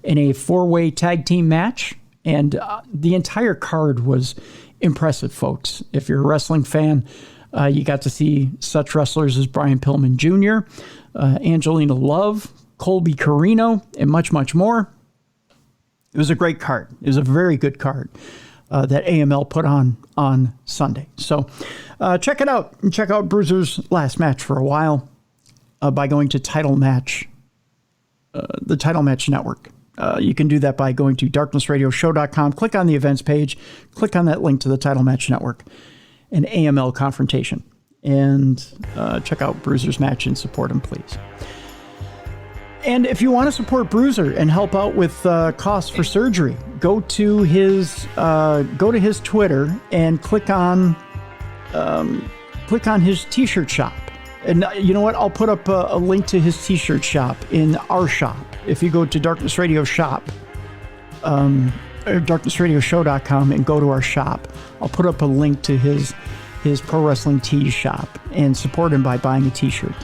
Speaker 1: in a 4-way tag team match. And the entire card was impressive, folks. If you're a wrestling fan, you got to see such wrestlers as Brian Pillman Jr., Angelina Love, Colby Carino, and much, much more. It was a great card. It was a very good card that AML put on Sunday. So check it out. And check out Bruiser's last match for a while by going to Title Match, the Title Match Network. You can do that by going to darknessradioshow.com, click on the events page, click on that link to the Title Match Network and AML Confrontation, and check out Bruiser's match and support him, please. And if you want to support Bruiser and help out with costs for surgery, go to his Twitter and click on his t-shirt shop. And you know what? I'll put up a link to his t-shirt shop in our shop. If you go to Darkness Radio Shop, or darknessradioshow.com and go to our shop, I'll put up a link to his pro wrestling tees shop and support him by buying a t-shirt.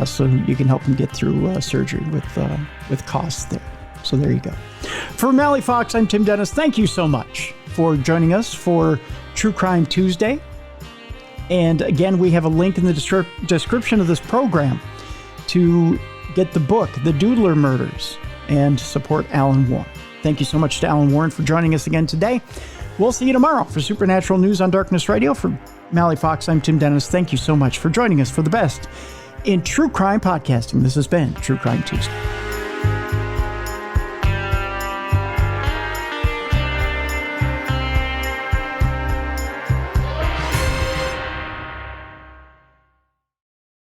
Speaker 1: So you can help him get through surgery with costs there. So there you go. For Mally Fox, I'm Tim Dennis. Thank you so much for joining us for True Crime Tuesday. And again, we have a link in the description of this program to get the book, The Doodler Murders, and support Alan Warren. Thank you so much to Alan Warren for joining us again today. We'll see you tomorrow for Supernatural News on Darkness Radio. For Mally Fox, I'm Tim Dennis. Thank you so much for joining us for the best in true crime podcasting. This has been True Crime Tuesday.